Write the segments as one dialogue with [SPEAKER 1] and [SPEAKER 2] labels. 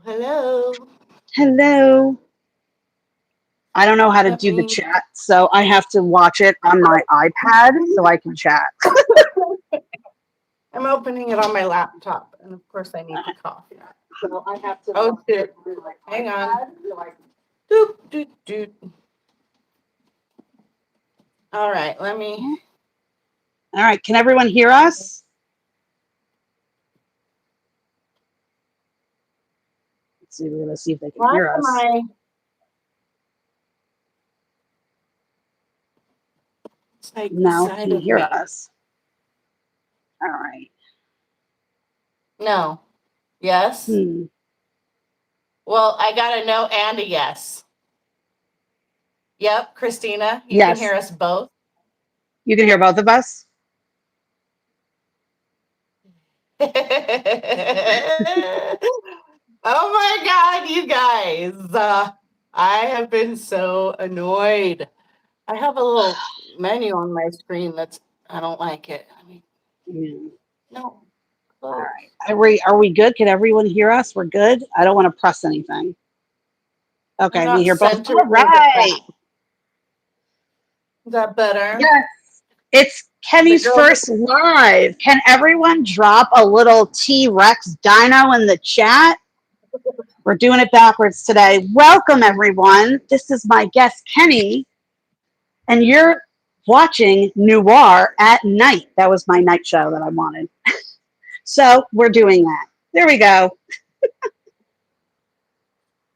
[SPEAKER 1] Hello.
[SPEAKER 2] Hello. I don't know how to do the
[SPEAKER 1] Stephanie.
[SPEAKER 2] chat, so I have to watch it on my iPad so I can chat.
[SPEAKER 1] I'm opening it on my laptop, and of course I need the coffee.
[SPEAKER 2] So I have to
[SPEAKER 1] Oh,
[SPEAKER 2] watch
[SPEAKER 1] shoot.
[SPEAKER 2] it on my
[SPEAKER 1] Hang on.
[SPEAKER 2] iPad so I can.
[SPEAKER 1] Doot, doot, doot. All right, let me.
[SPEAKER 2] All right, can everyone hear us? Let's see, we're going to see if they can
[SPEAKER 1] Why
[SPEAKER 2] hear
[SPEAKER 1] am
[SPEAKER 2] us.
[SPEAKER 1] I? It's like the
[SPEAKER 2] No,
[SPEAKER 1] side
[SPEAKER 2] can you
[SPEAKER 1] of
[SPEAKER 2] hear
[SPEAKER 1] me.
[SPEAKER 2] us? All right.
[SPEAKER 1] No. Yes.
[SPEAKER 2] Hmm.
[SPEAKER 1] Well, I got a no and a yes. Yep, Christina, you can
[SPEAKER 2] Yes,
[SPEAKER 1] hear us both.
[SPEAKER 2] you can hear both of us?
[SPEAKER 1] Oh my God, you guys. I have been so annoyed. I have a little menu on my screen I don't like it. I mean,
[SPEAKER 2] Yeah.
[SPEAKER 1] no,
[SPEAKER 2] All
[SPEAKER 1] close.
[SPEAKER 2] right. Are we good? Can everyone hear us? We're good? I don't want to press anything.
[SPEAKER 1] I'm
[SPEAKER 2] Okay, we
[SPEAKER 1] not
[SPEAKER 2] hear both.
[SPEAKER 1] centered
[SPEAKER 2] All
[SPEAKER 1] in the back.
[SPEAKER 2] right.
[SPEAKER 1] Is that better?
[SPEAKER 2] Yes. It's
[SPEAKER 1] The
[SPEAKER 2] Kenny's
[SPEAKER 1] girls,
[SPEAKER 2] first live. Can everyone drop a little T-Rex dino in the chat? We're doing it backwards today. Welcome, everyone. This is my guest, Kenny, and you're watching Noir at Night. That was my night show that I wanted. So we're doing that. There we go.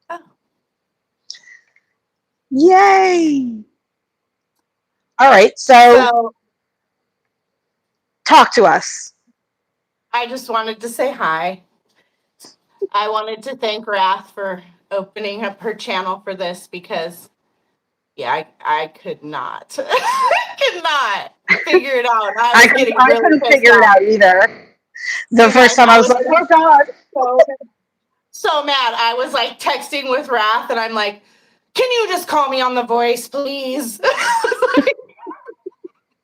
[SPEAKER 1] oh,
[SPEAKER 2] Yay. All right, so
[SPEAKER 1] so
[SPEAKER 2] talk to us.
[SPEAKER 1] I just wanted to say hi. I wanted to thank Wrath for opening up her channel for this because yeah, I could not. could not figure it out. I
[SPEAKER 2] I
[SPEAKER 1] was
[SPEAKER 2] couldn't,
[SPEAKER 1] getting
[SPEAKER 2] I
[SPEAKER 1] really
[SPEAKER 2] couldn't
[SPEAKER 1] pissed
[SPEAKER 2] figure it
[SPEAKER 1] off.
[SPEAKER 2] out either. The
[SPEAKER 1] You
[SPEAKER 2] first
[SPEAKER 1] guys,
[SPEAKER 2] time I
[SPEAKER 1] I
[SPEAKER 2] was
[SPEAKER 1] was
[SPEAKER 2] like, oh, God.
[SPEAKER 1] so so mad. I was like texting with Wrath and I'm like, can you just call me on the voice, please?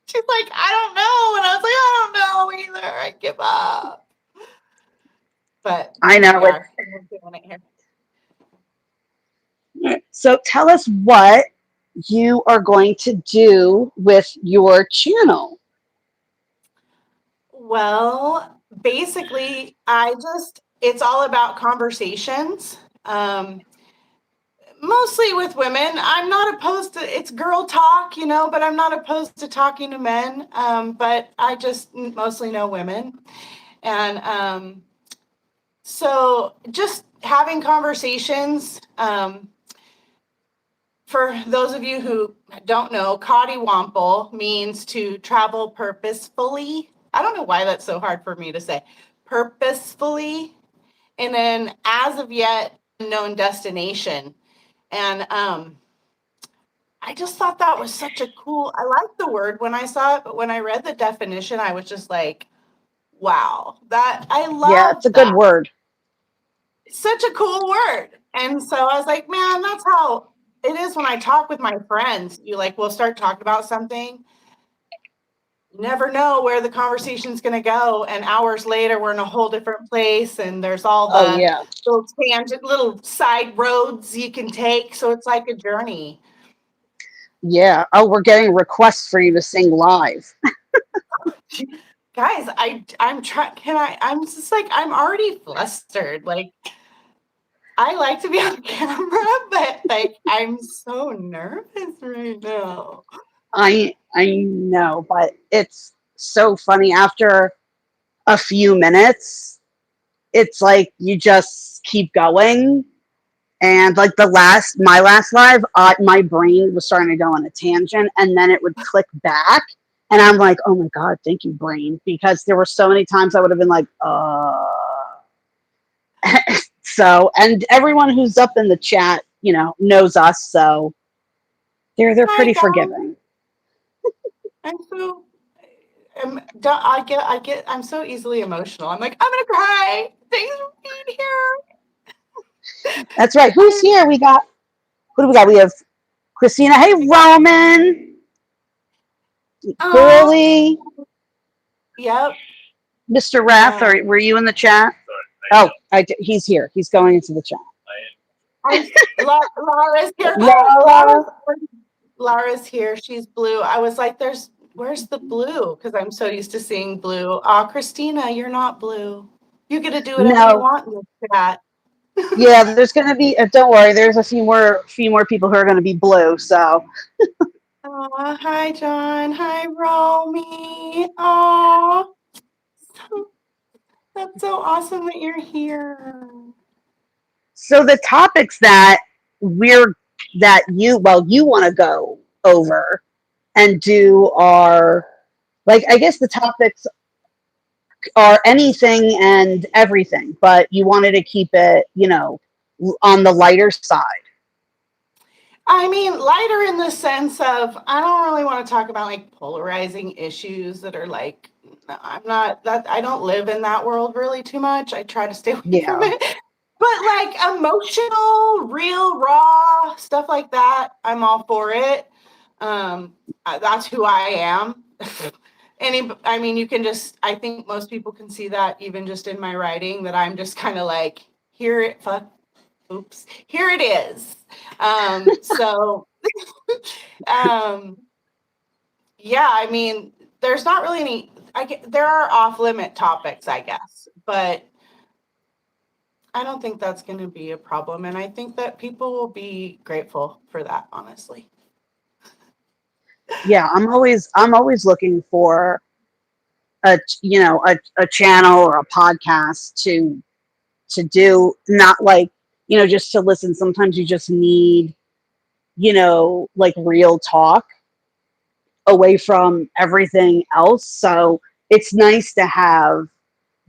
[SPEAKER 1] She's like, I don't know. And I was like, I don't know either. I give up. But
[SPEAKER 2] I
[SPEAKER 1] here we
[SPEAKER 2] know it.
[SPEAKER 1] are. We're doing it here.
[SPEAKER 2] So tell us what you are going to do with your channel.
[SPEAKER 1] Well, basically, it's all about conversations. Mostly with women. I'm not opposed to it's girl talk, but I'm not opposed to talking to men. But I just mostly know women. And so just having conversations. For those of you who don't know, Coddiwomple means to travel purposefully. I don't know why that's so hard for me to say. Purposefully. And then as of yet, unknown destination. And I just thought that was such a cool, I liked the word when I saw it, but when I read the definition, I was just like, wow, I
[SPEAKER 2] Yeah, it's
[SPEAKER 1] love
[SPEAKER 2] a good
[SPEAKER 1] that.
[SPEAKER 2] word.
[SPEAKER 1] It's such a cool word. And so I was like, man, that's how it is when I talk with my friends. We'll start talking about something. You never know where the conversation's going to go. And hours later, we're in a whole different place. And there's all
[SPEAKER 2] Oh,
[SPEAKER 1] the
[SPEAKER 2] yeah.
[SPEAKER 1] little side roads you can take. So it's like a journey.
[SPEAKER 2] Yeah. Oh, we're getting requests for you to sing live.
[SPEAKER 1] Guys, I'm trying. I'm just like, I'm already flustered. Like, I like to be on camera, but like, I'm so nervous right now.
[SPEAKER 2] I know, but it's so funny. After a few minutes, it's like you just keep going. And like my last live, my brain was starting to go on a tangent, and then it would click back, and I'm like, oh my God, thank you, brain, because there were so many times I would have been like, So, and everyone who's up in the chat, knows us, so they're
[SPEAKER 1] Hi,
[SPEAKER 2] pretty
[SPEAKER 1] guys.
[SPEAKER 2] forgiving.
[SPEAKER 1] I'm so. I'm so easily emotional. I'm like, I'm gonna cry. Thanks for being
[SPEAKER 2] That's right. Who's
[SPEAKER 1] here.
[SPEAKER 2] here? Who do we got? We have Christina. Hey,
[SPEAKER 1] I got.
[SPEAKER 2] Roman,
[SPEAKER 1] Oh,
[SPEAKER 2] Girly,
[SPEAKER 1] yep.
[SPEAKER 2] Mr. Wrath. Were you in the chat? Oh, he's here. He's going into the chat.
[SPEAKER 1] Laura's here.
[SPEAKER 2] Laura.
[SPEAKER 1] Laura's here. She's blue. I was like, where's the blue? Because I'm so used to seeing blue. Christina, you're not blue. You get to do whatever you
[SPEAKER 2] No.
[SPEAKER 1] want in the chat.
[SPEAKER 2] Yeah, there's gonna be. Don't worry. There's a few more people who are gonna be blue. So.
[SPEAKER 1] Hi, John. Hi, Romy. Oh, that's so awesome that you're here.
[SPEAKER 2] So the topics that you want to go over and do are, like, I guess the topics are anything and everything, but you wanted to keep it, on the lighter side.
[SPEAKER 1] I mean, lighter in the sense of I don't really want to talk about like polarizing issues that are like, I don't live in that world really too much. I try to stay away from
[SPEAKER 2] Yeah.
[SPEAKER 1] it. But like emotional, real, raw stuff like that, I'm all for it. That's who I am. I mean, I think most people can see that even just in my writing that I'm just kind of like, here it is. So, yeah, I mean, there's not really any, there are off limit topics, I guess, but I don't think that's going to be a problem. And I think that people will be grateful for that, honestly.
[SPEAKER 2] Yeah. I'm always looking for a channel or a podcast to do, not like, just to listen. Sometimes you just need, like real talk away from everything else. So it's nice to have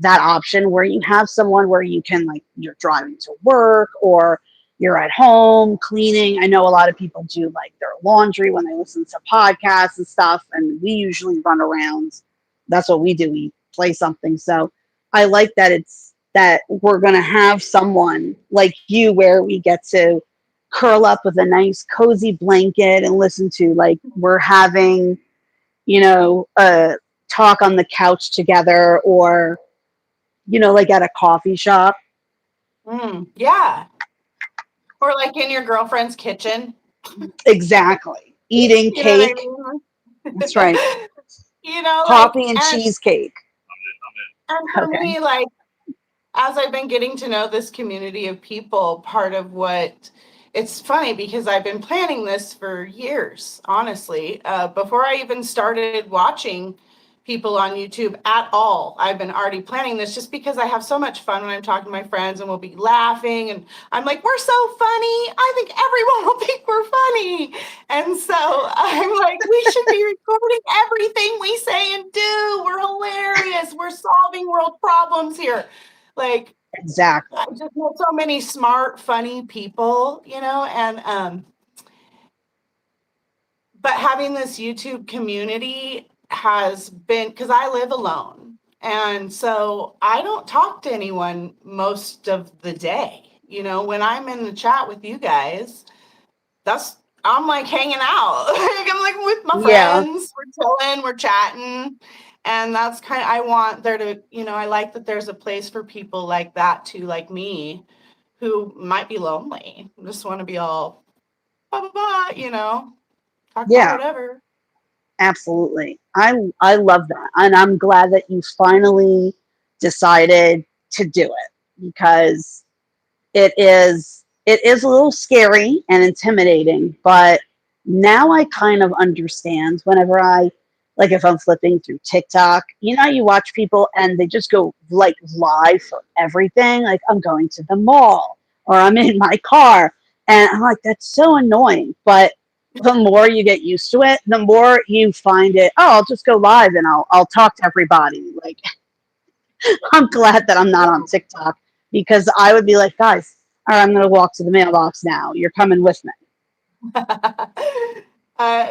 [SPEAKER 2] that option where you have someone where you can, like, you're driving to work or you're at home cleaning. I know a lot of people do like their laundry when they listen to podcasts and stuff, and we usually run around. That's what we do. We play something. So I like that that we're going to have someone like you where we get to curl up with a nice cozy blanket and listen to, like, we're having, a talk on the couch together, or like at a coffee shop.
[SPEAKER 1] Yeah. Or like in your girlfriend's kitchen.
[SPEAKER 2] Exactly. Eating
[SPEAKER 1] You know what I
[SPEAKER 2] cake.
[SPEAKER 1] mean?
[SPEAKER 2] That's right. Coffee and cheesecake.
[SPEAKER 1] and for
[SPEAKER 2] Okay.
[SPEAKER 1] me, like, as I've been getting to know this community of people, part of what it's funny because I've been planning this for years, honestly. Before I even started watching people on YouTube at all, I've been already planning this just because I have so much fun when I'm talking to my friends and we'll be laughing. And I'm like, we're so funny. I think everyone will think we're funny. And so I'm like, we should be recording everything we say and do. We're hilarious. We're solving world problems here. Like,
[SPEAKER 2] Exactly.
[SPEAKER 1] I just know so many smart, funny people, and but having this YouTube community has been, because I live alone. And so I don't talk to anyone most of the day. When I'm in the chat with you guys, I'm like hanging out. I'm like with my
[SPEAKER 2] Yeah.
[SPEAKER 1] friends. We're chilling, we're chatting. And that's I want there to, I like that there's a place for people like that too, like me, who might be lonely. Just want to be all blah, blah, blah, talk about
[SPEAKER 2] Yeah.
[SPEAKER 1] whatever.
[SPEAKER 2] Absolutely. I love that. And I'm glad that you finally decided to do it, because it is a little scary and intimidating, but now I kind of understand. Whenever if I'm flipping through TikTok, you watch people and they just go like live for everything. Like, I'm going to the mall or I'm in my car, and I'm like, that's so annoying. But the more you get used to it, the more you find it, oh, I'll just go live and I'll talk to everybody. Like, I'm glad that I'm not on TikTok, because I would be like, guys, all right, I'm going to walk to the mailbox now. You're coming with me.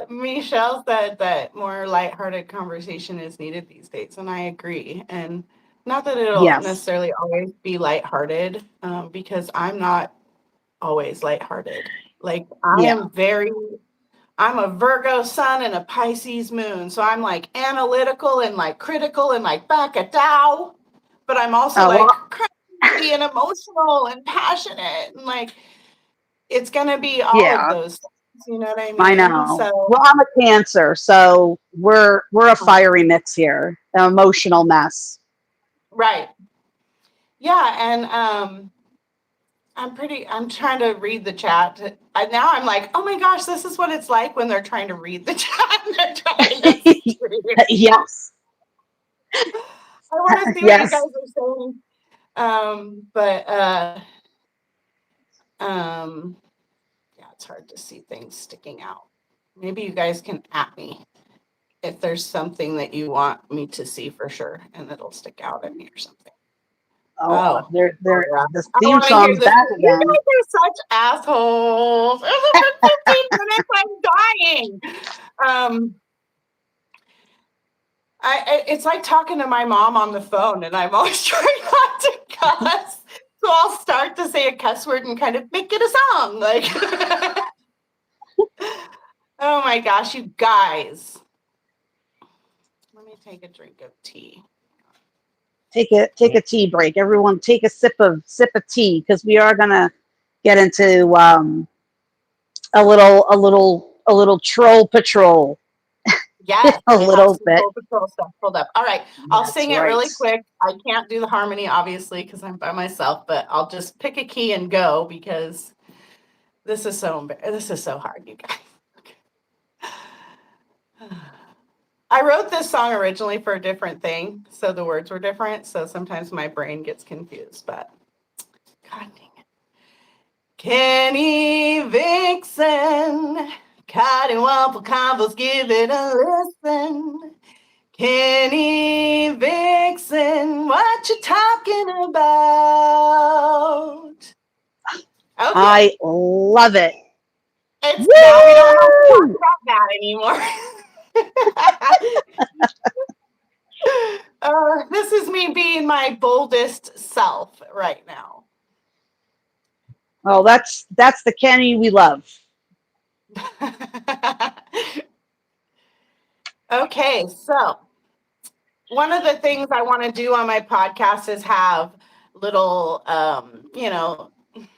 [SPEAKER 1] Michelle said that more lighthearted conversation is needed these days, and I agree. And not that it'll
[SPEAKER 2] Yes.
[SPEAKER 1] necessarily always be lighthearted, because I'm not always lighthearted. Like,
[SPEAKER 2] Yeah.
[SPEAKER 1] I'm a Virgo sun and a Pisces moon. So I'm like analytical and like critical and like back a Dow, but I'm also
[SPEAKER 2] Oh,
[SPEAKER 1] like
[SPEAKER 2] well,
[SPEAKER 1] happy and emotional and passionate and like it's gonna be all of
[SPEAKER 2] Yeah,
[SPEAKER 1] those things, you know what I
[SPEAKER 2] I
[SPEAKER 1] mean?
[SPEAKER 2] know.
[SPEAKER 1] So
[SPEAKER 2] Well, I'm a Cancer, so we're a fiery mix here, an emotional mess.
[SPEAKER 1] right. Yeah, and I'm trying to read the chat. Now I'm like, oh my gosh, this is what it's like when they're trying to read the chat and they're trying to stream.
[SPEAKER 2] Yes,
[SPEAKER 1] I want to see what you guys
[SPEAKER 2] yes.
[SPEAKER 1] are saying. But um yeah, it's hard to see things sticking out. Maybe you guys can at me if there's something that you want me to see for sure and it'll stick out at me or something.
[SPEAKER 2] Oh,
[SPEAKER 1] Oh,
[SPEAKER 2] they're
[SPEAKER 1] yeah.
[SPEAKER 2] the
[SPEAKER 1] I
[SPEAKER 2] theme
[SPEAKER 1] want to hear
[SPEAKER 2] song's
[SPEAKER 1] this.
[SPEAKER 2] back
[SPEAKER 1] You
[SPEAKER 2] again.
[SPEAKER 1] guys are such assholes. It's been 15 minutes. I'm dying. It's like talking to my mom on the phone, and I'm always trying not to cuss. So I'll start to say a cuss word and kind of make it a song. Like, oh my gosh, you guys. Let me take a drink of tea.
[SPEAKER 2] Take a tea break. Everyone, take a sip of tea because we are gonna get into a little troll patrol
[SPEAKER 1] Yes,
[SPEAKER 2] a
[SPEAKER 1] I have
[SPEAKER 2] little
[SPEAKER 1] some
[SPEAKER 2] bit.
[SPEAKER 1] Paw Patrol stuff pulled up. All right, I'll
[SPEAKER 2] That's
[SPEAKER 1] sing it
[SPEAKER 2] right.
[SPEAKER 1] really quick. I can't do the harmony, obviously, because I'm by myself, but I'll just pick a key and go because this is so hard, you guys. I wrote this song originally for a different thing, so the words were different. So sometimes my brain gets confused, but God dang it. Kenny Vixen, Coddiwomple Convos, give it a listen. Kenny Vixen, what you talking about? Okay,
[SPEAKER 2] I love it.
[SPEAKER 1] it's now we don't have to talk
[SPEAKER 2] Woo!
[SPEAKER 1] about that anymore. This is me being my boldest self right now.
[SPEAKER 2] Oh, that's the Kenny we love.
[SPEAKER 1] Okay, so one of the things I want to do on my podcast is have little,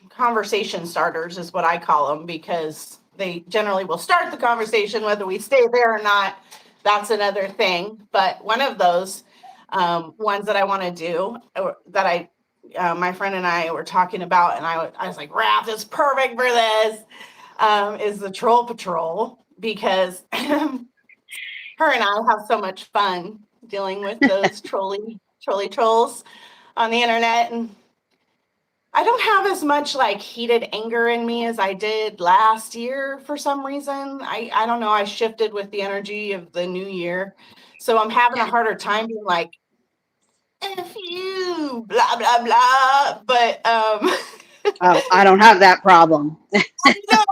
[SPEAKER 1] conversation starters, is what I call them, because they generally will start the conversation, whether we stay there or not. That's another thing. But one of those ones that I want to do, that my friend and I were talking about, and I was like, Raph, it's perfect for this, is the Troll Patrol, because her and I have so much fun dealing with those trolley trolls on the internet. And I don't have as much like heated anger in me as I did last year for some reason. I don't know. I shifted with the energy of the new year. So I'm having a harder time being like, F you, blah, blah, blah. But
[SPEAKER 2] Oh, I don't have that problem.
[SPEAKER 1] no,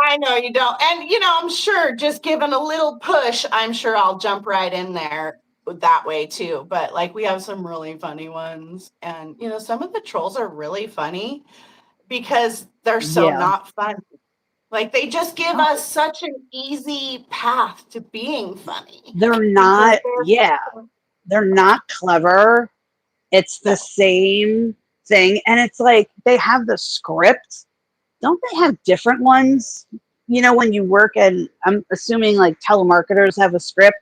[SPEAKER 1] I know you don't. And, I'm sure just given a little push, I'm sure I'll jump right in there that way too. But like we have some really funny ones. And, some of the trolls are really funny because they're so
[SPEAKER 2] Yeah.
[SPEAKER 1] not fun. Like they just give us such an easy path to being funny
[SPEAKER 2] They're
[SPEAKER 1] because
[SPEAKER 2] not,
[SPEAKER 1] they're
[SPEAKER 2] yeah, they're not clever. It's the
[SPEAKER 1] no.
[SPEAKER 2] same thing. And it's like they have the script. Don't they have different ones? When you work and I'm assuming like telemarketers have a script.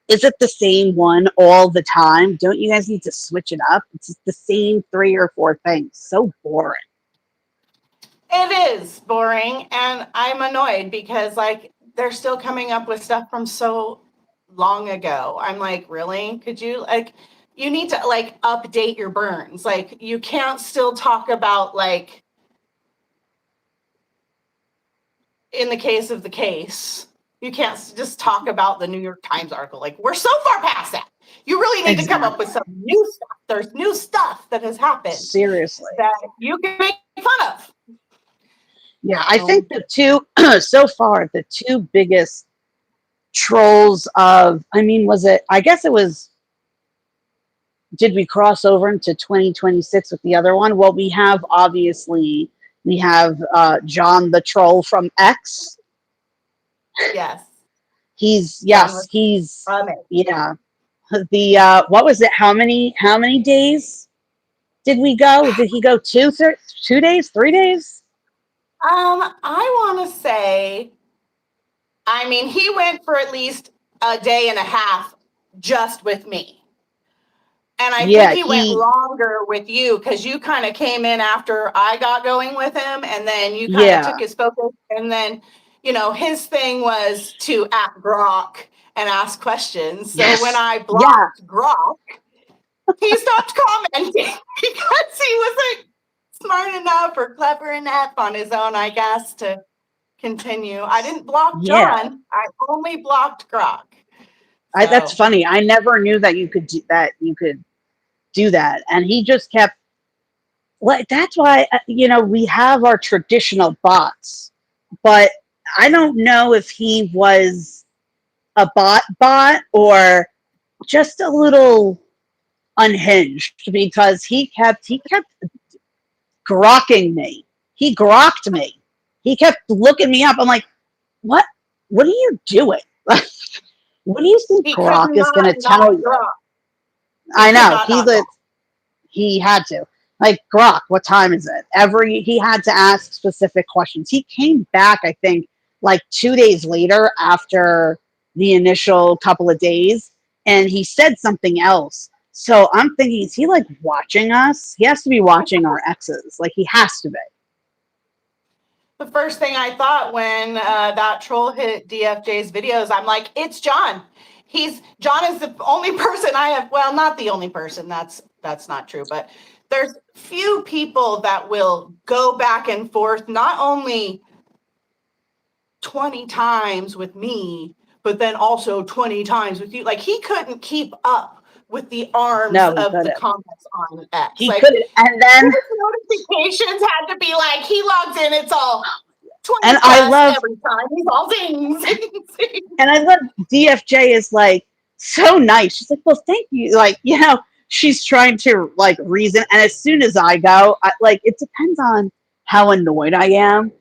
[SPEAKER 2] Is it the same one all the time? Don't you guys need to switch it up? It's the same three or four things. So boring.
[SPEAKER 1] It is boring, and I'm annoyed because like they're still coming up with stuff from so long ago. I'm like, really? Could you like you need to like update your burns. Like you can't still talk about like in the case of the case, you can't just talk about the New York Times article. Like we're so far past that. You really need to come up with
[SPEAKER 2] Exactly.
[SPEAKER 1] some new stuff. There's new stuff that has happened
[SPEAKER 2] Seriously.
[SPEAKER 1] that you can make fun of.
[SPEAKER 2] Yeah, I
[SPEAKER 1] So
[SPEAKER 2] think the two so far, the two biggest trolls of, I mean, was it, I guess it was, did we cross over into 2026 with the other one? Well, we have John the troll from X.
[SPEAKER 1] yes, John
[SPEAKER 2] Yes,
[SPEAKER 1] was
[SPEAKER 2] he's,
[SPEAKER 1] amazing.
[SPEAKER 2] yeah. What was it? How many days did we go? Did he go 2 days, 3 days?
[SPEAKER 1] I want to say, I mean, he went for at least a day and a half just with me. And I think
[SPEAKER 2] Yeah,
[SPEAKER 1] he went
[SPEAKER 2] he,
[SPEAKER 1] longer with you because you kind of came in after I got going with him, and then you kind of took
[SPEAKER 2] yeah,
[SPEAKER 1] his focus. And then, his thing was to at Grok and ask questions. So when
[SPEAKER 2] yes,
[SPEAKER 1] I
[SPEAKER 2] yeah,
[SPEAKER 1] blocked Grok, he stopped commenting because he wasn't smart enough or clever enough on his own, I guess, to continue. I didn't block
[SPEAKER 2] yeah.
[SPEAKER 1] John. I only blocked Grok.
[SPEAKER 2] That's
[SPEAKER 1] So
[SPEAKER 2] funny. I never knew that you could do that. You could do that, and he just kept. Like that's why we have our traditional bots, but I don't know if he was a bot or just a little unhinged because he kept grokking me. He grokked me. He kept looking me up. I'm like, what? What are you doing? What do you think
[SPEAKER 1] he could
[SPEAKER 2] Grok is going
[SPEAKER 1] not
[SPEAKER 2] to
[SPEAKER 1] not
[SPEAKER 2] tell you?
[SPEAKER 1] Grok. He
[SPEAKER 2] I
[SPEAKER 1] could
[SPEAKER 2] know
[SPEAKER 1] not not Grok.
[SPEAKER 2] he had to. Like, Grok, what time is it? He had to ask specific questions. He came back, I think, like 2 days later after the initial couple of days, and he said something else. So I'm thinking, is he like watching us? He has to be watching our exes. Like, he has to be.
[SPEAKER 1] The first thing I thought when that troll hit DFJ's videos, I'm like, it's John. John is the only person I have. Well, not the only person. That's not true. But there's few people that will go back and forth, not only 20 times with me, but then also 20 times with you. Like he couldn't keep up with the arms
[SPEAKER 2] No, he
[SPEAKER 1] of the
[SPEAKER 2] couldn't.
[SPEAKER 1] comments on X.
[SPEAKER 2] He
[SPEAKER 1] Like
[SPEAKER 2] couldn't. And then,
[SPEAKER 1] his notifications had to be like he logs in, it's all 20
[SPEAKER 2] and I
[SPEAKER 1] plus
[SPEAKER 2] love,
[SPEAKER 1] every time. He's all zing, zing, zing.
[SPEAKER 2] and I love DFJ is like so nice. She's like, well, thank you. Like, she's trying to like reason. And as soon as I go, it depends on how annoyed I am.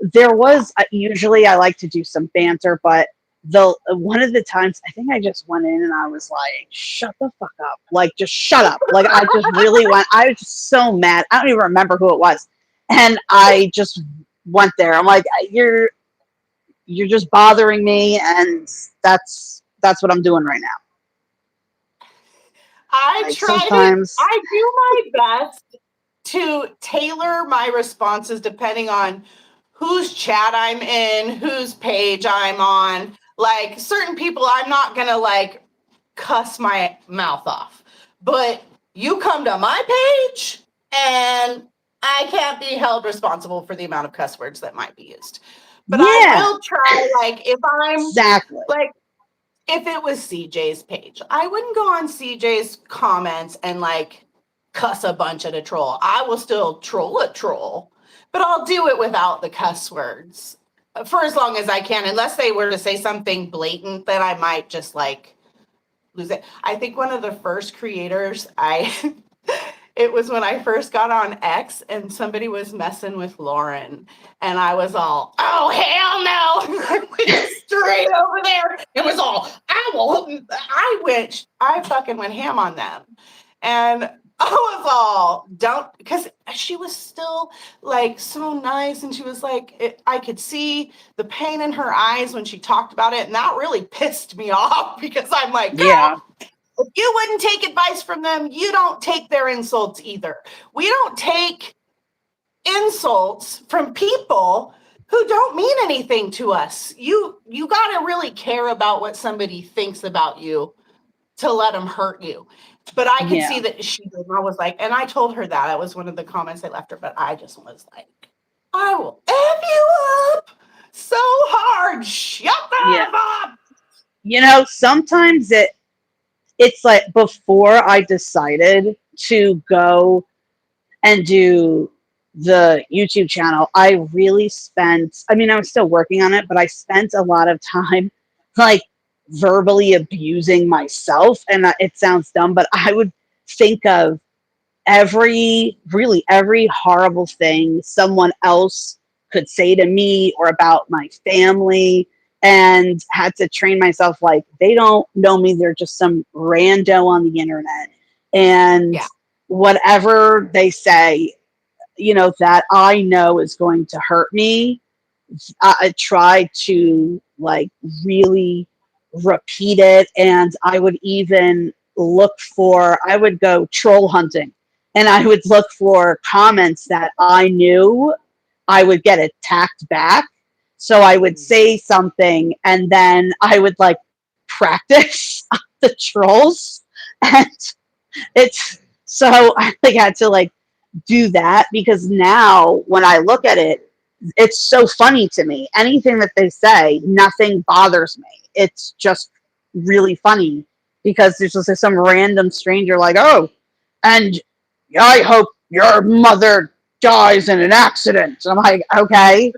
[SPEAKER 2] There was usually I like to do some banter, but the one of the times I think I just went in and I was like, shut the fuck up. Like, just shut up. Like, I just really went, I was just so mad. I don't even remember who it was. And I just went there. I'm like, you're just bothering me, and that's what I'm doing right now.
[SPEAKER 1] I
[SPEAKER 2] Like,
[SPEAKER 1] try to,
[SPEAKER 2] sometimes,
[SPEAKER 1] I do my best to tailor my responses depending on whose chat I'm in, whose page I'm on. Like certain people, I'm not gonna like cuss my mouth off. But you come to my page and I can't be held responsible for the amount of cuss words that might be used. But I
[SPEAKER 2] yeah,
[SPEAKER 1] will try, like, if I'm
[SPEAKER 2] exactly.
[SPEAKER 1] like, if it was CJ's page, I wouldn't go on CJ's comments and like cuss a bunch at a troll. I will still troll a troll, but I'll do it without the cuss words for as long as I can, unless they were to say something blatant, then I might just like lose it. I think one of the first creators it was when I first got on X and somebody was messing with Lauren and I was all, oh hell no. I went straight over there. It was all, I fucking went ham on them. And I was all, don't, because she was still like so nice. And she was like, I could see the pain in her eyes when she talked about it. And that really pissed me off because I'm like,
[SPEAKER 2] Yeah,
[SPEAKER 1] girl, if you wouldn't take advice from them, you don't take their insults either. We don't take insults from people who don't mean anything to us. You got to really care about what somebody thinks about you to let them hurt you. But I could see
[SPEAKER 2] yeah,
[SPEAKER 1] that she did. I was like, and I told her that. Was one of the comments I left her, but I just was like, I will F you up so hard. Shut
[SPEAKER 2] yeah.
[SPEAKER 1] the F up.
[SPEAKER 2] Sometimes it's like before I decided to go and do the YouTube channel, I really spent, I mean, I was still working on it, but I spent a lot of time like verbally abusing myself. And it sounds dumb, but I would think of really every horrible thing someone else could say to me or about my family, and had to train myself like they don't know me, they're just some rando on the internet. And
[SPEAKER 1] Yeah.
[SPEAKER 2] whatever they say, that I know is going to hurt me, I try to like really repeat it. And I would even I would go troll hunting, and I would look for comments that I knew I would get attacked back. So I would say something, and then I would like practice the trolls. And it's so I like had to like do that, because now when I look at it, it's so funny to me. Anything that they say, nothing bothers me. It's just really funny, because there's just like some random stranger like, oh, and I hope your mother dies in an accident. I'm like, okay,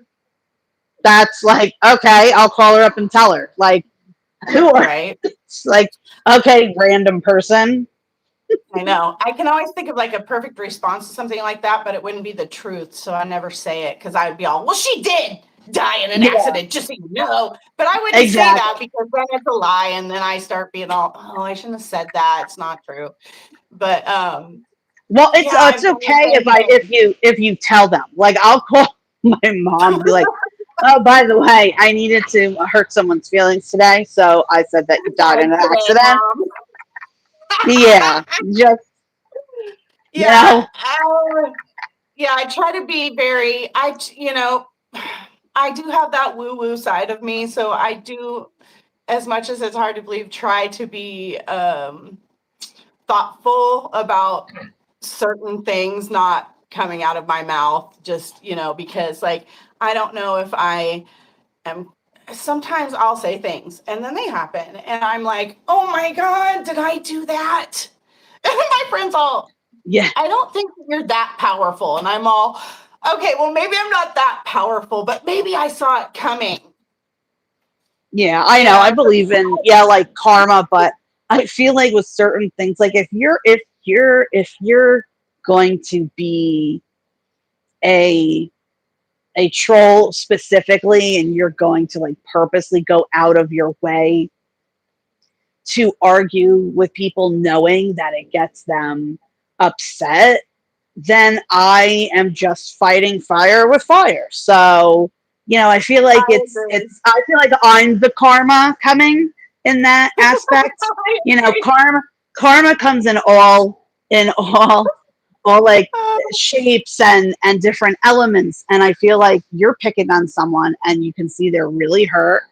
[SPEAKER 2] that's like, okay, I'll call her up and tell her. Like, who are
[SPEAKER 1] Right.
[SPEAKER 2] it's like, okay, random person.
[SPEAKER 1] I know. I can always think of like a perfect response to something like that, but it wouldn't be the truth. So I never say it because I would be all, well, she did die in an
[SPEAKER 2] Yeah,
[SPEAKER 1] accident, just so you know. But I wouldn't say that
[SPEAKER 2] exactly.
[SPEAKER 1] because then it's a lie. And then I start being all, oh, I shouldn't have said that. It's not true. But
[SPEAKER 2] Well,
[SPEAKER 1] yeah,
[SPEAKER 2] it's
[SPEAKER 1] I've done the
[SPEAKER 2] okay
[SPEAKER 1] same
[SPEAKER 2] if you tell them. Like, I'll call my mom and be like, "Oh, by the way, I needed to hurt someone's feelings today, so I said that you died in an
[SPEAKER 1] accident,
[SPEAKER 2] accident."
[SPEAKER 1] mom.
[SPEAKER 2] Yeah, just you
[SPEAKER 1] Yeah.
[SPEAKER 2] know,
[SPEAKER 1] Yeah, I try to be very, I do have that woo woo side of me. So I do, as much as it's hard to believe, try to be thoughtful about certain things not coming out of my mouth, just, because like, I don't know if I am, sometimes I'll say things and then they happen. And I'm like, oh my God, did I do that? And my friends all,
[SPEAKER 2] yeah,
[SPEAKER 1] I don't think you're that powerful. And I'm all, okay, well, maybe I'm not that powerful, but maybe I saw it coming.
[SPEAKER 2] yeah. I
[SPEAKER 1] You
[SPEAKER 2] know. I
[SPEAKER 1] know,
[SPEAKER 2] believe in like karma, but I feel like with certain things, like if you're going to be a a troll specifically, and you're going to like purposely go out of your way to argue with people knowing that it gets them upset, then I am just fighting fire with fire. So, I feel like
[SPEAKER 1] I agree.
[SPEAKER 2] I feel like I'm the karma coming in that aspect.
[SPEAKER 1] I agree.
[SPEAKER 2] Karma comes in all like shapes and different elements, and I feel like you're picking on someone and you can see they're really hurt,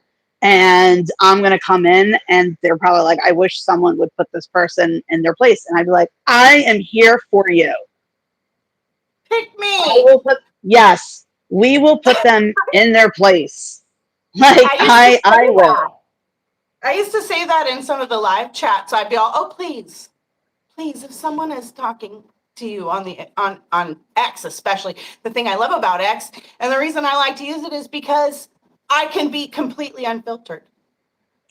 [SPEAKER 2] and I'm going to come in and they're probably like, I wish someone would put this person in their place, and I'd be like, I am here for you.
[SPEAKER 1] Pick
[SPEAKER 2] I
[SPEAKER 1] me.
[SPEAKER 2] will put Yes, we will put them in their place. Like,
[SPEAKER 1] I used to say
[SPEAKER 2] I
[SPEAKER 1] that.
[SPEAKER 2] will.
[SPEAKER 1] I used to say that in some of the live chats. I'd be all, oh, please, please, if someone is talking to you on the on X, especially, the thing I love about X, and the reason I like to use it is because I can be completely unfiltered.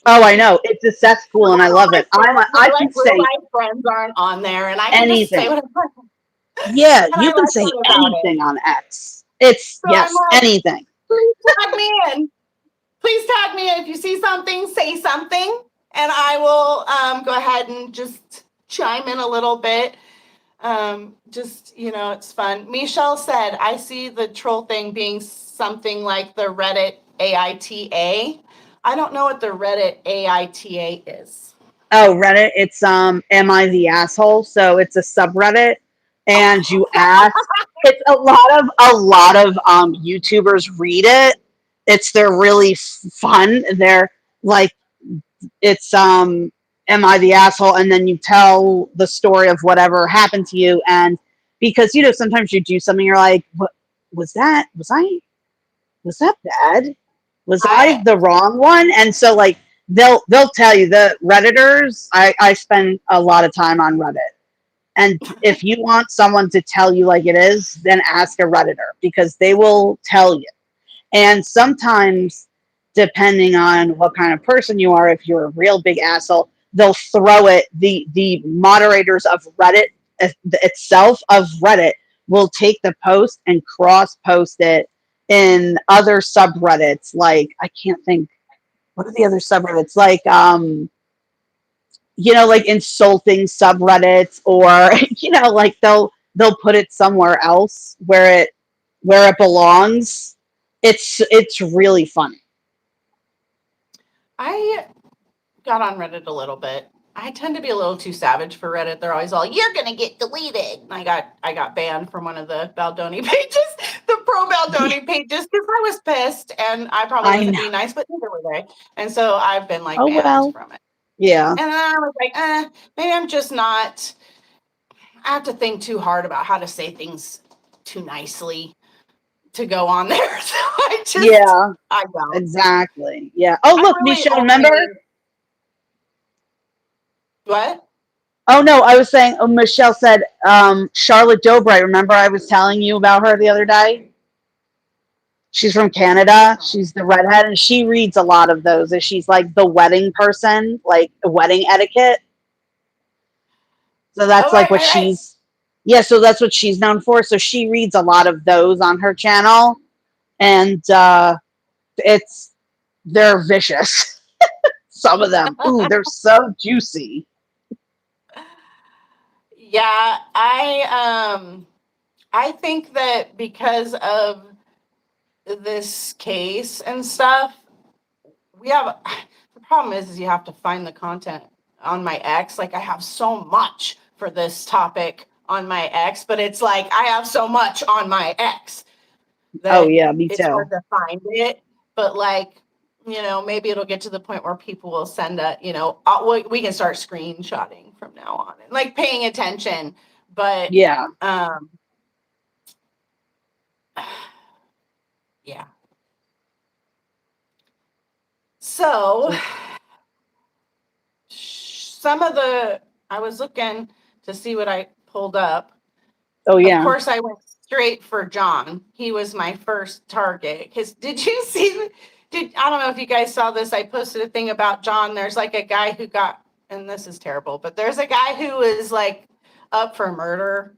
[SPEAKER 2] Oh, I know, it's a cesspool and I love it.
[SPEAKER 1] My
[SPEAKER 2] I
[SPEAKER 1] like
[SPEAKER 2] can
[SPEAKER 1] real
[SPEAKER 2] say
[SPEAKER 1] life friends aren't on there, and I can just say
[SPEAKER 2] anything.
[SPEAKER 1] what I want,
[SPEAKER 2] Yeah,
[SPEAKER 1] and I
[SPEAKER 2] you can
[SPEAKER 1] like
[SPEAKER 2] say
[SPEAKER 1] that about it.
[SPEAKER 2] anything on X. It's,
[SPEAKER 1] So I'm
[SPEAKER 2] yes,
[SPEAKER 1] like,
[SPEAKER 2] anything.
[SPEAKER 1] please tag me in. Please tag me in. If you see something, say something, and I will go ahead and just chime in a little bit. Just, it's fun. Michelle said, I see the troll thing being something like the Reddit AITA. I don't know what the Reddit AITA is.
[SPEAKER 2] Oh, Reddit, it's am I the asshole? So it's a subreddit, and you ask. It's a lot of YouTubers read it. They're really fun. They're like, it's am I the asshole? And then you tell the story of whatever happened to you, and because sometimes you do something, you're like, what was that? Was that bad? Was I
[SPEAKER 1] I
[SPEAKER 2] the wrong one? And so like they'll tell you, the Redditors, I spend a lot of time on Reddit. And if you want someone to tell you like it is, then ask a Redditor, because they will tell you. And sometimes, depending on what kind of person you are, if you're a real big asshole, they'll throw it. The moderators of Reddit itself, of Reddit, will take the post and cross post it in other subreddits. Like, I can't think, what are the other subreddits? Like, like insulting subreddits, or like they'll put it somewhere else where it belongs. It's really funny.
[SPEAKER 1] I got on Reddit a little bit. I tend to be a little too savage for Reddit. They're always all, "You're gonna get deleted." And I got banned from one of the Baldoni pages, the pro Baldoni pages, because I was pissed and I probably
[SPEAKER 2] I
[SPEAKER 1] wasn't
[SPEAKER 2] know.
[SPEAKER 1] being nice, but neither were they. And so I've been like
[SPEAKER 2] Oh
[SPEAKER 1] banned
[SPEAKER 2] well.
[SPEAKER 1] from it.
[SPEAKER 2] Yeah.
[SPEAKER 1] And then I was like, maybe I'm just not. I have to think too hard about how to say things too nicely to go on there. So
[SPEAKER 2] Yeah.
[SPEAKER 1] I don't.
[SPEAKER 2] Exactly. Yeah. Oh
[SPEAKER 1] I
[SPEAKER 2] look,
[SPEAKER 1] really
[SPEAKER 2] Michelle,
[SPEAKER 1] only.
[SPEAKER 2] remember?
[SPEAKER 1] What?
[SPEAKER 2] Oh no, I was saying. Oh, Michelle said, Charlotte Dobright. Remember, I was telling you about her the other day. She's from Canada. She's the redhead, and she reads a lot of those. And she's like the wedding person, like the wedding etiquette. So that's
[SPEAKER 1] Oh,
[SPEAKER 2] like what she's. Yeah, so that's what she's known for. So she reads a lot of those on her channel, and they're vicious. Some of them, ooh, they're so juicy.
[SPEAKER 1] yeah, I think that because of this case and stuff, we have the problem is you have to find the content on my X. Like I have so much for this topic on my X, but it's like I have so much on my X
[SPEAKER 2] Oh
[SPEAKER 1] that
[SPEAKER 2] yeah, me
[SPEAKER 1] it's hard
[SPEAKER 2] too.
[SPEAKER 1] to find it. But like, maybe it'll get to the point where people will send we can start screenshotting from now on and like paying attention. But
[SPEAKER 2] Yeah.
[SPEAKER 1] yeah. So I was looking to see what I pulled up.
[SPEAKER 2] Oh
[SPEAKER 1] Of
[SPEAKER 2] yeah.
[SPEAKER 1] course, I went straight for John. He was my first target. Did you see? I don't know if you guys saw this. I posted a thing about John. There's like a guy who got, and this is terrible, but there's a guy who is like up for murder.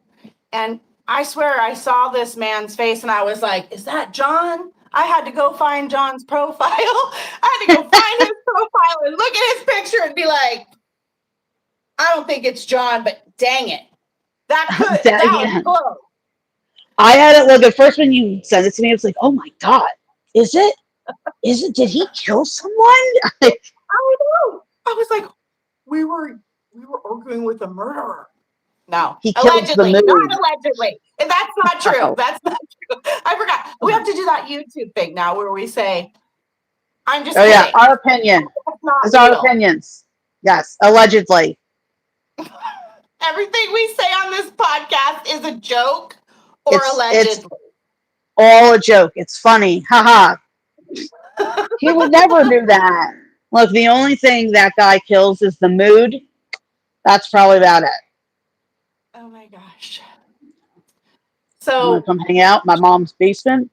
[SPEAKER 1] And I swear I saw this man's face and I was like, is that John? I had to go find John's profile. I had to go find his profile and look at his picture and be like, I don't think it's John, but dang it. That was
[SPEAKER 2] Yeah.
[SPEAKER 1] close.
[SPEAKER 2] I had it look at first when you sent it to me. I was like, oh my god, is it? Is it? Did he kill someone?
[SPEAKER 1] I know. I was like, we were arguing with a murderer. No,
[SPEAKER 2] He killed the
[SPEAKER 1] allegedly, not
[SPEAKER 2] mood.
[SPEAKER 1] allegedly. And that's not true.
[SPEAKER 2] Oh.
[SPEAKER 1] That's not true. I forgot. We have to do that YouTube thing now where we say, I'm just
[SPEAKER 2] Oh yeah,
[SPEAKER 1] kidding.
[SPEAKER 2] our opinion.
[SPEAKER 1] That's not
[SPEAKER 2] It's our
[SPEAKER 1] real.
[SPEAKER 2] opinions. Yes, allegedly.
[SPEAKER 1] Everything we say on this podcast is a joke or
[SPEAKER 2] It's
[SPEAKER 1] allegedly.
[SPEAKER 2] all a joke. It's funny. Haha. He would never do that. Look, the only thing that guy kills is the mood. That's probably about it.
[SPEAKER 1] Oh my gosh.
[SPEAKER 2] I'm gonna
[SPEAKER 1] So
[SPEAKER 2] come hang out in my mom's basement.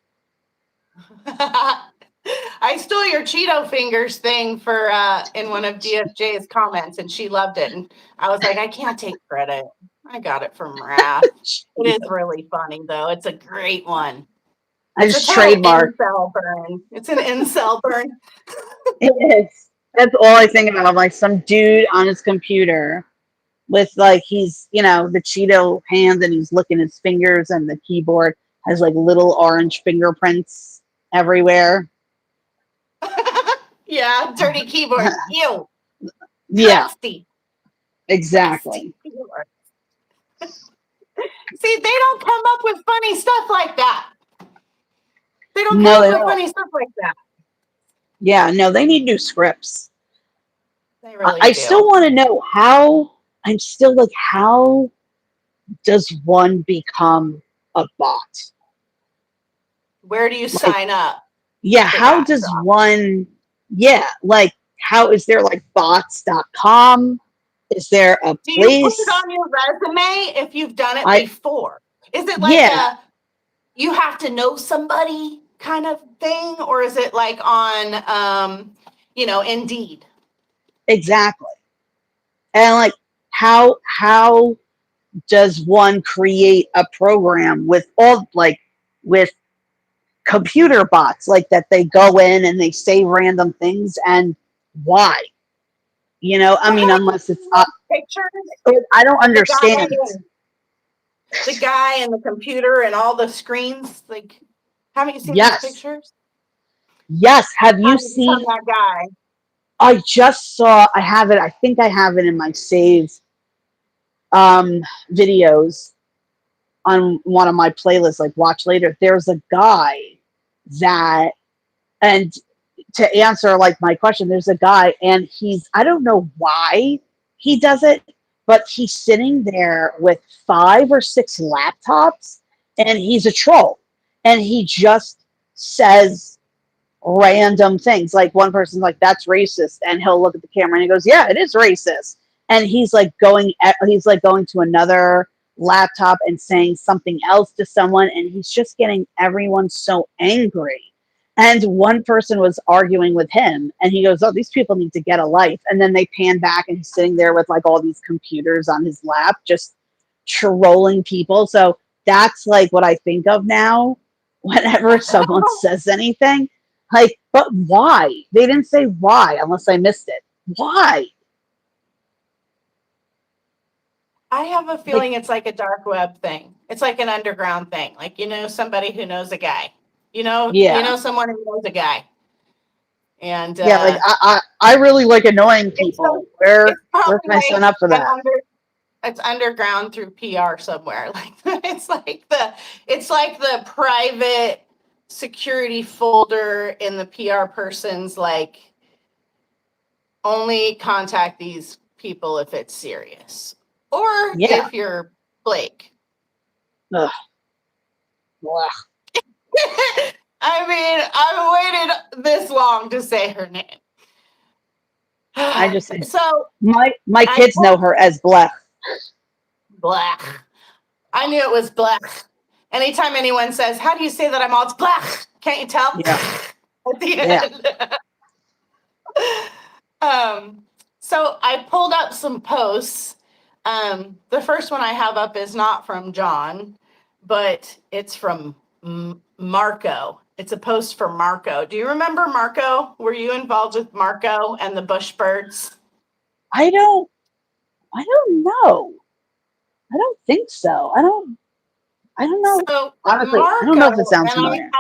[SPEAKER 1] I stole your Cheeto fingers thing for in one of DFJ's comments, and she loved it. And I was like, I can't take credit. I got it from Raph. It is really funny though. It's a great one.
[SPEAKER 2] I
[SPEAKER 1] It's a
[SPEAKER 2] just
[SPEAKER 1] total
[SPEAKER 2] trademark.
[SPEAKER 1] incel burn. It's an incel burn.
[SPEAKER 2] It is. That's all I think about. Like some dude on his computer with like he's the Cheeto hands and he's licking his fingers and the keyboard has like little orange fingerprints everywhere.
[SPEAKER 1] Yeah, dirty keyboard. Ew.
[SPEAKER 2] Yeah,
[SPEAKER 1] Crusty.
[SPEAKER 2] exactly.
[SPEAKER 1] Keyboard. See, they don't come up with funny stuff like that. They don't
[SPEAKER 2] No,
[SPEAKER 1] come up
[SPEAKER 2] they
[SPEAKER 1] with
[SPEAKER 2] don't.
[SPEAKER 1] funny stuff like that.
[SPEAKER 2] Yeah, no, they need new scripts.
[SPEAKER 1] They really
[SPEAKER 2] I
[SPEAKER 1] do.
[SPEAKER 2] still want to know how. I'm still like, how does one become a bot?
[SPEAKER 1] Where do you
[SPEAKER 2] Like,
[SPEAKER 1] sign up?
[SPEAKER 2] yeah,
[SPEAKER 1] For
[SPEAKER 2] how
[SPEAKER 1] that
[SPEAKER 2] does
[SPEAKER 1] job?
[SPEAKER 2] one, yeah, like, how is there like bots.com? Is there a
[SPEAKER 1] Do you put it
[SPEAKER 2] place?
[SPEAKER 1] on your resume if you've done it
[SPEAKER 2] I,
[SPEAKER 1] before? Is it like
[SPEAKER 2] yeah,
[SPEAKER 1] you have to know somebody kind of thing, or is it like on Indeed?
[SPEAKER 2] exactly. And like, how does one create a program with with computer bots like that they go in and they say random things and why? You know, I
[SPEAKER 1] Well,
[SPEAKER 2] mean,
[SPEAKER 1] haven't
[SPEAKER 2] unless
[SPEAKER 1] you
[SPEAKER 2] it's,
[SPEAKER 1] seen those pictures?
[SPEAKER 2] I don't
[SPEAKER 1] The guy
[SPEAKER 2] understand.
[SPEAKER 1] and the guy and the computer and all the screens. Like, haven't you seen those
[SPEAKER 2] Yes.
[SPEAKER 1] pictures?
[SPEAKER 2] Yes. Have
[SPEAKER 1] How
[SPEAKER 2] you
[SPEAKER 1] to become
[SPEAKER 2] seen,
[SPEAKER 1] that guy?
[SPEAKER 2] I just saw, I have it, I think I have it in my saved videos on one of my playlists, like watch later. There's a guy that, and to answer like my question, there's a guy and he's, I don't know why he does it, but he's sitting there with 5 or 6 laptops and he's a troll and he just says random things. Like one person's like, that's racist, and he'll look at the camera and he goes, yeah, it is racist. And he's like going to another laptop and saying something else to someone, and he's just getting everyone so angry. And one person was arguing with him, and he goes, oh, these people need to get a life. And then they pan back, and he's sitting there with like all these computers on his lap, just trolling people. So that's like what I think of now whenever someone says anything. Like, but why? They didn't say why unless I missed it. Why?
[SPEAKER 1] I have a
[SPEAKER 2] Like,
[SPEAKER 1] feeling it's like a dark web thing. It's like an underground thing. Like, somebody who knows a guy.
[SPEAKER 2] yeah.
[SPEAKER 1] Someone who knows a guy. And
[SPEAKER 2] Yeah, like I really like annoying people.
[SPEAKER 1] it's
[SPEAKER 2] Where
[SPEAKER 1] probably
[SPEAKER 2] can I
[SPEAKER 1] like
[SPEAKER 2] sign up for that?
[SPEAKER 1] it's underground through PR somewhere. Like it's like the private security folder in the PR person's like only contact these people if it's serious. Or
[SPEAKER 2] Yeah.
[SPEAKER 1] if you're Blake.
[SPEAKER 2] Ugh. Blah.
[SPEAKER 1] I mean, I've waited this long to say her name.
[SPEAKER 2] I just said
[SPEAKER 1] So
[SPEAKER 2] my
[SPEAKER 1] I
[SPEAKER 2] kids know
[SPEAKER 1] told
[SPEAKER 2] her as Blech.
[SPEAKER 1] Black. I knew it was Black. Anytime anyone says, "How do you say that I'm all?" It's Black. Can't you tell?
[SPEAKER 2] Yeah.
[SPEAKER 1] At the
[SPEAKER 2] Yeah.
[SPEAKER 1] end. So I pulled up some posts. The first one I have up is not from John, but it's from Marco. It's a post for Marco. Do you remember Marco? Were you involved with Marco and the Bush Birds?
[SPEAKER 2] I don't know. I don't think so. I don't know.
[SPEAKER 1] So
[SPEAKER 2] Honestly, I don't know
[SPEAKER 1] Marco,
[SPEAKER 2] if it sounds
[SPEAKER 1] and
[SPEAKER 2] familiar.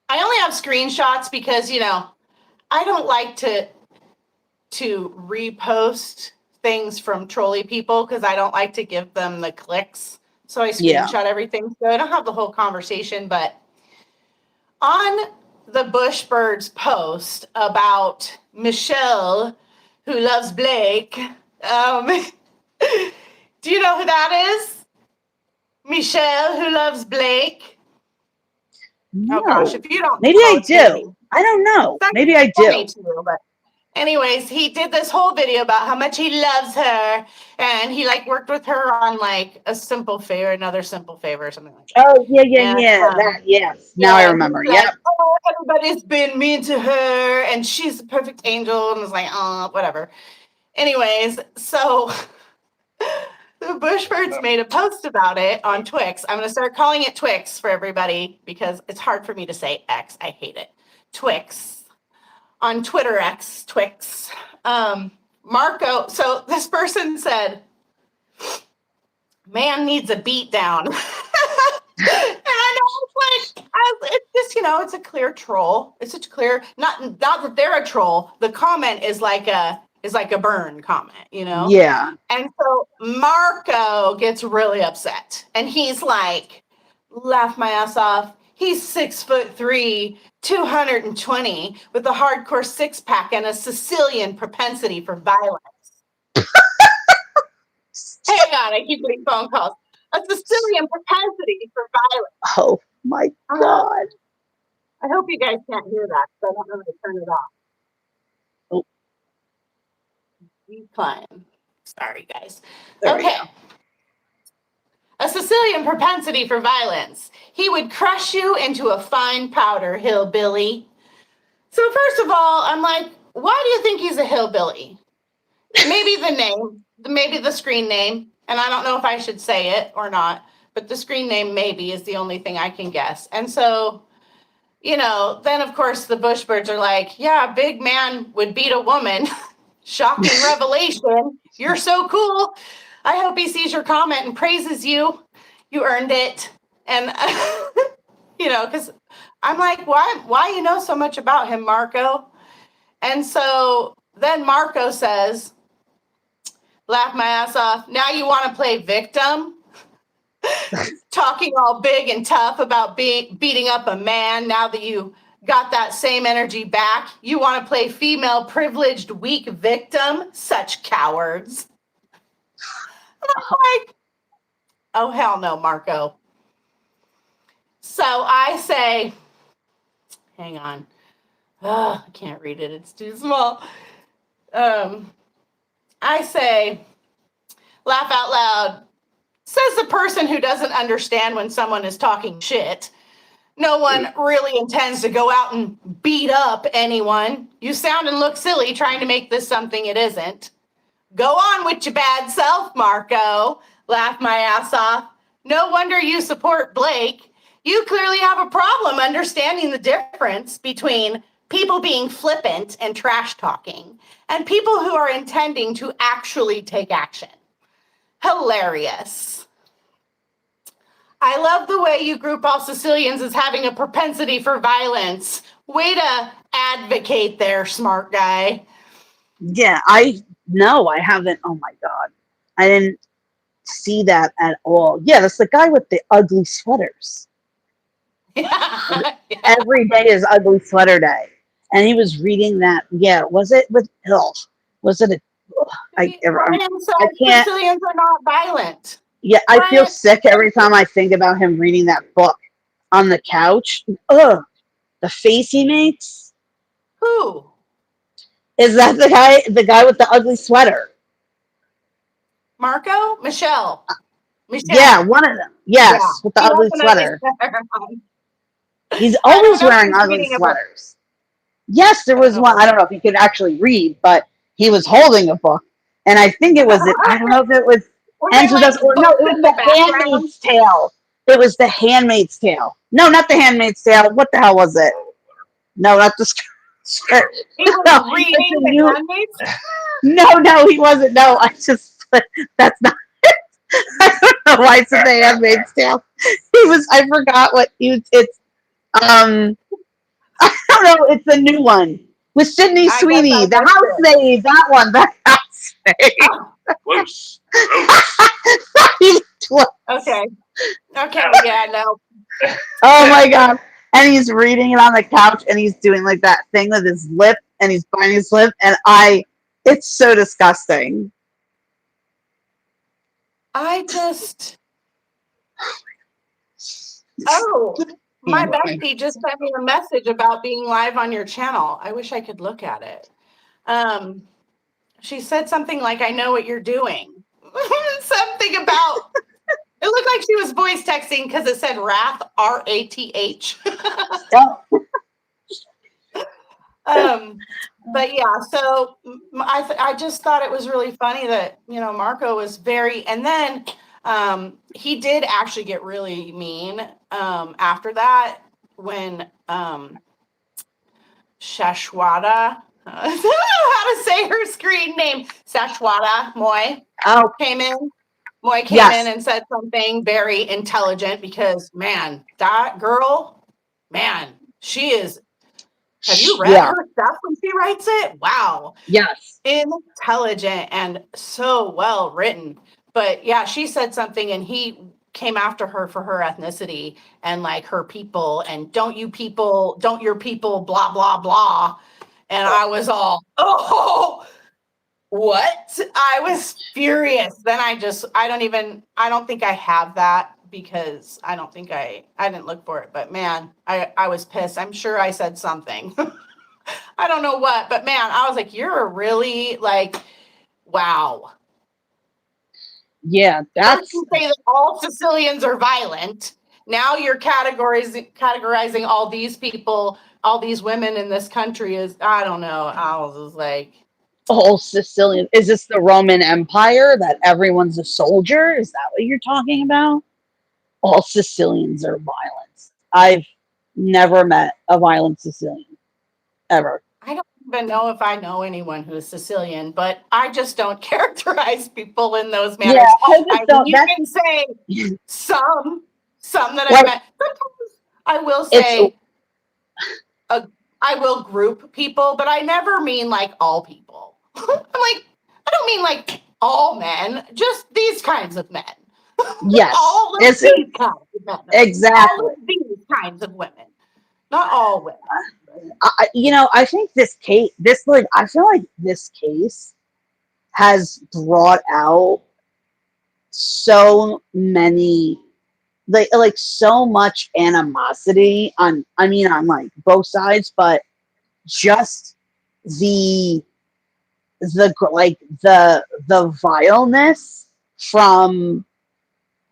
[SPEAKER 1] I only have screenshots because I don't like to repost things from trolley people because I don't like to give them the clicks. So I
[SPEAKER 2] Yeah.
[SPEAKER 1] screenshot everything. So I don't have the whole conversation, but on the Bushbirds post about Michelle, who loves Blake, do you know who that is? Michelle, who loves Blake. Oh gosh,
[SPEAKER 2] No.
[SPEAKER 1] if you don't
[SPEAKER 2] Maybe
[SPEAKER 1] know,
[SPEAKER 2] I
[SPEAKER 1] it's going to be
[SPEAKER 2] do. I don't know.
[SPEAKER 1] that's
[SPEAKER 2] Maybe I
[SPEAKER 1] funny
[SPEAKER 2] do.
[SPEAKER 1] to you, but anyways, he did this whole video about how much he loves her, and he like worked with her on like a simple favor, another simple favor, or something like that.
[SPEAKER 2] Oh, yeah, yeah,
[SPEAKER 1] And
[SPEAKER 2] yeah. That, yes. Now I
[SPEAKER 1] yeah, and he's
[SPEAKER 2] remember.
[SPEAKER 1] like,
[SPEAKER 2] Yep.
[SPEAKER 1] "Oh, everybody's been mean to her, and she's a perfect angel," and was like, "Oh, whatever." Anyways, so the Bushbirds made a post about it on Twix. I'm going to start calling it Twix for everybody because it's hard for me to say X. I hate it. Twix. On Twitter X, Twix. Marco, so this person said, man needs a beat down. And I know it's like, it's just, it's a clear troll. It's such clear, not that they're a troll. The comment is like a burn comment.
[SPEAKER 2] Yeah.
[SPEAKER 1] And so Marco gets really upset and he's like, laugh my ass off. He's 6'3", 220, with a hardcore six-pack and a Sicilian propensity for violence. Hang on, I keep getting phone calls. A Sicilian propensity for violence.
[SPEAKER 2] Oh my God.
[SPEAKER 1] I hope you guys can't hear that, so I don't know how to turn it off.
[SPEAKER 2] Oh,
[SPEAKER 1] Decline. Sorry, guys.
[SPEAKER 2] there we
[SPEAKER 1] Okay.
[SPEAKER 2] go.
[SPEAKER 1] A Sicilian propensity for violence. He would crush you into a fine powder, hillbilly. So first of all, I'm like, why do you think he's a hillbilly? Maybe the name, maybe the screen name, and I don't know if I should say it or not, but the screen name maybe is the only thing I can guess. And so, then of course the Bushbirds are like, yeah, a big man would beat a woman. Shocking revelation. You're so cool. I hope he sees your comment and praises you. You earned it. And, because I'm like, why you know so much about him, Marco? And so then Marco says, laugh my ass off. Now you want to play victim? Talking all big and tough about beating up a man now that you got that same energy back. You want to play female privileged weak victim? Such cowards. And I'm like, oh, hell no, Marco. So I say, hang on. I can't read it. It's too small. I say, laugh out loud. Says the person who doesn't understand when someone is talking shit. No one really intends to go out and beat up anyone. You sound and look silly trying to make this something it isn't. Go on with your bad self, Marco. Laugh my ass off. No wonder you support Blake. You clearly have a problem understanding the difference between people being flippant and trash talking and people who are intending to actually take action. Hilarious. I love the way you group all Sicilians as having a propensity for violence. Way to advocate there, smart guy.
[SPEAKER 2] Yeah, I haven't. Oh my God. I didn't see that at all. Yeah, that's the guy with the ugly sweaters.
[SPEAKER 1] Yeah.
[SPEAKER 2] Every day is ugly sweater day. And he was reading that. Yeah, was it with was it I can't.
[SPEAKER 1] Sicilians are not violent.
[SPEAKER 2] Yeah, I feel
[SPEAKER 1] Brian,
[SPEAKER 2] sick every time I think about him reading that book on the couch. Ugh, the face he makes.
[SPEAKER 1] who?
[SPEAKER 2] Is that the guy with the ugly sweater?
[SPEAKER 1] Marco? Michelle.
[SPEAKER 2] Yeah, one of them. Yes,
[SPEAKER 1] Yeah.
[SPEAKER 2] with the
[SPEAKER 1] He
[SPEAKER 2] ugly
[SPEAKER 1] has an ugly
[SPEAKER 2] sweater.
[SPEAKER 1] sweater on.
[SPEAKER 2] He's
[SPEAKER 1] I don't
[SPEAKER 2] always
[SPEAKER 1] know if
[SPEAKER 2] wearing
[SPEAKER 1] he's
[SPEAKER 2] ugly
[SPEAKER 1] reading a book.
[SPEAKER 2] sweaters. Yes, there
[SPEAKER 1] I don't
[SPEAKER 2] was
[SPEAKER 1] know.
[SPEAKER 2] one. I don't know if he could actually read, but he was holding a book. And I think it was, I don't know if it was
[SPEAKER 1] Were they
[SPEAKER 2] Ends with
[SPEAKER 1] like
[SPEAKER 2] Us, or no,
[SPEAKER 1] books
[SPEAKER 2] it was
[SPEAKER 1] in the
[SPEAKER 2] The
[SPEAKER 1] background?
[SPEAKER 2] Handmaid's Tale. It was The Handmaid's Tale. No, not The Handmaid's Tale. What the hell was it? No, not the script.
[SPEAKER 1] He was
[SPEAKER 2] No,
[SPEAKER 1] reading
[SPEAKER 2] it's a
[SPEAKER 1] The
[SPEAKER 2] new,
[SPEAKER 1] Handmaid's.
[SPEAKER 2] no, he wasn't. No, that's not, I don't know why it's The Handmaid's Tale. I forgot what I don't know, it's a new one. With Sydney
[SPEAKER 1] I guess I
[SPEAKER 2] Sweeney, the
[SPEAKER 1] missed it.
[SPEAKER 2] housemaid, that one, the housemaid.
[SPEAKER 1] Oh,
[SPEAKER 3] Close.
[SPEAKER 1] okay. Okay. Yeah. No.
[SPEAKER 2] Oh my God. And he's reading it on the couch and he's doing like that thing with his lip and he's biting his lip. And it's so disgusting.
[SPEAKER 1] I just. Oh, my bestie just sent me a message about being live on your channel. I wish I could look at it. She said something like, I know what you're doing. Something about, it looked like she was voice texting because it said Wrath, RATH. But yeah, so I just thought it was really funny that, Marco was and then he did actually get really mean after that when Shashwada, I don't know how to say her screen name, Shashwada Moy came in. Moy came in and said something very intelligent because, man, that girl, she is. Have you read her stuff when she writes it? Wow.
[SPEAKER 2] Yes.
[SPEAKER 1] Intelligent and so well written. But yeah, she said something and he came after her for her ethnicity and like her people and don't your people, blah, blah, blah. And I was all, oh, what? I was furious. Then I don't think I have that because I don't think I didn't look for it. But man, I was pissed. I'm sure I said something. I don't know what, but man, I was like, you're really like, wow.
[SPEAKER 2] Yeah,
[SPEAKER 1] First you say that all Sicilians are violent. Now you're categorizing all these people, all these women in this country as, I don't know. I was just like,
[SPEAKER 2] all Sicilian. Is this the Roman Empire that everyone's a soldier? Is that what you're talking about? All Sicilians are violent. I've never met a violent Sicilian. Ever.
[SPEAKER 1] I don't even know if I know anyone who's Sicilian, but I just don't characterize people in those
[SPEAKER 2] Yeah,
[SPEAKER 1] manners.
[SPEAKER 2] I
[SPEAKER 1] I
[SPEAKER 2] just
[SPEAKER 1] mean,
[SPEAKER 2] don't.
[SPEAKER 1] you
[SPEAKER 2] That's
[SPEAKER 1] can say some that I've
[SPEAKER 2] like
[SPEAKER 1] met. Sometimes I will
[SPEAKER 2] it's
[SPEAKER 1] say I will group people, but I never mean like all people. I'm like, I don't mean like all men, just these kinds of men.
[SPEAKER 2] yes,
[SPEAKER 1] All of
[SPEAKER 2] it's
[SPEAKER 1] these kinds of men. All
[SPEAKER 2] exactly.
[SPEAKER 1] of these kinds of women. Not all women.
[SPEAKER 2] I think I feel like this case has brought out so many, like so much animosity on, I mean, on like both sides, but just the the vileness from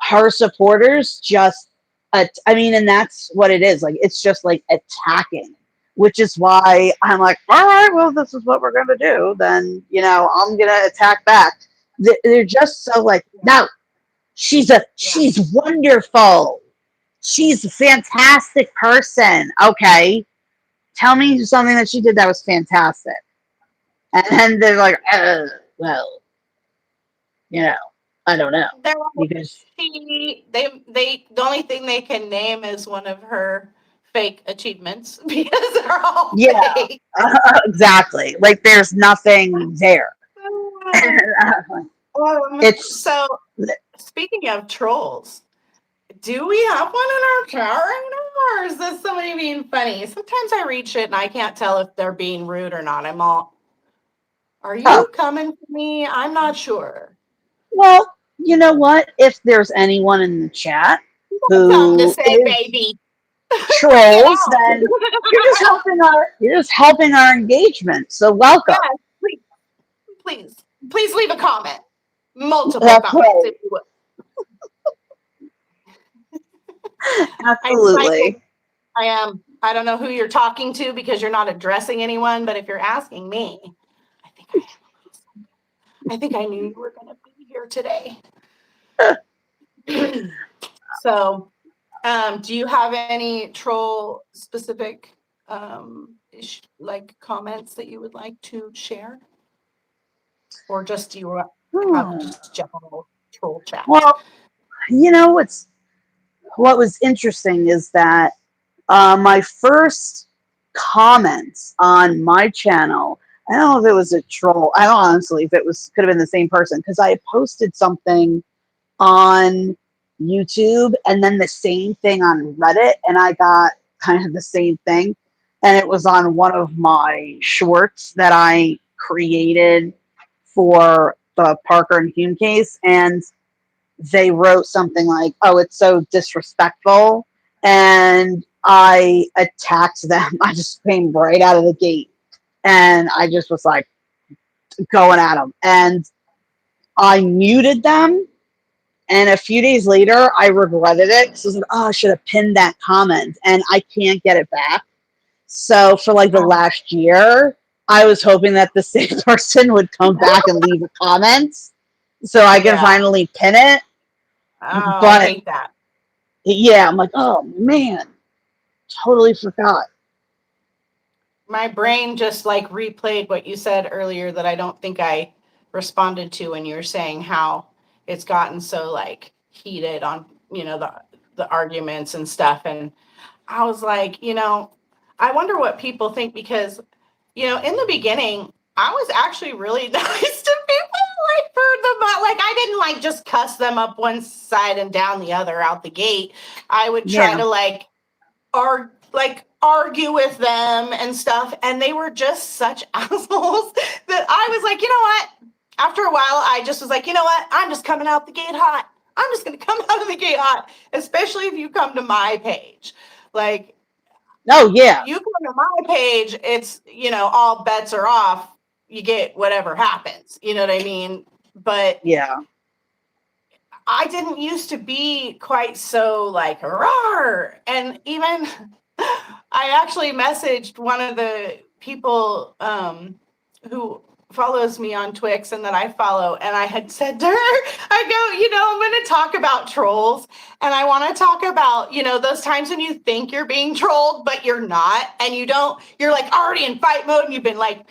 [SPEAKER 2] her supporters, just I mean, and that's what it is, like it's just like attacking, which is why I'm like, all right, well, this is what we're gonna do, then I'm gonna attack back. They're just so like, no,
[SPEAKER 1] Yeah.
[SPEAKER 2] she's wonderful, she's a fantastic person. Okay, tell me something that she did that was fantastic. And then they're like, well, you know, I don't know.
[SPEAKER 1] They're
[SPEAKER 2] Because,
[SPEAKER 1] the only thing they can name is one of her fake achievements because they're all
[SPEAKER 2] yeah,
[SPEAKER 1] fake.
[SPEAKER 2] exactly. Like, there's nothing there. It's,
[SPEAKER 1] So speaking of trolls, do we have one in our chat right now, or is this somebody being funny? Sometimes I read shit and I can't tell if they're being rude or not. I'm all, are
[SPEAKER 2] oh,
[SPEAKER 1] you coming for me? I'm not sure.
[SPEAKER 2] well, you know what? If there's anyone in the chat
[SPEAKER 1] Something to
[SPEAKER 2] who
[SPEAKER 1] say,
[SPEAKER 2] is
[SPEAKER 1] baby. Bring it
[SPEAKER 2] trolls,
[SPEAKER 1] out.
[SPEAKER 2] then you're just helping our engagement. So welcome.
[SPEAKER 1] Yes, please, please, please leave a comment. Multiple
[SPEAKER 2] That's
[SPEAKER 1] comments,
[SPEAKER 2] right.
[SPEAKER 1] if you would.
[SPEAKER 2] Absolutely.
[SPEAKER 1] I am. I don't know who you're talking to because you're not addressing anyone, but if you're asking me, I think I am a little something. I think I knew you were going to be here today. So, do you have any troll specific like comments that you would like to share, or just do you have just general troll chat?
[SPEAKER 2] Well, what was interesting is that my first comments on my channel, I don't know if it was a troll. I don't honestly if it was could have been the same person, because I had posted something on YouTube and then the same thing on Reddit, and I got kind of the same thing. And it was on one of my shorts that I created for the Parker and Hume case, and they wrote something like, "Oh, it's so disrespectful," and I attacked them. I just came right out of the gate, and I just was like going at them, and I muted them. And a few days later, I regretted it because I was like, "Oh, I should have pinned that comment," and I can't get it back. So for like the last year, I was hoping that the same person would come back and leave a comment so I can
[SPEAKER 1] Yeah.
[SPEAKER 2] finally pin it.
[SPEAKER 1] Oh, I
[SPEAKER 2] But
[SPEAKER 1] hate that.
[SPEAKER 2] yeah, I'm like, oh man, totally forgot.
[SPEAKER 1] My brain just like replayed what you said earlier that I don't think I responded to when you were saying how it's gotten so like heated on, the arguments and stuff. And I was like, I wonder what people think because, in the beginning, I was actually really nice to people, like for like I didn't like just cuss them up one side and down the other out the gate. I would try
[SPEAKER 2] Yeah.
[SPEAKER 1] to argue with them and stuff, and they were just such assholes that I was like, you know what? After a while, I just was like, you know what? I'm just coming out the gate hot. I'm just going to come out of the gate hot, especially if you come to my page. Like,
[SPEAKER 2] Oh yeah.
[SPEAKER 1] you come to my page, it's, all bets are off. You get whatever happens. You know what I mean? But
[SPEAKER 2] Yeah.
[SPEAKER 1] I didn't used to be quite so like roar. And even I actually messaged one of the people who follows me on Twix and that I follow. And I had said to her, I go, I'm going to talk about trolls. And I want to talk about, those times when you think you're being trolled, but you're not. And you're like already in fight mode. And you've been like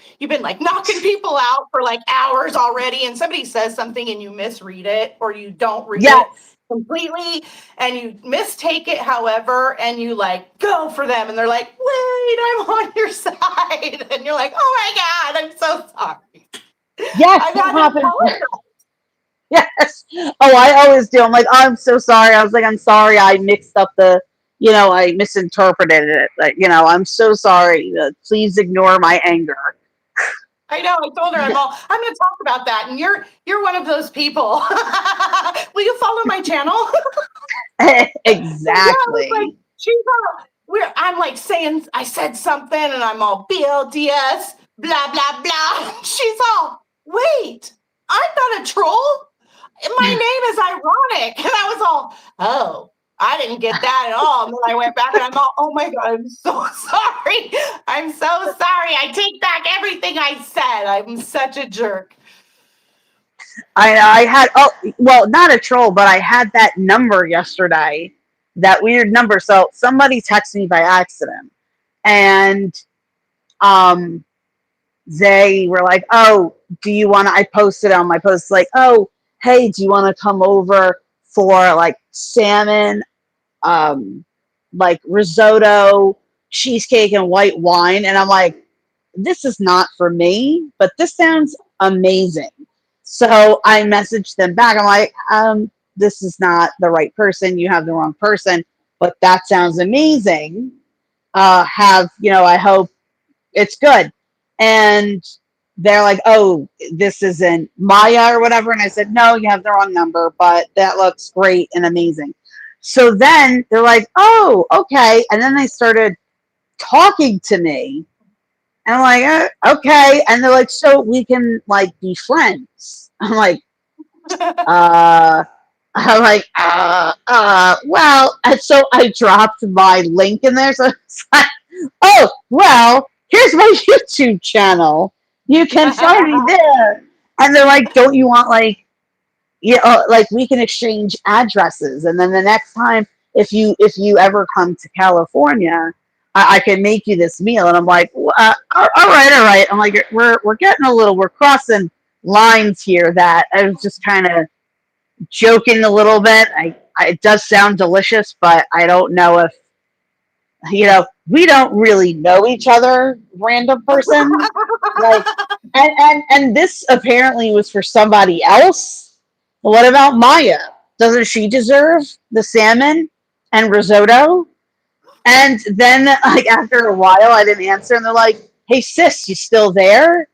[SPEAKER 1] knocking people out for like hours already. And somebody says something and you misread it or you don't read it
[SPEAKER 2] Yes.
[SPEAKER 1] completely and you mistake it, however, and you like go for them and they're like, wait, I'm on your side. And you're like, oh my God, I'm so sorry.
[SPEAKER 2] Yes,
[SPEAKER 1] I
[SPEAKER 2] that
[SPEAKER 1] got to
[SPEAKER 2] happened.
[SPEAKER 1] apologize.
[SPEAKER 2] Yes. Oh, I always do. I'm like, I'm so sorry. I was like, I'm sorry. I mixed up I misinterpreted it. Like, I'm so sorry. Please ignore my anger.
[SPEAKER 1] I know. I told her I'm going to talk about that. And you're one of those people. Will you follow my channel? Yeah, it's like
[SPEAKER 2] Exactly.
[SPEAKER 1] she's all I'm like saying I said something and I'm all BLDS, blah blah blah. She's all, wait, I'm not a troll. My name is ironic. And I was all, oh, I didn't get that at all. And then I went back and I'm all, oh my God, I'm so sorry. I'm so sorry. I take back everything I said. I'm such a jerk.
[SPEAKER 2] I had, well, not a troll, but I had that number yesterday, that weird number. So somebody texted me by accident, and um, they were like, "Oh, do you want to?" I posted on my post like, "Oh, hey, do you want to come over for like salmon, um, like risotto, cheesecake, and white wine?" And I'm like, "This is not for me, but this sounds amazing." So I messaged them back. I'm like, "This is not the right person. You have the wrong person, but that sounds amazing. I hope it's good." And they're like, "Oh, this isn't Maya or whatever." And I said, "No, you have the wrong number, but that looks great and amazing." So then they're like, "Oh, okay." And then they started talking to me. And I'm like, "Okay." And they're like, "So we can like be friends." I'm like, uh, well, and so I dropped my link in there. So it's like, "Oh, well, here's my YouTube channel. You can find me there." And they're like, "Don't you want like we can exchange addresses, and then the next time if you ever come to California, I can make you this meal." And I'm like, all right." I'm like, we're getting we're crossing lines here. That I was just kind of joking a little bit. It does sound delicious, but I don't know if we don't really know each other, random person. Like, and this apparently was for somebody else. What about Maya? Doesn't she deserve the salmon and risotto? And then, like, after a while, I didn't answer, and they're like, "Hey, sis, you still there?"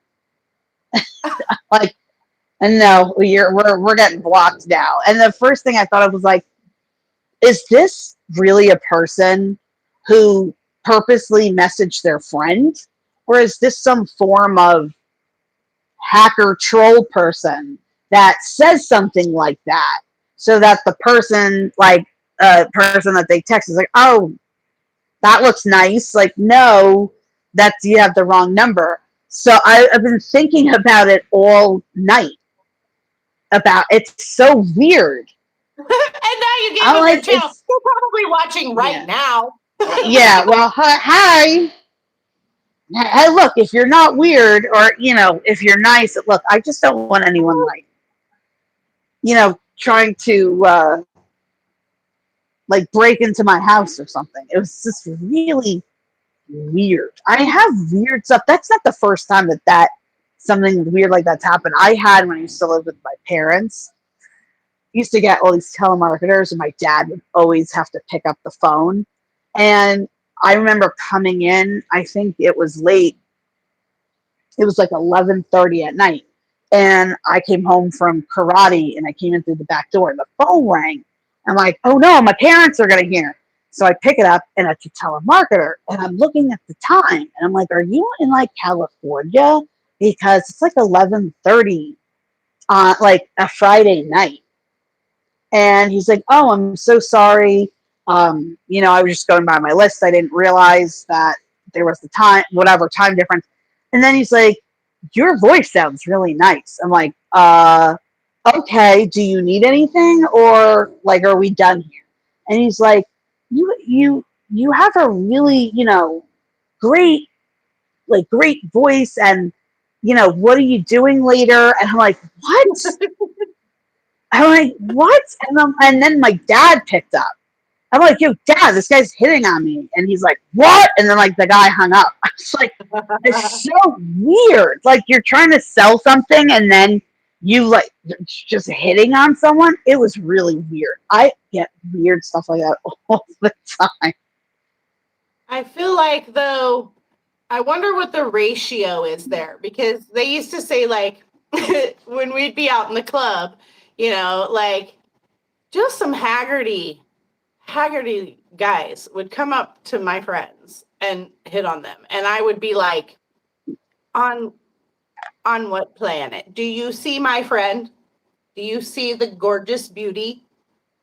[SPEAKER 2] Like, and no, we're getting blocked now. And the first thing I thought of was like, is this really a person who purposely messaged their friend? Or is this some form of hacker troll person that says something like that so that the person, like, person that they text is like, "Oh, that looks nice." Like, no, you have the wrong number. So I've been thinking about it all night. It's so weird.
[SPEAKER 1] And now you gave
[SPEAKER 2] I'm
[SPEAKER 1] them your
[SPEAKER 2] like,
[SPEAKER 1] channel. They're probably watching right
[SPEAKER 2] yeah.
[SPEAKER 1] now.
[SPEAKER 2] Yeah, well, hi. Hey, look, if you're not weird, or if you're nice, look, I just don't want anyone like trying to like break into my house or something. It was just really weird. I have weird stuff. That's not the first time that something weird like that's happened. I had when I used to live with my parents. I used to get all these telemarketers, and my dad would always have to pick up the phone. And I remember coming in. I think it was late. It was like 11:30 at night, and I came home from karate, and I came in through the back door, and the phone rang. I'm like, "Oh no, my parents are gonna hear." So I pick it up, and it's a telemarketer, and I'm looking at the time, and I'm like, "Are you in like California?" Because it's like 11:30 on like a Friday night. And he's like, "Oh, I'm so sorry. I was just going by my list. I didn't realize that there was the time, whatever time difference." And then he's like, your voice sounds really nice. I'm like, okay, do you need anything, or like, are we done here? And he's like, you have a really, great, like, great voice, and what are you doing later? And I'm like, what? I'm like, what? And then my dad picked up. I'm like, yo, dad, this guy's hitting on me. And he's like, what? And then like the guy hung up. I was like, it's so weird. Like you're trying to sell something and then you like just hitting on someone. It was really weird. I get weird stuff like that all the time.
[SPEAKER 1] I feel like though, I wonder what the ratio is there because they used to say like when we'd be out in the club, like just some Haggerty guys would come up to my friends and hit on them. And I would be like, on what planet? Do you see my friend? Do you see the gorgeous beauty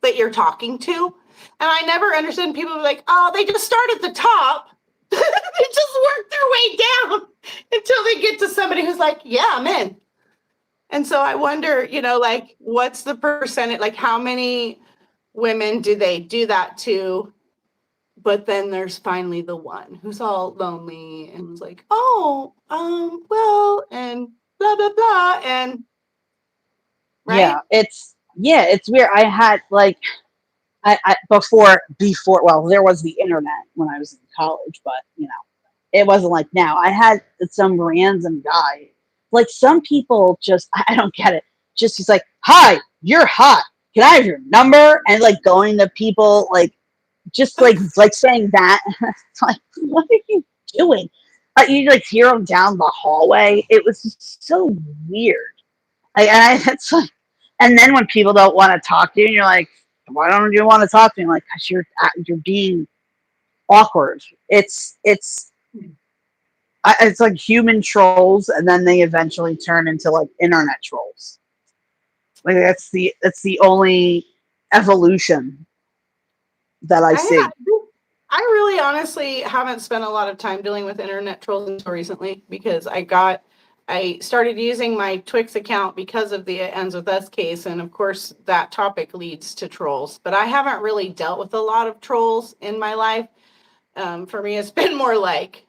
[SPEAKER 1] that you're talking to? And I never understood people be like, oh, they just start at the top. They just work their way down until they get to somebody who's like, yeah, I'm in. And so I wonder, like, what's the percentage? Like, how many women do they do that to? But then there's finally the one who's all lonely and was like, oh, well, and blah, blah, blah. And right?
[SPEAKER 2] It's weird. I had like I before well, there was the internet when I was in college, but it wasn't like now. I had some random guy. Like some people just I don't get it. Just he's like, "Hi, you're hot. Can I have your number?" And like going to people like just like saying that. It's like, what are you doing? You like hear him down the hallway. It was just so weird. It's like, and then when people don't want to talk to you, and you're like, why don't you want to talk to me? Like, because you're being awkward. It's like human trolls, and then they eventually turn into like internet trolls. Like that's the only evolution that I see.
[SPEAKER 1] I really honestly haven't spent a lot of time dealing with internet trolls until recently because I started using my Twix account because of the It Ends With Us case. And of course, that topic leads to trolls. But I haven't really dealt with a lot of trolls in my life. For me, it's been more like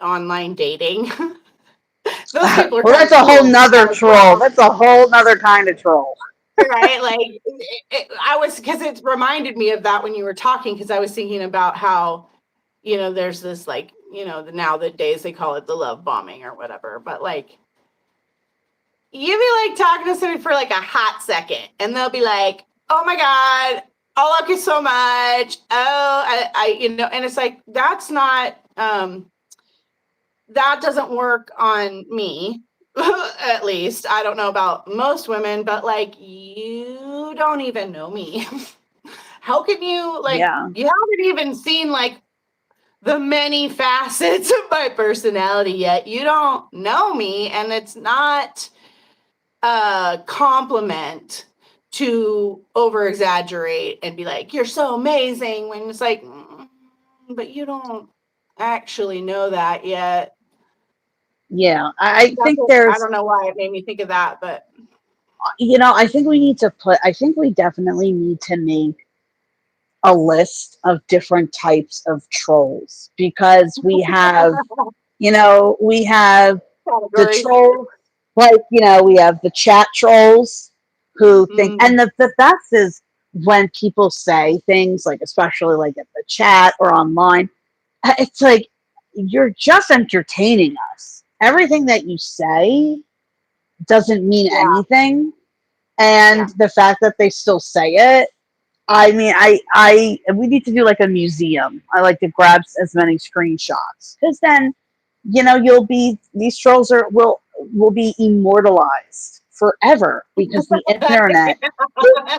[SPEAKER 1] online dating. Those people are
[SPEAKER 2] Well,
[SPEAKER 1] kind
[SPEAKER 2] that's
[SPEAKER 1] of
[SPEAKER 2] a whole
[SPEAKER 1] cool
[SPEAKER 2] nother
[SPEAKER 1] as
[SPEAKER 2] troll.
[SPEAKER 1] well.
[SPEAKER 2] That's a whole nother kind of troll.
[SPEAKER 1] Right? Like, because it reminded me of that when you were talking, because I was thinking about how, there's this like, nowadays they call it the love bombing or whatever, but like, you be like talking to somebody for like a hot second, and they'll be like, "Oh my god, I love you so much." Oh, and it's like that's not that doesn't work on me. At least I don't know about most women, but like you don't even know me. How can you like
[SPEAKER 2] Yeah.
[SPEAKER 1] you haven't even seen like the many facets of my personality yet. You don't know me, and it's not a compliment to over exaggerate and be like, you're so amazing when it's like, but you don't actually know that yet.
[SPEAKER 2] Yeah. I
[SPEAKER 1] That's
[SPEAKER 2] think
[SPEAKER 1] what, I
[SPEAKER 2] there's
[SPEAKER 1] don't know why it made me think of that, but
[SPEAKER 2] I think I think we definitely need to make a list of different types of trolls because we have the
[SPEAKER 1] categories.
[SPEAKER 2] trolls, like, we have the chat trolls who think,
[SPEAKER 1] Mm.
[SPEAKER 2] and the best is when people say things like, especially like at the chat or online, it's like, you're just entertaining us. Everything that you say doesn't mean
[SPEAKER 1] Yeah,
[SPEAKER 2] anything. And
[SPEAKER 1] yeah.
[SPEAKER 2] the fact that they still say it, I mean, we need to do like a museum. I like to grab as many screenshots because then, these trolls will be immortalized forever because the internet is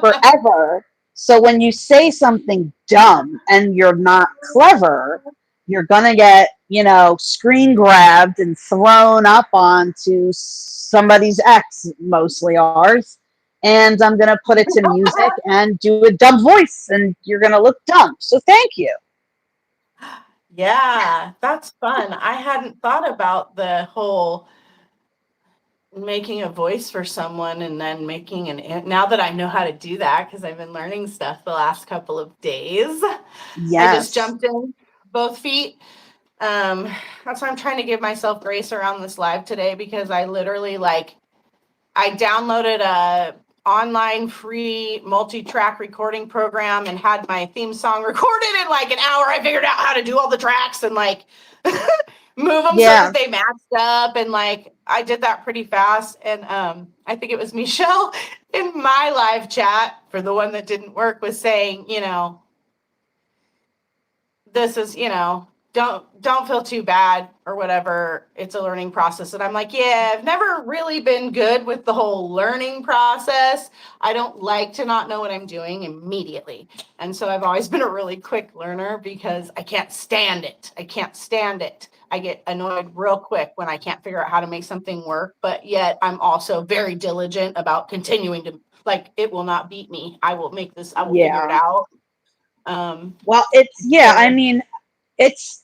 [SPEAKER 2] forever. So when you say something dumb and you're not clever, you're gonna get, screen grabbed and thrown up onto somebody's ex, mostly ours, and I'm going to put it to music and do a dumb voice, and you're going to look dumb. So thank you.
[SPEAKER 1] Yeah, that's fun. I hadn't thought about the whole making a voice for someone and then making now that I know how to do that, because I've been learning stuff the last couple of days, I just
[SPEAKER 2] Yes.
[SPEAKER 1] jumped in both feet. That's why I'm trying to give myself grace around this live today, because I literally I downloaded a online free multi-track recording program and had my theme song recorded in like an hour. I figured out how to do all the tracks and like move them so
[SPEAKER 2] Yeah.
[SPEAKER 1] that they matched up, and like I did that pretty fast. And I think it was Michelle in my live chat, for the one that didn't work, was saying, this is, don't feel too bad or whatever. It's a learning process. And I'm like, yeah, I've never really been good with the whole learning process. I don't like to not know what I'm doing immediately. And so I've always been a really quick learner, because I can't stand it. I get annoyed real quick when I can't figure out how to make something work, but yet I'm also very diligent about continuing to, it will not beat me. I will figure it
[SPEAKER 2] Yeah.
[SPEAKER 1] out.
[SPEAKER 2] Well, I
[SPEAKER 1] So
[SPEAKER 2] mean, it's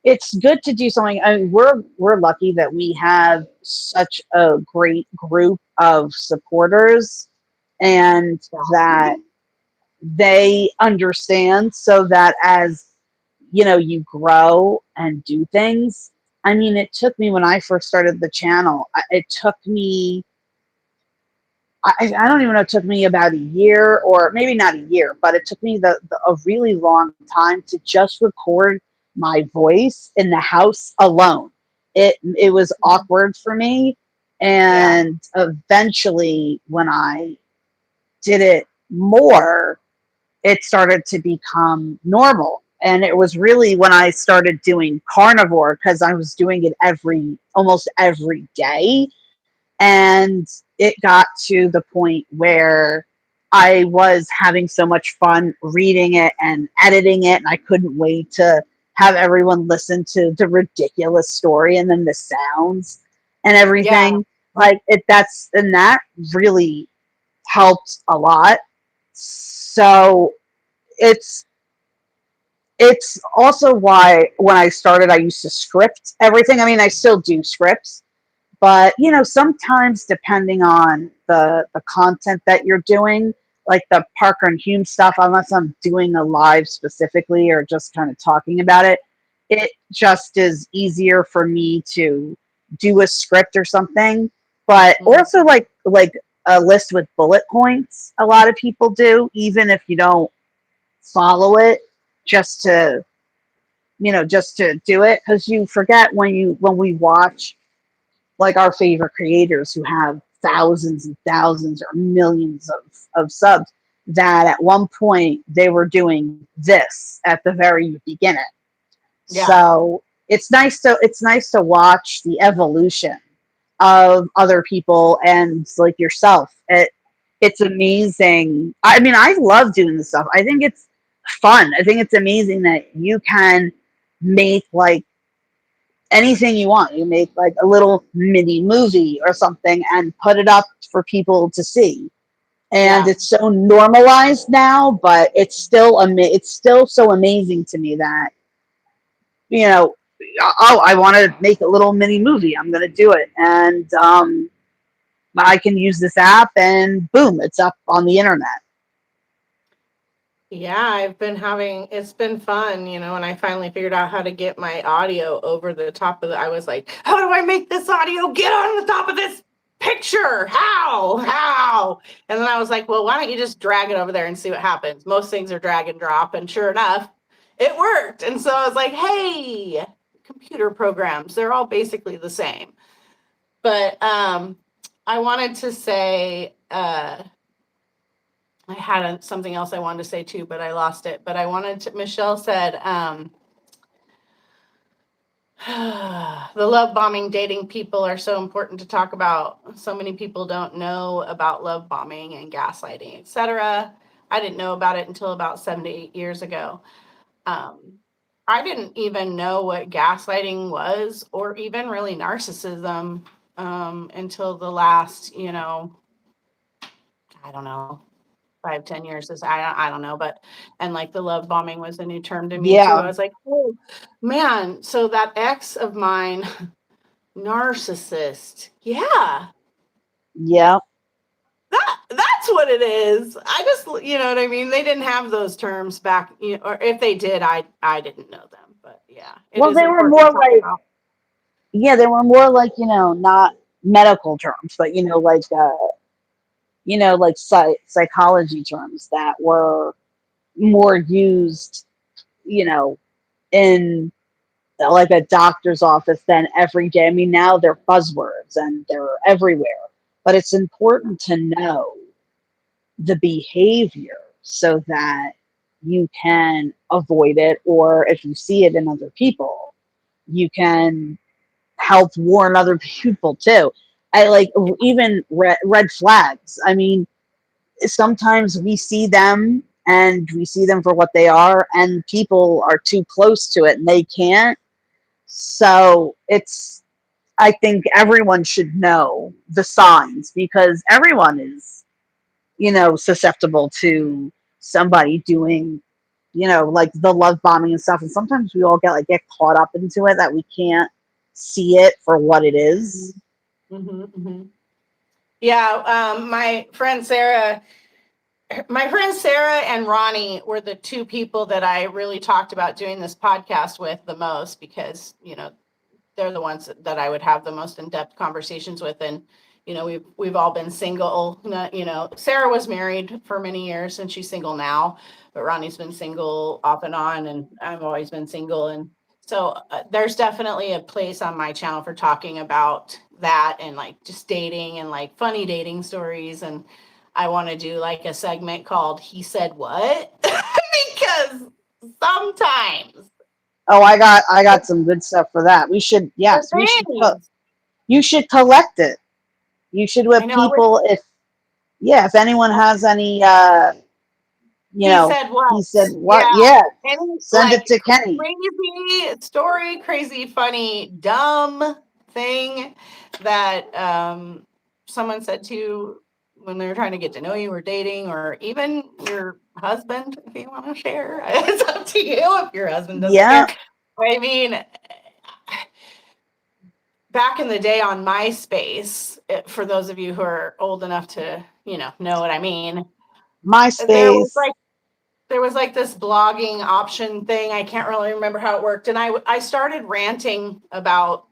[SPEAKER 2] it's good to do something. I mean, we're lucky that we have such a great group of supporters, and that they understand, so that as you grow and do things. I mean, it took me, when I first started the channel, it took me, I don't even know, it took me about a year, or maybe not a year, but it took me a really long time to just record my voice in the house alone. It was awkward for me.
[SPEAKER 1] yeah.
[SPEAKER 2] And eventually, when I did it more, it started to become normal. And it was really when I started doing carnivore, because I was doing it almost every day. And it got to the point where I was having so much fun reading it and editing it, and I couldn't wait to have everyone listen to the ridiculous story and then the sounds and
[SPEAKER 1] Yeah.
[SPEAKER 2] everything. That really helped a lot. So it's it's also why when I started, I used to script everything. I mean, I still do scripts, but sometimes, depending on the content that you're doing, like the Parker and Hume stuff, unless I'm doing a live specifically or just kind of talking about it, it just is easier for me to do a script or something. But
[SPEAKER 1] Mm.
[SPEAKER 2] also, like a list with bullet points, a lot of people do, even if you don't follow it, just to do it, because you forget when we watch like our favorite creators who have thousands and thousands or millions of subs, that at one point they were doing this at the very beginning.
[SPEAKER 1] Yeah.
[SPEAKER 2] So it's nice to watch the evolution of other people and like yourself. It's amazing. I mean, I love doing this stuff. I think it's fun. I think it's amazing that you can make like anything you want. You make like a little mini movie or something and put it up for people to see. And
[SPEAKER 1] Yeah.
[SPEAKER 2] it's so normalized now, but it's still so amazing to me that you know oh, I want to make a little mini movie. I'm going to do it, and I can use this app, and boom, it's up on the internet.
[SPEAKER 1] Yeah, it's been fun, and I finally figured out how to get my audio over the top of I was like, how do I make this audio get on the top of this picture? How? And then I was like, well, why don't you just drag it over there and see what happens? Most things are drag and drop, and sure enough, it worked. And so I was like, hey, computer programs, they're all basically the same. But I wanted to say, I had something else I wanted to say too, but I lost it. But Michelle said, the love bombing dating people are so important to talk about. So many people don't know about love bombing and gaslighting, etc. I didn't know about it until about 7 to 8 years ago. Um, I didn't even know what gaslighting was, or even really narcissism, until the last, I don't know, 5, 10 years is I don't know, but and like the love bombing was a new term to me too. I
[SPEAKER 2] Yeah.
[SPEAKER 1] was like, oh man, so that ex of mine narcissist. Yeah.
[SPEAKER 2] Yeah.
[SPEAKER 1] That's what it is. I just, you know what I mean? They didn't have those terms back, you know, or if they did, I didn't know them. But yeah, it
[SPEAKER 2] Well,
[SPEAKER 1] is
[SPEAKER 2] they were
[SPEAKER 1] important to
[SPEAKER 2] more
[SPEAKER 1] talk
[SPEAKER 2] like,
[SPEAKER 1] about.
[SPEAKER 2] yeah, they were more like, not medical terms, but, like psychology terms that were more used, in like a doctor's office than every day. I mean, now they're buzzwords and they're everywhere, but it's important to know the behavior so that you can avoid it, or if you see it in other people, you can help warn other people too. I like even red flags. I mean, sometimes we see them and we see them for what they are, and people are too close to it and they can't. So I think everyone should know the signs, because everyone is, susceptible to somebody doing, like the love bombing and stuff. And sometimes we all get caught up into it that we can't see it for what it is.
[SPEAKER 1] Mm-hmm, mm-hmm. Yeah, my friend Sarah and Ronnie were the two people that I really talked about doing this podcast with the most, because, they're the ones that I would have the most in-depth conversations with. And, we've all been single. Sarah was married for many years and she's single now, but Ronnie's been single off and on, and I've always been single. And so there's definitely a place on my channel for talking about that, and like just dating and like funny dating stories. And I want to do like a segment called He Said What? Because sometimes
[SPEAKER 2] Oh, I got some good stuff for that. We should,
[SPEAKER 1] the
[SPEAKER 2] yes,
[SPEAKER 1] things,
[SPEAKER 2] you should collect it. You should,
[SPEAKER 1] I
[SPEAKER 2] with
[SPEAKER 1] know, I wish
[SPEAKER 2] people, if anyone has any,
[SPEAKER 1] he said
[SPEAKER 2] he
[SPEAKER 1] what?
[SPEAKER 2] said what?
[SPEAKER 1] Yeah.
[SPEAKER 2] Yeah,
[SPEAKER 1] Any
[SPEAKER 2] send it
[SPEAKER 1] like
[SPEAKER 2] to Kenny.
[SPEAKER 1] crazy story, crazy, funny, dumb thing that someone said to you when they were trying to get to know you or dating, or even your husband, if you want to share. It's up to you if your husband doesn't
[SPEAKER 2] Yeah,
[SPEAKER 1] care. I mean, back in the day on MySpace, for those of you who are old enough to, know what I mean, there was
[SPEAKER 2] MySpace.
[SPEAKER 1] like this blogging option thing. I can't really remember how it worked. And I started ranting about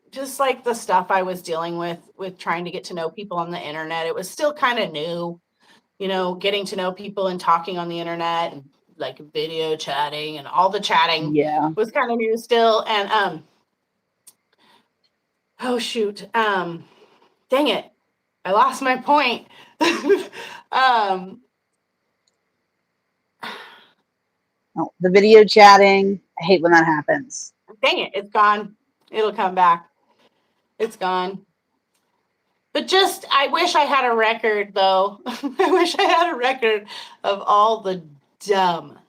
[SPEAKER 1] just like the stuff I was dealing with trying to get to know people on the internet. It was still kind of new, getting to know people and talking on the internet, and like video chatting and all the chatting
[SPEAKER 2] Yeah,
[SPEAKER 1] was kind of new still. And oh shoot, dang it, I lost my point. um,
[SPEAKER 2] oh, the video chatting. I hate when that happens.
[SPEAKER 1] Dang it, it's gone. It'll come back. It's gone. But just, I wish I had a record though. I wish I had a record of all the dumb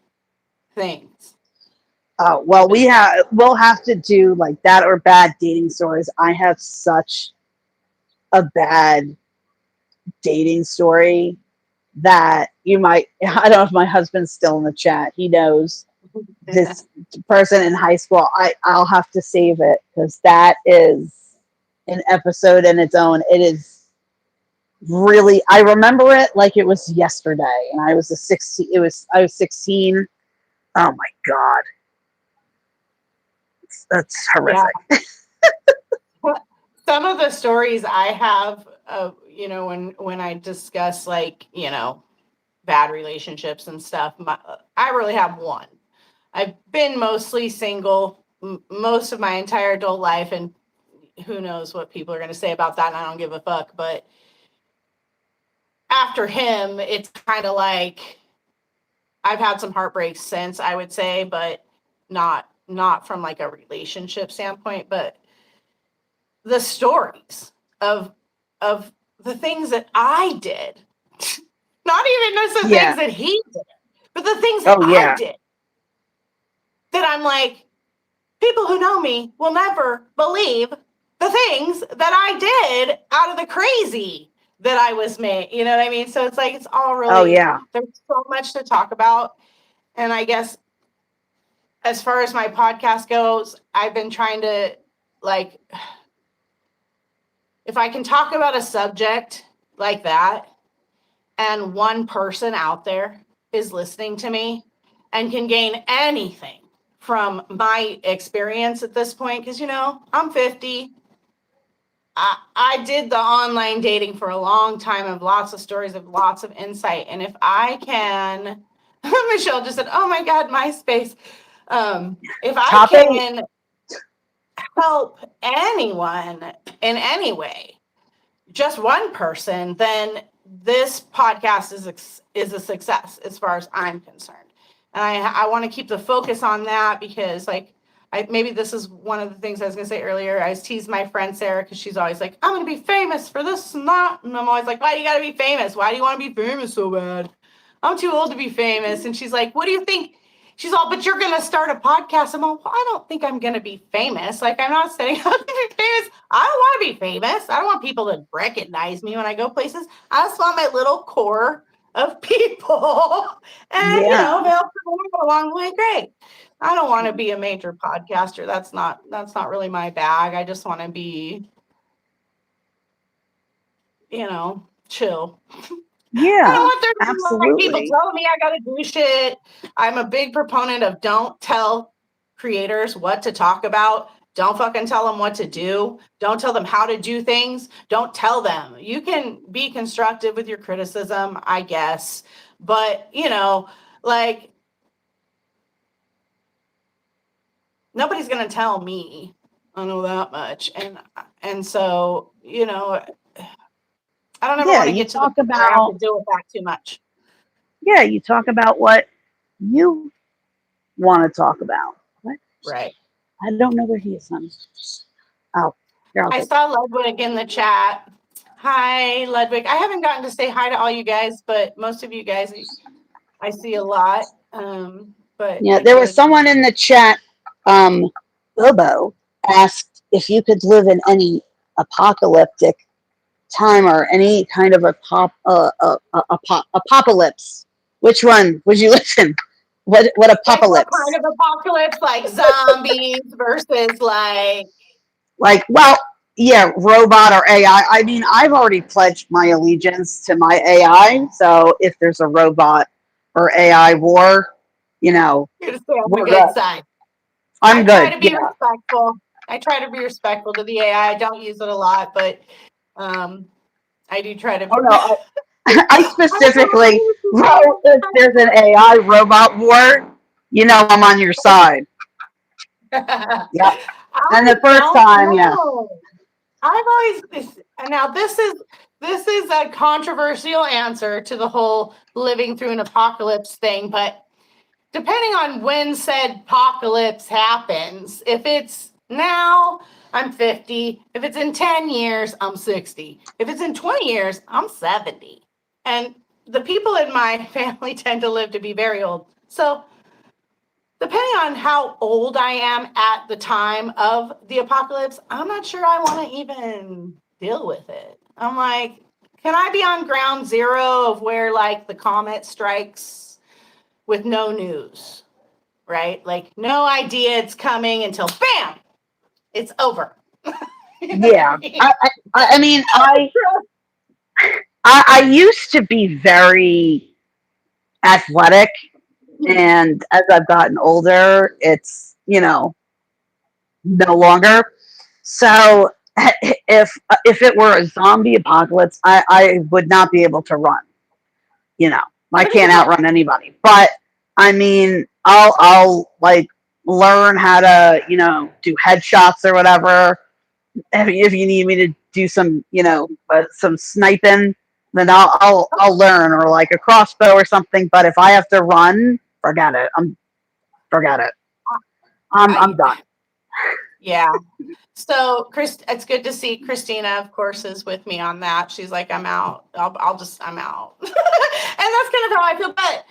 [SPEAKER 1] things
[SPEAKER 2] Oh well,
[SPEAKER 1] I've been.
[SPEAKER 2] we'll have to do like that, or bad dating stories. I have such a bad dating story that you might. I don't know if my husband's still in the chat. He knows this person in high school. I'll have to save it, because that is an episode in its own. It is really, I remember it like it was yesterday, and I was 16. Oh my god, that's
[SPEAKER 1] Yeah.
[SPEAKER 2] horrific.
[SPEAKER 1] Some of the stories I have, when I discuss like, bad relationships and stuff, I really have one. I've been mostly single most of my entire adult life, and who knows what people are going to say about that, and I don't give a fuck. But after him, it's kind of like I've had some heartbreaks since, I would say, but not from like a relationship standpoint, but the stories of of the things that I did, not even just the things
[SPEAKER 2] Yeah.
[SPEAKER 1] that he did, but the things that
[SPEAKER 2] Oh
[SPEAKER 1] I
[SPEAKER 2] yeah.
[SPEAKER 1] did, that I'm like, people who know me will never believe the things that I did out of the crazy that I was made. You know what I mean? So it's like, it's all
[SPEAKER 2] Oh
[SPEAKER 1] really,
[SPEAKER 2] yeah.
[SPEAKER 1] there's so much to talk about. And I guess as far as my podcast goes, I've been trying to like if I can talk about a subject like that and one person out there is listening to me and can gain anything from my experience at this point, because, I'm 50. I did the online dating for a long time, of lots of stories, of lots of insight. And if I can, Michelle just said, oh my God, MySpace. If I can help anyone in any way, just one person, then this podcast is a success as far as I'm concerned. And I want to keep the focus on that, because maybe this is one of the things I was going to say earlier. I was teased my friend Sarah, because she's always like, I'm going to be famous for this and that. And I'm always like, why do you got to be famous? Why do you want to be famous so bad? I'm too old to be famous. And she's like, what do you think? She's all, but you're going to start a podcast. I'm all, well, I don't think I'm going to be famous. Like, I'm not setting up to be famous. I don't want to be famous. I don't want people to recognize me when I go places. I just want my little core of people. And, if they'll go along the way, great. I don't want to be a major podcaster. That's not really my bag. I just want to be, chill.
[SPEAKER 2] Yeah,
[SPEAKER 1] I don't want there to be
[SPEAKER 2] absolutely.
[SPEAKER 1] people telling me I got to do shit. I'm a big proponent of don't tell creators what to talk about. Don't fucking tell them what to do. Don't tell them how to do things. Don't tell them. You can be constructive with your criticism, I guess. But, nobody's going to tell me. I know that much. And so, I don't ever want to get to the point where I have to deal with that too much.
[SPEAKER 2] Yeah, you talk about what you want to talk about. What?
[SPEAKER 1] Right.
[SPEAKER 2] I don't know where he is, honey. Oh,
[SPEAKER 1] I saw Ludwig in the chat. Hi, Ludwig. I haven't gotten to say hi to all you guys, but most of you guys I see a lot. But
[SPEAKER 2] yeah, there was someone in the chat. Bobo asked if you could live in any apocalyptic time or any kind of apocalypse. Which one would you listen? What apocalypse?
[SPEAKER 1] What kind of apocalypse? Like zombies versus
[SPEAKER 2] well, yeah, robot or AI. I mean, I've already pledged my allegiance to my AI. So if there's a robot or AI war,
[SPEAKER 1] you're gonna stay on the good side.
[SPEAKER 2] I'm good.
[SPEAKER 1] I try to be respectful. I try to be respectful to the AI. I don't use it a lot, but I do try to.
[SPEAKER 2] Oh no, I specifically wrote if there's an AI robot war, I'm on your side. Yeah. And the first time, yeah.
[SPEAKER 1] I've always now this is a controversial answer to the whole living through an apocalypse thing, but depending on when said apocalypse happens, if it's now, I'm 50. If it's in 10 years, I'm 60. If it's in 20 years, I'm 70. And the people in my family tend to live to be very old. So depending on how old I am at the time of the apocalypse, I'm not sure I want to even deal with it. I'm like, can I be on ground zero of where the comet strikes with no news, right? Like no idea it's coming until bam, it's over.
[SPEAKER 2] Yeah. I mean, I used to be very athletic, and as I've gotten older, it's no longer. So if it were a zombie apocalypse, I would not be able to run. I can't outrun anybody. But I mean, I'll learn how to do headshots or whatever. If you need me to do some some sniping, then I'll learn, or like a crossbow or something. But if I have to run, forget it. I'm done.
[SPEAKER 1] Yeah. So it's good to see Christina, of course, is with me on that. She's like, I'm out. I'm out. And that's kind of how I feel. But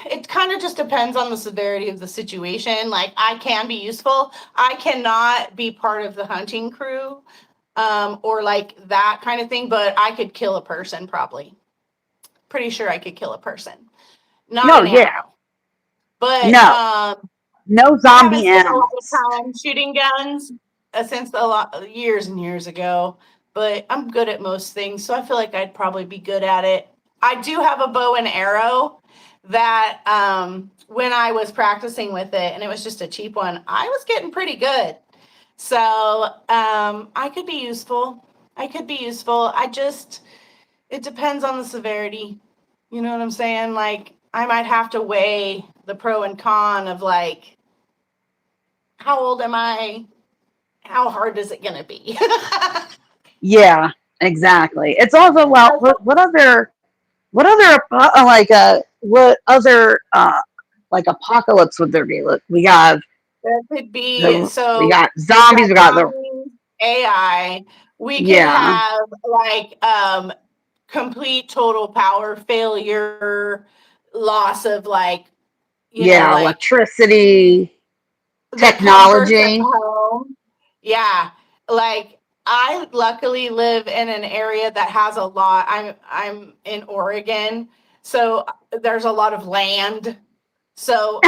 [SPEAKER 1] it kind of just depends on the severity of the situation. Like I can be useful. I cannot be part of the hunting crew or that kind of thing, but I could kill a person probably. Pretty sure I could kill a person. Not an animal. But
[SPEAKER 2] no zombie animals.
[SPEAKER 1] Time shooting guns. since a lot years and years ago, but I'm good at most things, so I feel like I'd probably be good at it. I do have a bow and arrow that when I was practicing with it, and it was just a cheap one, I was getting pretty good. So I could be useful. I could be useful. It depends on the severity. You know what I'm saying? Like, I might have to weigh the pro and con of like, how old am I? How hard is it going to be?
[SPEAKER 2] Yeah, exactly. It's also, well, what other what other like apocalypse would there be? Look, we got
[SPEAKER 1] There could be,
[SPEAKER 2] we
[SPEAKER 1] so
[SPEAKER 2] got
[SPEAKER 1] we've
[SPEAKER 2] zombies,
[SPEAKER 1] got
[SPEAKER 2] we got the
[SPEAKER 1] zombies, AI. We could
[SPEAKER 2] yeah,
[SPEAKER 1] have like complete total power failure, loss of like,
[SPEAKER 2] yeah,
[SPEAKER 1] like
[SPEAKER 2] electricity,
[SPEAKER 1] the comforts at
[SPEAKER 2] technology.
[SPEAKER 1] home. Yeah. Like I luckily live in an area that has a lot. I'm in Oregon, so there's a lot of land. So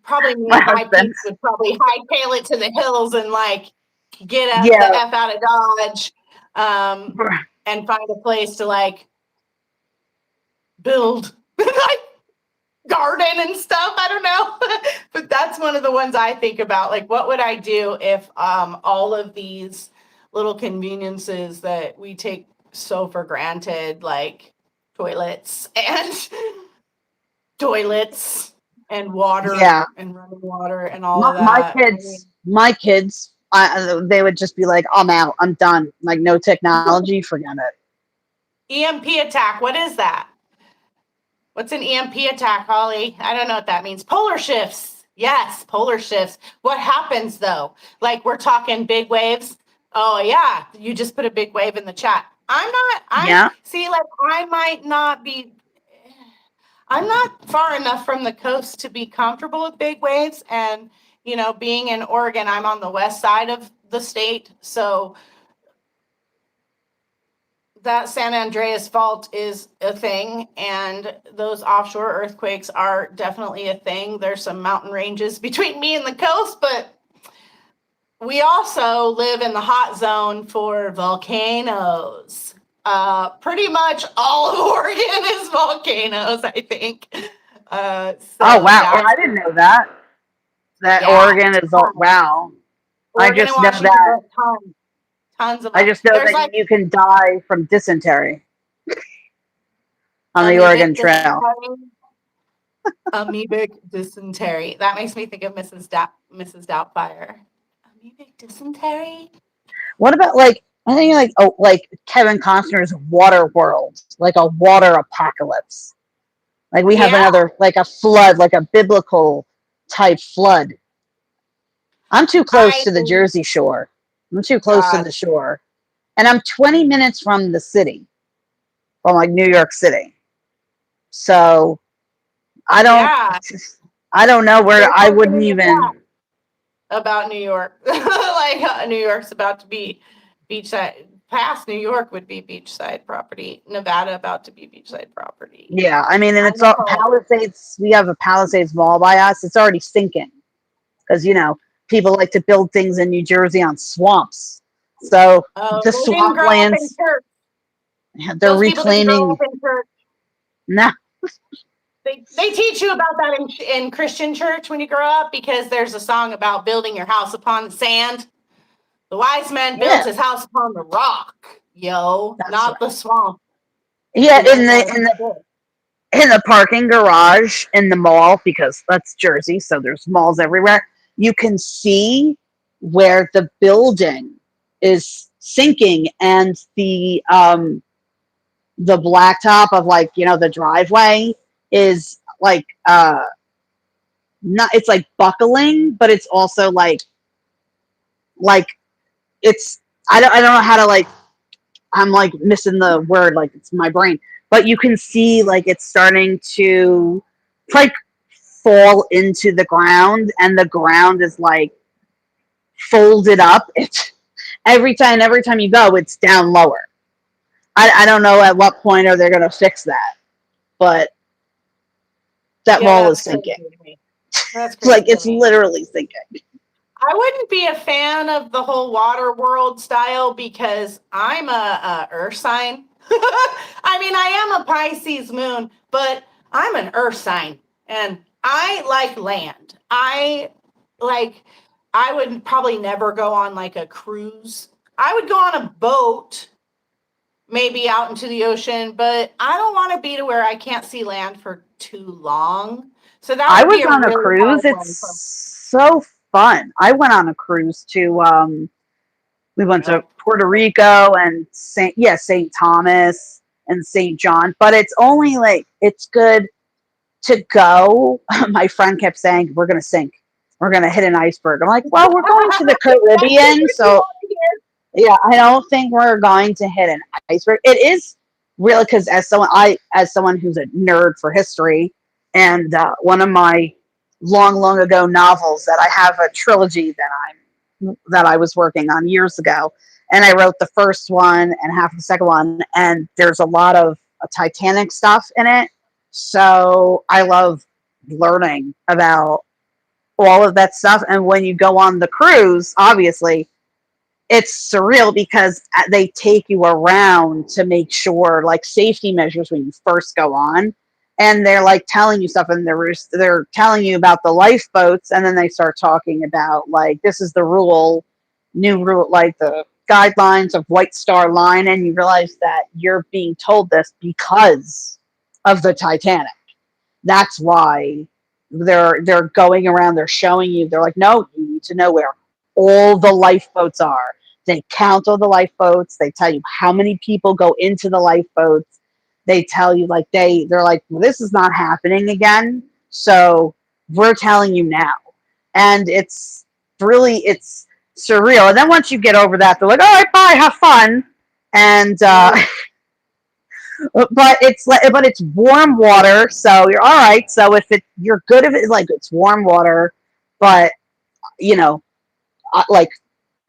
[SPEAKER 1] probably me
[SPEAKER 2] My
[SPEAKER 1] and my
[SPEAKER 2] husband.
[SPEAKER 1] peeps would probably hightail it to the hills and like the
[SPEAKER 2] Yeah.
[SPEAKER 1] F out of Dodge, and find a place to like build like garden and stuff. I don't know. But that's one of the ones I think about. Like, what would I do if all of these little conveniences that we take so for granted, like toilets and toilets and water
[SPEAKER 2] Yeah.
[SPEAKER 1] and running water and all
[SPEAKER 2] My,
[SPEAKER 1] of
[SPEAKER 2] my
[SPEAKER 1] that. I
[SPEAKER 2] kids,
[SPEAKER 1] mean,
[SPEAKER 2] my kids, they would just be like, "I'm out. I'm done. Like no technology. Forget it."
[SPEAKER 1] EMP attack. What is that? What's an EMP attack, Holly? I don't know what that means. Polar shifts. Yes, polar shifts. What happens though? Like we're talking big waves. Oh yeah, you just put a big wave in the chat. I'm
[SPEAKER 2] Yeah.
[SPEAKER 1] see like I might not be I'm not far enough from the coast to be comfortable with big waves, and being in Oregon, I'm on the west side of the state, so that San Andreas fault is a thing, and those offshore earthquakes are definitely a thing. There's some mountain ranges between me and the coast, but we also live in the hot zone for volcanoes. Pretty much all of Oregon is volcanoes, I think.
[SPEAKER 2] Oh
[SPEAKER 1] So
[SPEAKER 2] wow. Oh,
[SPEAKER 1] that's
[SPEAKER 2] I didn't know that. That
[SPEAKER 1] yeah,
[SPEAKER 2] Oregon is all
[SPEAKER 1] tons.
[SPEAKER 2] wow. I
[SPEAKER 1] Oregon and
[SPEAKER 2] just know
[SPEAKER 1] Washington,
[SPEAKER 2] that.
[SPEAKER 1] tons of
[SPEAKER 2] I just know
[SPEAKER 1] there's
[SPEAKER 2] that
[SPEAKER 1] like
[SPEAKER 2] you can die from dysentery on the Oregon
[SPEAKER 1] amoebic
[SPEAKER 2] Trail.
[SPEAKER 1] dysentery. Amoebic dysentery. That makes me think of Mrs. Doubtfire. Amoebic dysentery?
[SPEAKER 2] What about like I think like Kevin Costner's Water World, like a water apocalypse. Like we have
[SPEAKER 1] Yeah,
[SPEAKER 2] another like a flood, like a biblical type flood. I'm too close
[SPEAKER 1] I
[SPEAKER 2] to the Jersey Shore. I'm too close to the
[SPEAKER 1] God.
[SPEAKER 2] shore, and I'm 20 minutes from the city, from like New York City. So I don't,
[SPEAKER 1] Yeah,
[SPEAKER 2] I don't know where
[SPEAKER 1] they're
[SPEAKER 2] I
[SPEAKER 1] talking
[SPEAKER 2] wouldn't
[SPEAKER 1] in the chat
[SPEAKER 2] even.
[SPEAKER 1] about New York. Like New York's about to be beachside. Past New York would be beachside property. Nevada about to be beachside property.
[SPEAKER 2] Yeah, I mean, and
[SPEAKER 1] I
[SPEAKER 2] it's all
[SPEAKER 1] know.
[SPEAKER 2] Palisades. We have a Palisades Mall by us. It's already sinking because people like to build things in New Jersey on swamps. So
[SPEAKER 1] Oh,
[SPEAKER 2] the
[SPEAKER 1] they didn't grow up in
[SPEAKER 2] swamplands,
[SPEAKER 1] church.
[SPEAKER 2] they're
[SPEAKER 1] Those people didn't grow up
[SPEAKER 2] reclaiming.
[SPEAKER 1] in church.
[SPEAKER 2] Nah,
[SPEAKER 1] They teach you about that in Christian church when you grow up, because there's a song about building your house upon the sand. The wise man built
[SPEAKER 2] yeah,
[SPEAKER 1] his house upon the rock, yo,
[SPEAKER 2] that's right.
[SPEAKER 1] not the swamp.
[SPEAKER 2] Yeah,
[SPEAKER 1] You learn that in school.
[SPEAKER 2] in the parking garage in the mall, because that's Jersey, so there's malls everywhere. You can see where the building is sinking, and the blacktop of the driveway is like not it's like buckling, but it's also like it's I don't know how to I'm like missing the word, like it's my brain, but you can see like it's starting to like fall into the ground, and the ground is like folded up. It's every time you go, it's down lower. I don't know at what point are they going to fix that, but that
[SPEAKER 1] Yeah,
[SPEAKER 2] mall
[SPEAKER 1] that's
[SPEAKER 2] is
[SPEAKER 1] crazy
[SPEAKER 2] sinking.
[SPEAKER 1] to me. That's
[SPEAKER 2] Like
[SPEAKER 1] crazy to
[SPEAKER 2] it's
[SPEAKER 1] me.
[SPEAKER 2] literally sinking.
[SPEAKER 1] I wouldn't be a fan of the whole water world style because I'm a earth sign. I mean, I am a Pisces moon, but I'm an earth sign and I like land. Like, I would probably never go on like a cruise. I would go on a boat, maybe out into the ocean, but I don't want to be to where I can't see land for too long. So that
[SPEAKER 2] I
[SPEAKER 1] would be
[SPEAKER 2] was
[SPEAKER 1] a
[SPEAKER 2] on a
[SPEAKER 1] really
[SPEAKER 2] cruise.
[SPEAKER 1] hard
[SPEAKER 2] It's
[SPEAKER 1] one for
[SPEAKER 2] so fun. I went on a cruise to we went to
[SPEAKER 1] really.
[SPEAKER 2] Puerto Rico and St. Thomas and St. John, but it's only like it's good to go. My friend kept saying we're going to sink. We're going to hit an iceberg. I'm like, "Well, we're going to the
[SPEAKER 1] Exactly
[SPEAKER 2] Caribbean,
[SPEAKER 1] what you
[SPEAKER 2] so
[SPEAKER 1] want to hear.
[SPEAKER 2] yeah, I don't think we're going to hit an iceberg." It is really because as someone who's a nerd for history, and one of my long ago novels that I have a trilogy that I was working on years ago, and I wrote the first one and half of the second one, and there's a lot of Titanic stuff in it. So I love learning about all of that stuff. And when you go on the cruise, obviously it's surreal because they take you around to make sure, like, safety measures when you first go on, and they're like telling you stuff, and they're telling you about the lifeboats, and then they start talking about, like, this is the new rule, like the guidelines of White Star Line, and you realize that you're being told this because of the Titanic. That's why they're going around, they're showing you, they're like, no, you need to know where all the lifeboats are. They count all the lifeboats, they tell you how many people go into the lifeboats. They tell you, like, they're like, well, this is not happening again, so we're telling you now. And it's surreal. And then once you get over that, they're like, all right, bye, have fun. And
[SPEAKER 1] Right.
[SPEAKER 2] but it's warm water, so you're all right. So if you're good, if it like it's warm water, but you know, like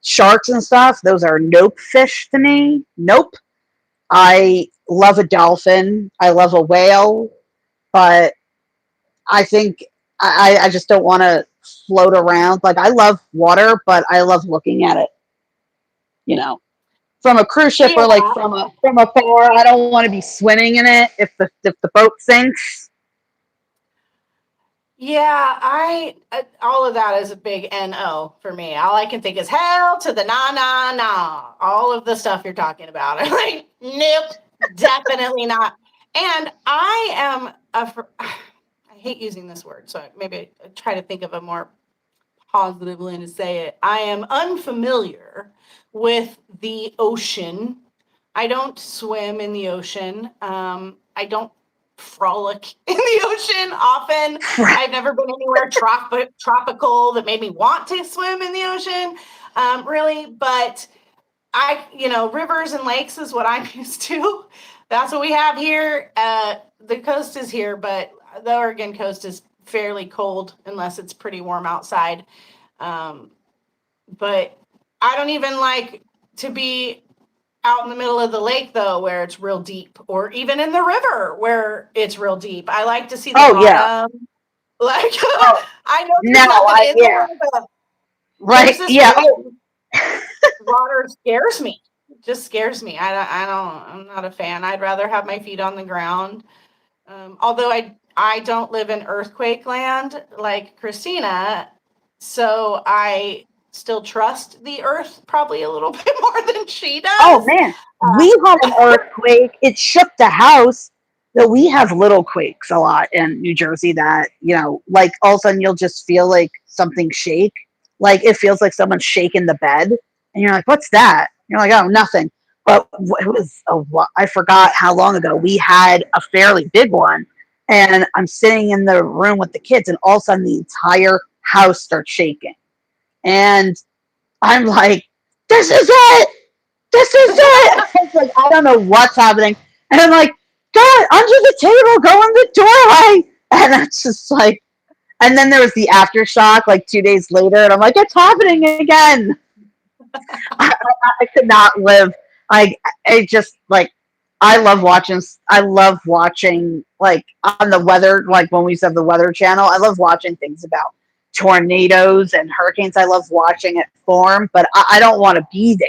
[SPEAKER 2] sharks and stuff, those are nope fish to me. Nope. I love a dolphin. I love a whale, but I think I just don't want to float around. Like, I love water, but I love looking at it. You know, from a cruise ship or like
[SPEAKER 1] Yeah.
[SPEAKER 2] from afar. I don't want to be swimming in it if the boat sinks.
[SPEAKER 1] Yeah, I all of that is a big NO for me. All I can think is hell to the nah nah nah. All of the stuff you're talking about. I'm like, nope, definitely not. And I am I hate using this word, so maybe I try to think of a more positive way to say it. I am unfamiliar with the ocean. I don't swim in the ocean. I don't frolic in the ocean often. I've never been anywhere tropical that made me want to swim in the ocean, really. But rivers and lakes is what I'm used to. That's what we have here. The coast is here, but the Oregon coast is fairly cold unless it's pretty warm outside. Um, but I don't even like to be out in the middle of the lake though, where it's real deep, or even in the river where it's real deep. I like to see the
[SPEAKER 2] Oh yeah.
[SPEAKER 1] bottom. Like,
[SPEAKER 2] Oh
[SPEAKER 1] I know
[SPEAKER 2] no,
[SPEAKER 1] there's nothing
[SPEAKER 2] I
[SPEAKER 1] in
[SPEAKER 2] yeah.
[SPEAKER 1] there, but there's
[SPEAKER 2] Right.
[SPEAKER 1] this
[SPEAKER 2] Yeah.
[SPEAKER 1] way
[SPEAKER 2] Oh.
[SPEAKER 1] water scares me. It just scares me. I'm not a fan. I'd rather have my feet on the ground. Although I don't live in earthquake land like Christina, so I still trust the earth probably a little bit more than she
[SPEAKER 2] Oh
[SPEAKER 1] does.
[SPEAKER 2] man,
[SPEAKER 1] Uh,
[SPEAKER 2] we had an earthquake. It shook the house. So we have little quakes a lot in New Jersey that, like, all of a sudden you'll just feel like something shake. Like, it feels like someone's shaking the bed. And you're like, what's that? You're like, oh, nothing. But it was, I forgot how long ago we had a fairly big one. And I'm sitting in the room with the kids, and all of a sudden the entire house starts shaking. And I'm like, this is it. This is it. It's like, I don't know what's happening. And I'm like, God, under the table, go in the doorway. And it's just like, and then there was the aftershock like 2 days later. And I'm like, it's happening again. I could not live. Like, I just, like, I love watching, like, on the weather, like when we used to have the weather channel. I love watching things about tornadoes and hurricanes. I love watching it form, but I don't want to be there.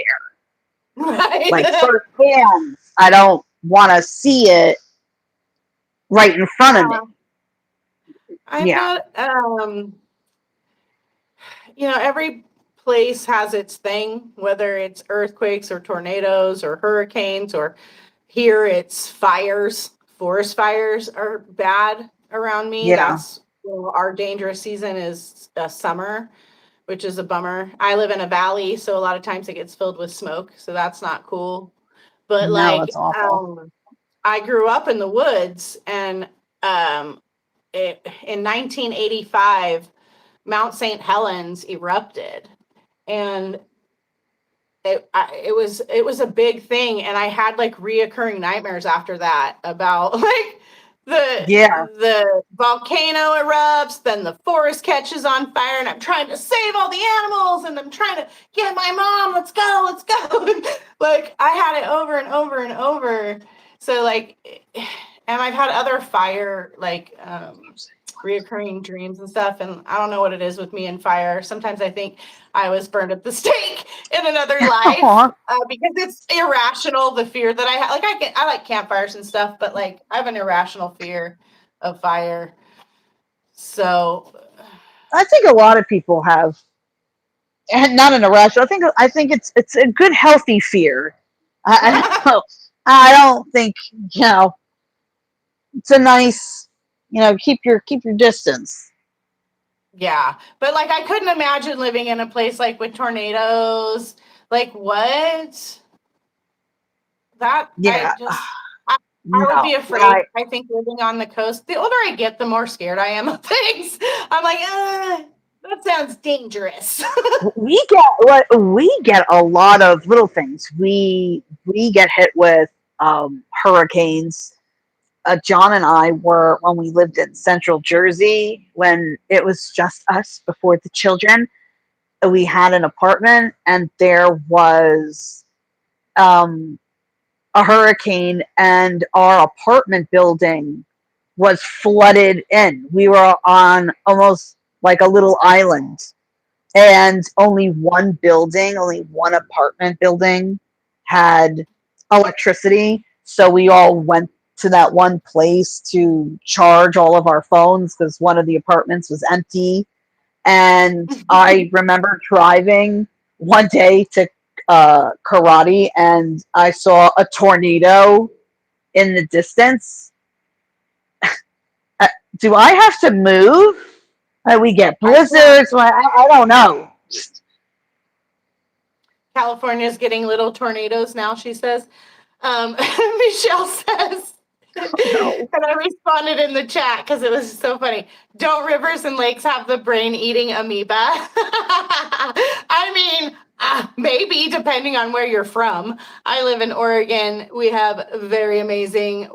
[SPEAKER 2] Like
[SPEAKER 1] Right.
[SPEAKER 2] firsthand, I don't want to see it right in front of me.
[SPEAKER 1] Yeah. I've
[SPEAKER 2] Yeah,
[SPEAKER 1] had, every place has its thing, whether it's earthquakes or tornadoes or hurricanes, or here it's fires. Forest fires are bad around me.
[SPEAKER 2] yeah,
[SPEAKER 1] That's our dangerous season is summer, which is a bummer. I live in a valley, so a lot of times it gets filled with smoke, so that's not cool. But
[SPEAKER 2] no, it's awful.
[SPEAKER 1] I grew up in the woods, and in 1985, Mount St. Helens erupted, and it was a big thing, and I had like reoccurring nightmares after that about like the
[SPEAKER 2] Yeah,
[SPEAKER 1] the volcano erupts, then the forest catches on fire, and I'm trying to save all the animals, and I'm trying to get my mom. Let's go, let's go. Like I had it over and over and over. So like, and I've had other fire like reoccurring dreams and stuff, and I don't know what it is with me and fire. Sometimes I think I was burned at the stake in another life
[SPEAKER 2] aw,
[SPEAKER 1] because it's irrational, the fear that I have. Like I like campfires and stuff, but like I have an irrational fear of fire. So
[SPEAKER 2] I think a lot of people have, and not an irrational. I think it's a good healthy fear. I don't know. I don't think you know. It's a nice, keep your distance.
[SPEAKER 1] yeah, but like I couldn't imagine living in a place like with tornadoes. Like what? That
[SPEAKER 2] Yeah,
[SPEAKER 1] I would be
[SPEAKER 2] no.
[SPEAKER 1] afraid. I think living on the coast, the older I get, the more scared I am of things. I'm like, that sounds dangerous.
[SPEAKER 2] We get a lot of little things. We get hit with hurricanes. John and I were when we lived in Central Jersey when it was just us before the children. We had an apartment and there was um, a hurricane and our apartment building was flooded in. We were on almost like a little island and only one apartment building had electricity. So we all went to that one place to charge all of our phones because one of the apartments was empty. And I remember driving one day to karate and I saw a tornado in the distance. Do I have to move? We get
[SPEAKER 1] I swear,
[SPEAKER 2] blizzards. I don't know.
[SPEAKER 1] California's getting little tornadoes now, she says. Michelle says,
[SPEAKER 2] No.
[SPEAKER 1] and I responded in the chat because it was so funny. Don't rivers and lakes have the brain eating amoeba? I mean, maybe depending on where you're from. I live in Oregon. We have very amazing.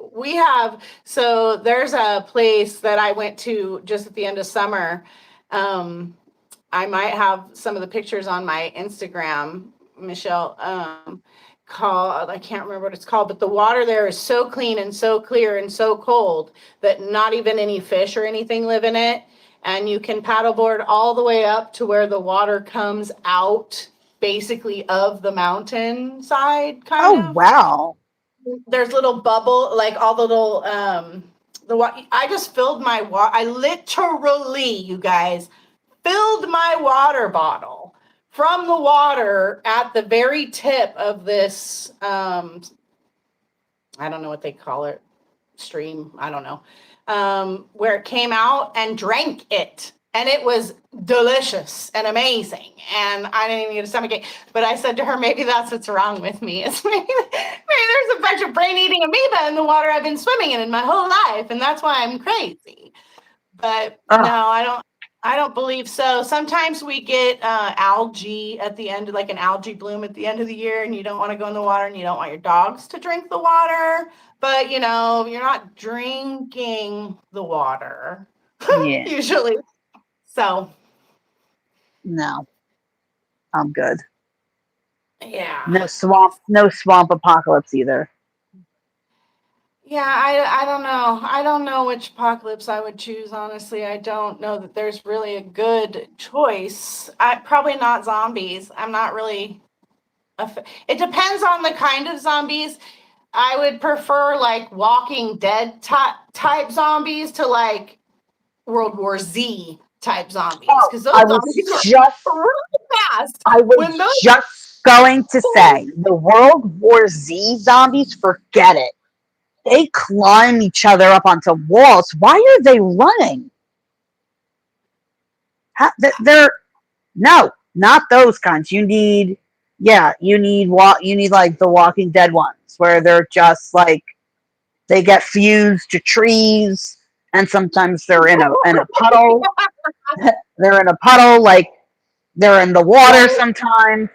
[SPEAKER 1] So there's a place that I went to just at the end of summer. Um, I might have some of the pictures on my Instagram, Michelle. Called, I can't remember what it's called, but the water there is so clean and so clear and so cold that not even any fish or anything live in it. And you can paddleboard all the way up to where the water comes out basically of the mountain side, kind
[SPEAKER 2] Oh,
[SPEAKER 1] of.
[SPEAKER 2] wow.
[SPEAKER 1] There's little bubble, like all the little I just filled my water. I literally, you guys, filled my water bottle from the water at the very tip of this I don't know what they call it, stream, I don't know, where it came out, and drank it, and it was delicious and amazing, and I didn't even get a stomachache. But I said to her, maybe that's what's wrong with me, is maybe there's a bunch of brain eating amoeba in the water I've been swimming in my whole life, and that's why I'm crazy. But no,
[SPEAKER 2] Oh,
[SPEAKER 1] I don't believe so. Sometimes we get algae at the end, like an algae bloom at the end of the year, and you don't want to go in the water, and you don't want your dogs to drink the water. But you're not drinking the water
[SPEAKER 2] yeah.
[SPEAKER 1] usually. So
[SPEAKER 2] No, I'm good.
[SPEAKER 1] yeah,
[SPEAKER 2] No swamp apocalypse either.
[SPEAKER 1] Yeah, I don't know. I don't know which apocalypse I would choose, honestly. I don't know that there's really a good choice. Probably not zombies. I'm not really it depends on the kind of zombies. I would prefer like Walking Dead type zombies to like World War Z type zombies
[SPEAKER 2] Oh,
[SPEAKER 1] because those zombies are really fast.
[SPEAKER 2] I
[SPEAKER 1] When
[SPEAKER 2] was
[SPEAKER 1] those
[SPEAKER 2] just going to say the World War Z zombies, forget it. They climb each other up onto walls. Why are they running? They're no, not those kinds. You need like the Walking Dead ones where they're just like they get fused to trees, and sometimes they're in a puddle. They're in a puddle, like they're in the water
[SPEAKER 1] yeah,
[SPEAKER 2] sometimes.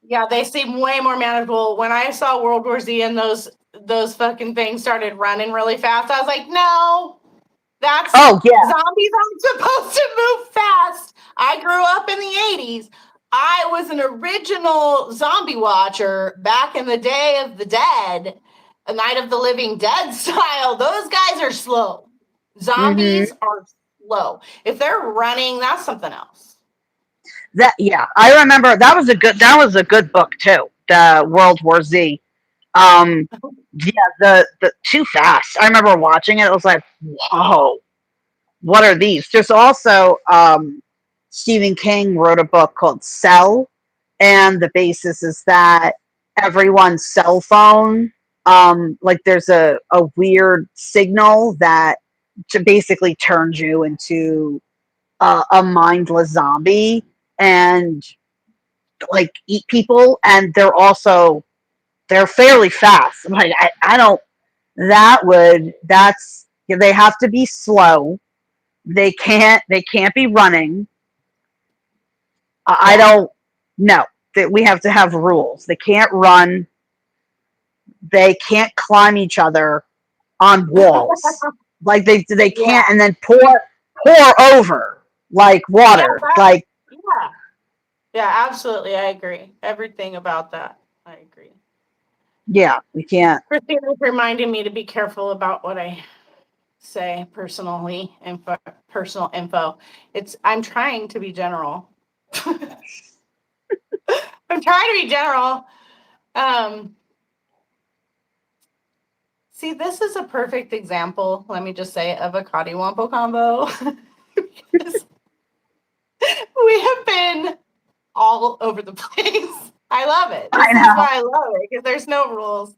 [SPEAKER 1] yeah, they seem way more manageable. When I saw World War Z and those fucking things started running really fast, I was like, no, that's
[SPEAKER 2] Oh yeah.
[SPEAKER 1] zombies aren't supposed to move fast. I grew up in the 80s. I was an original zombie watcher back in the Day of the Dead, a Night of the Living Dead style. Those guys are slow.
[SPEAKER 2] hmm
[SPEAKER 1] Zombies are slow. If they're running, that's something else.
[SPEAKER 2] That yeah, I remember that was a good book too. The World War Z. Yeah, the Too Fast. I remember watching it. It was like, whoa, what are these? There's also Stephen King wrote a book called Cell, and the basis is that everyone's cell phone, like there's a weird signal that to basically turns you into a mindless zombie and like eat people, and they're fairly fast. Like I don't that's they have to be slow. They can't be running. I
[SPEAKER 1] Yeah.
[SPEAKER 2] don't know that we have to have rules. They can't run. They can't climb each other on walls. Like they
[SPEAKER 1] Yeah.
[SPEAKER 2] can't and then pour over like
[SPEAKER 1] Yeah.
[SPEAKER 2] water. Like
[SPEAKER 1] Yeah. Yeah, absolutely. I agree. Everything about that. I agree.
[SPEAKER 2] yeah, we can't.
[SPEAKER 1] Christina's reminding me to be careful about what I say personal info. I'm trying to be general. I'm trying to be general. Um, See, this is a perfect example, let me just say, of a Coddiwomple combo. We have been all over the place. I love it.
[SPEAKER 2] I
[SPEAKER 1] This is
[SPEAKER 2] know.
[SPEAKER 1] why I love it, because there's no rules.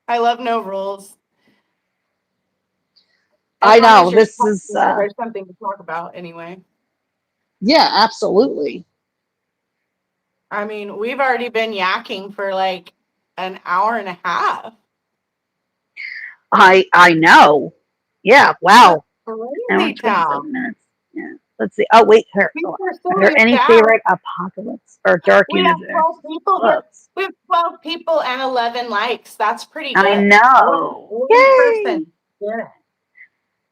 [SPEAKER 1] I love no rules. As
[SPEAKER 2] I
[SPEAKER 1] long as
[SPEAKER 2] know.
[SPEAKER 1] you're
[SPEAKER 2] This
[SPEAKER 1] talking,
[SPEAKER 2] is
[SPEAKER 1] there's something to talk about anyway.
[SPEAKER 2] yeah, absolutely.
[SPEAKER 1] I mean, we've already been yakking for like an hour and a half.
[SPEAKER 2] I know. Yeah,
[SPEAKER 1] That's
[SPEAKER 2] wow. Hour
[SPEAKER 1] crazy
[SPEAKER 2] and 27
[SPEAKER 1] town.
[SPEAKER 2] minutes. Yeah. Let's see. Oh, wait. Here.
[SPEAKER 1] People are
[SPEAKER 2] Are
[SPEAKER 1] still
[SPEAKER 2] there
[SPEAKER 1] in
[SPEAKER 2] any
[SPEAKER 1] chat.
[SPEAKER 2] favorite apocalypse or dark
[SPEAKER 1] We have
[SPEAKER 2] universe
[SPEAKER 1] 12 people here.
[SPEAKER 2] books?
[SPEAKER 1] We have 12 people and 11 likes. That's pretty
[SPEAKER 2] I
[SPEAKER 1] good.
[SPEAKER 2] know.
[SPEAKER 1] One
[SPEAKER 2] Yay.
[SPEAKER 1] person. Yeah.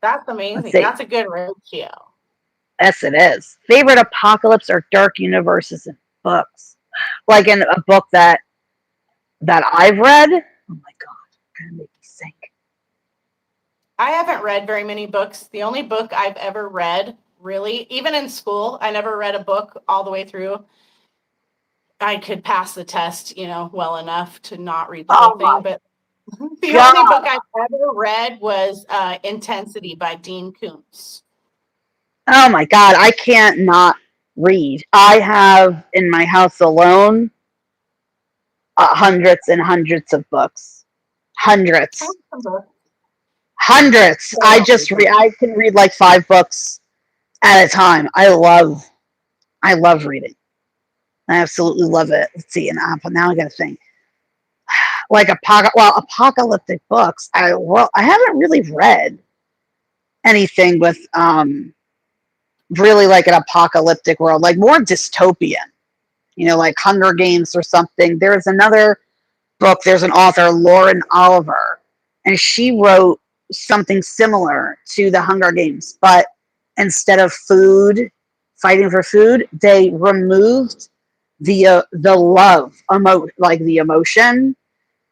[SPEAKER 1] That's
[SPEAKER 2] Let's
[SPEAKER 1] amazing.
[SPEAKER 2] see.
[SPEAKER 1] That's a good ratio.
[SPEAKER 2] Yes, it is. Favorite apocalypse or dark universes in books? Like in a book that I've read? Oh my God. Gonna make me think.
[SPEAKER 1] I haven't read very many books. The only book I've ever read, really, even in school, I never read a book all the way through. I could pass the test, well enough to not read the whole
[SPEAKER 2] Oh
[SPEAKER 1] thing.
[SPEAKER 2] my
[SPEAKER 1] But the only
[SPEAKER 2] God.
[SPEAKER 1] book I've ever read was Intensity by Dean Koontz.
[SPEAKER 2] Oh my God. I can't not read. I have in my house alone hundreds and hundreds of books. Hundreds. Hundreds.
[SPEAKER 1] I don't read them.
[SPEAKER 2] I can read like 5 books at a time. I love reading. I absolutely love it. Let's see, and now I got to think. Like apocalyptic books. I haven't really read anything with really like an apocalyptic world, like more dystopian. Like Hunger Games or something. There's another book. There's an author, Lauren Oliver, and she wrote something similar to the Hunger Games, but instead of fighting for food, they removed the love, like the emotion,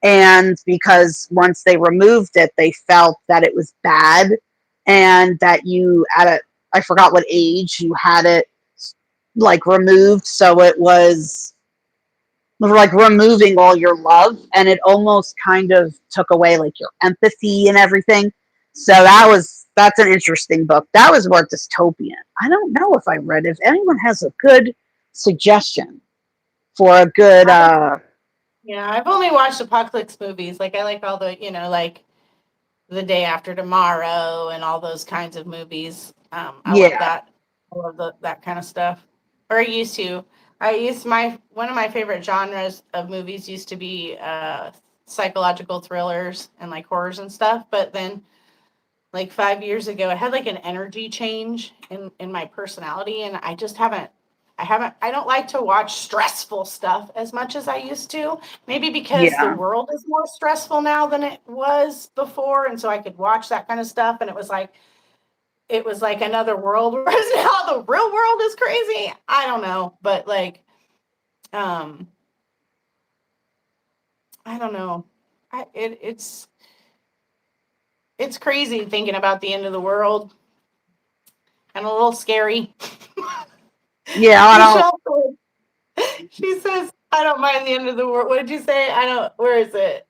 [SPEAKER 2] And because once they removed it, they felt that it was bad, and that you I forgot what age you had it like removed, so it was like removing all your love, and it almost kind of took away like your empathy and everything. So that's an interesting book. That was more dystopian. I don't know if I read it. If anyone has a good suggestion for a good
[SPEAKER 1] Yeah, I've only watched apocalypse movies. Like I like all the, like The Day After Tomorrow and all those kinds of movies. I love
[SPEAKER 2] yeah,
[SPEAKER 1] that. I love that kind of stuff. Or I used to. One of my favorite genres of movies used to be psychological thrillers and like horrors and stuff. But then like 5 years ago, I had like an energy change in my personality, and I don't like to watch stressful stuff as much as I used to. Maybe because the
[SPEAKER 2] yeah,
[SPEAKER 1] world is more stressful now than it was before, and so I could watch that kind of stuff, and it was like another world. Whereas now the real world is crazy. I don't know, but like, I don't know. It's crazy thinking about the end of the world, and a little scary.
[SPEAKER 2] yeah. I don't.
[SPEAKER 1] Michelle, she says, "I don't mind the end of the world." What did you say? I don't. Where is it?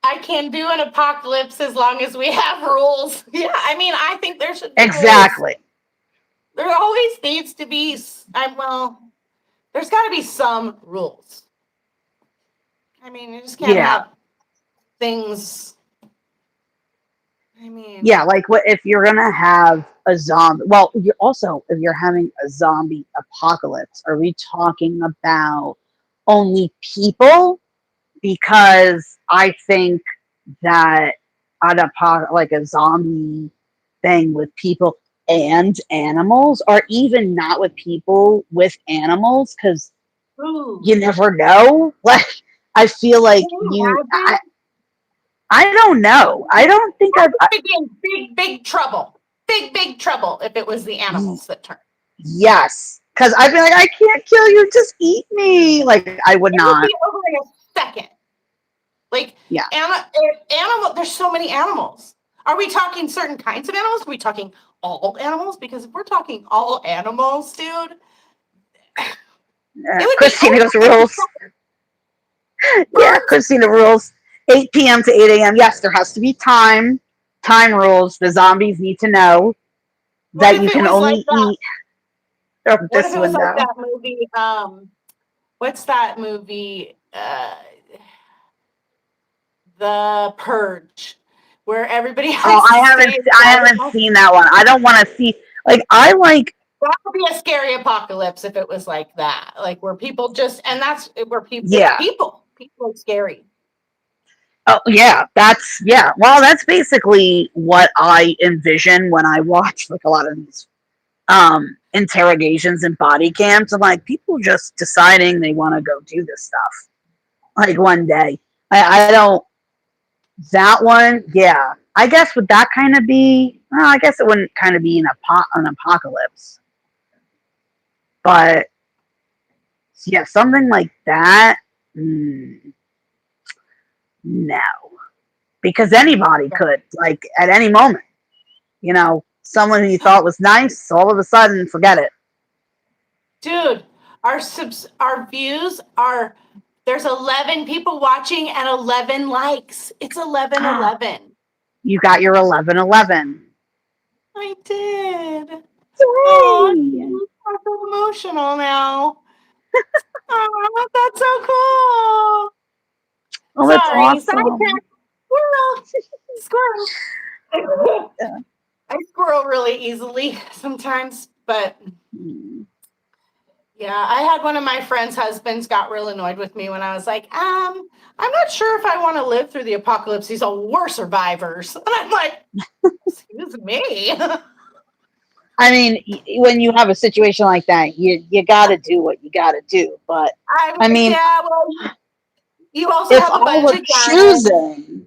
[SPEAKER 1] I can do an apocalypse as long as we have rules. Yeah, I mean, I think there should be rules.
[SPEAKER 2] Exactly.
[SPEAKER 1] There always needs to be. There's got to be some rules. I mean, you just can't
[SPEAKER 2] Yeah.
[SPEAKER 1] have things. I mean,
[SPEAKER 2] Yeah, like what if you're gonna have a zombie? Well, you're also if you're having a zombie apocalypse, are we talking about only people? Because I think that like a zombie thing with people and animals, or even not with people with animals, because
[SPEAKER 1] ooh,
[SPEAKER 2] you never know. Like I feel like
[SPEAKER 1] can you imagine?
[SPEAKER 2] I don't know. I don't think
[SPEAKER 1] We'd be in big, big trouble. Big, big trouble if it was the animals that turned.
[SPEAKER 2] yes, because I'd be like, I can't kill you, just eat me. Like I would
[SPEAKER 1] It would
[SPEAKER 2] not.
[SPEAKER 1] be over in a second. Like
[SPEAKER 2] Yeah,
[SPEAKER 1] animal, there's so many animals. Are we talking certain kinds of animals? Are we talking all animals? Because if we're talking all animals, dude, it would be
[SPEAKER 2] Christina
[SPEAKER 1] over
[SPEAKER 2] goes
[SPEAKER 1] in a
[SPEAKER 2] rules.
[SPEAKER 1] second.
[SPEAKER 2] Yeah,
[SPEAKER 1] Birds.
[SPEAKER 2] Christina rules. 8 p.m. to 8 a.m. Yes, there has to be time. Time rules. The zombies need to know
[SPEAKER 1] What
[SPEAKER 2] that
[SPEAKER 1] if
[SPEAKER 2] you
[SPEAKER 1] it
[SPEAKER 2] can
[SPEAKER 1] was like
[SPEAKER 2] only
[SPEAKER 1] that?
[SPEAKER 2] eat from
[SPEAKER 1] What if
[SPEAKER 2] this
[SPEAKER 1] it was like
[SPEAKER 2] window.
[SPEAKER 1] that movie? What's that movie? The Purge, where everybody
[SPEAKER 2] Oh,
[SPEAKER 1] has to stay
[SPEAKER 2] I
[SPEAKER 1] inside the
[SPEAKER 2] haven't
[SPEAKER 1] house.
[SPEAKER 2] seen that one. I don't want to see. Like I like.
[SPEAKER 1] That would be a scary apocalypse if it was like that, like where people just, and that's where people, it's
[SPEAKER 2] Yeah.
[SPEAKER 1] people. People are scary.
[SPEAKER 2] Oh yeah. That's yeah. Well, that's basically what I envision when I watch like a lot of these interrogations and body cams. I'm like, people just deciding they want to go do this stuff. Like one day. I don't that one, yeah. I guess would that kind of be well, I guess it wouldn't kind of be an apocalypse. But yeah, something like that, no. Because anybody could, like at any moment, someone who you thought was nice, all of a sudden forget it.
[SPEAKER 1] Dude, our views are, there's 11 people watching and 11 likes. It's 11-11.
[SPEAKER 2] You got your 11-11.
[SPEAKER 1] I did. Oh,
[SPEAKER 2] Hooray!
[SPEAKER 1] I'm so emotional now. Oh, that's so cool.
[SPEAKER 2] Oh, that's
[SPEAKER 1] Sorry,
[SPEAKER 2] awesome.
[SPEAKER 1] sidetrack. Squirrel. Squirrel.
[SPEAKER 2] Yeah.
[SPEAKER 1] I squirrel really easily sometimes, but yeah, I had one of my friends' husbands got real annoyed with me when I was like, I'm not sure if I want to live through the apocalypse. These are we're survivors. And I'm like, excuse me.
[SPEAKER 2] I mean, when you have a situation like that, you got to do what you got to do. But
[SPEAKER 1] I'm
[SPEAKER 2] I
[SPEAKER 1] like,
[SPEAKER 2] mean,
[SPEAKER 1] yeah, well, you also
[SPEAKER 2] if
[SPEAKER 1] have a
[SPEAKER 2] I
[SPEAKER 1] bunch
[SPEAKER 2] were
[SPEAKER 1] of cattle
[SPEAKER 2] choosing,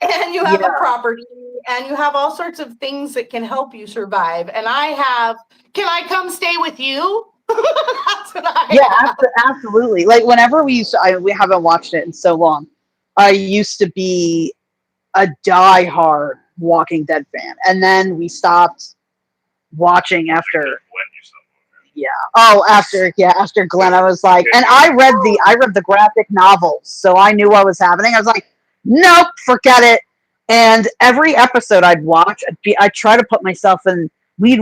[SPEAKER 1] and you have a
[SPEAKER 2] yeah,
[SPEAKER 1] property and you have all sorts of things that can help you survive. And I have, can I come stay with you? That's what I
[SPEAKER 2] yeah,
[SPEAKER 1] have.
[SPEAKER 2] absolutely. Like whenever we haven't watched it in so long. I used to be a diehard Walking Dead fan, and then we stopped watching after. Yeah. Oh, after Glenn, I was like, and I read the graphic novels, so I knew what was happening. I was like, nope, forget it. And every episode I'd watch, I'd try to put myself in. We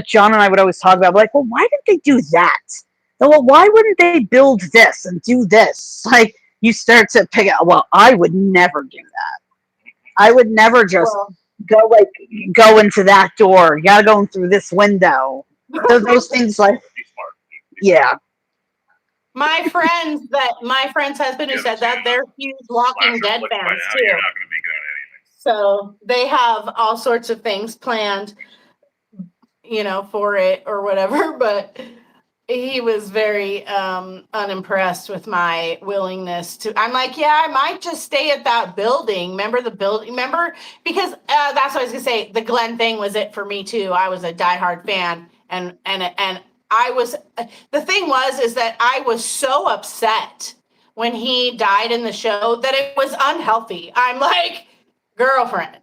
[SPEAKER 2] John and I would always talk about like, well, why did they do that? Well, why wouldn't they build this and do this? Like you start to pick out. Well, I would never do that. I would never just
[SPEAKER 1] Well,
[SPEAKER 2] go into that door. You gotta go in through this window. Those things like yeah.
[SPEAKER 1] my friend's husband who said that, they're huge Walking Dead fans too. So they have all sorts of things planned, for it or whatever, but he was very unimpressed with my willingness to. I'm like, yeah, I might just stay at that building. Remember the building? Remember? Because that's what I was gonna say. The Glenn thing was it for me too. I was a diehard fan, and I was. The thing is that I was so upset when he died in the show that it was unhealthy. I'm like, girlfriend,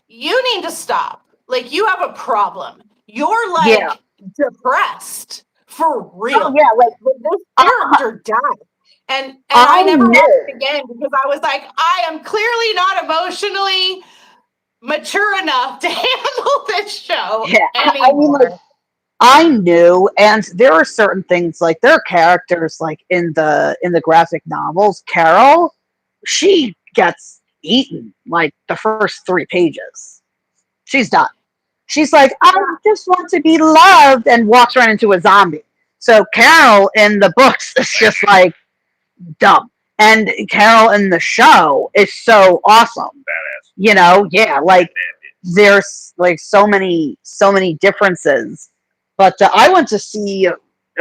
[SPEAKER 1] you need to stop. Like, you have a problem. You're like depressed. For real.
[SPEAKER 2] Oh yeah, like
[SPEAKER 1] this character died. And I never watched it again because I was like, I am clearly not emotionally mature enough to handle this show anymore.
[SPEAKER 2] I mean, like, I knew, and there are certain things like there are characters like in the graphic novels. Carol, she gets eaten like the first 3 pages. She's done. She's like, I just want to be loved, and walks right into a zombie. So Carol in the books is just like dumb, and Carol in the show is so awesome. Yeah, like there's like so many differences. But I went to see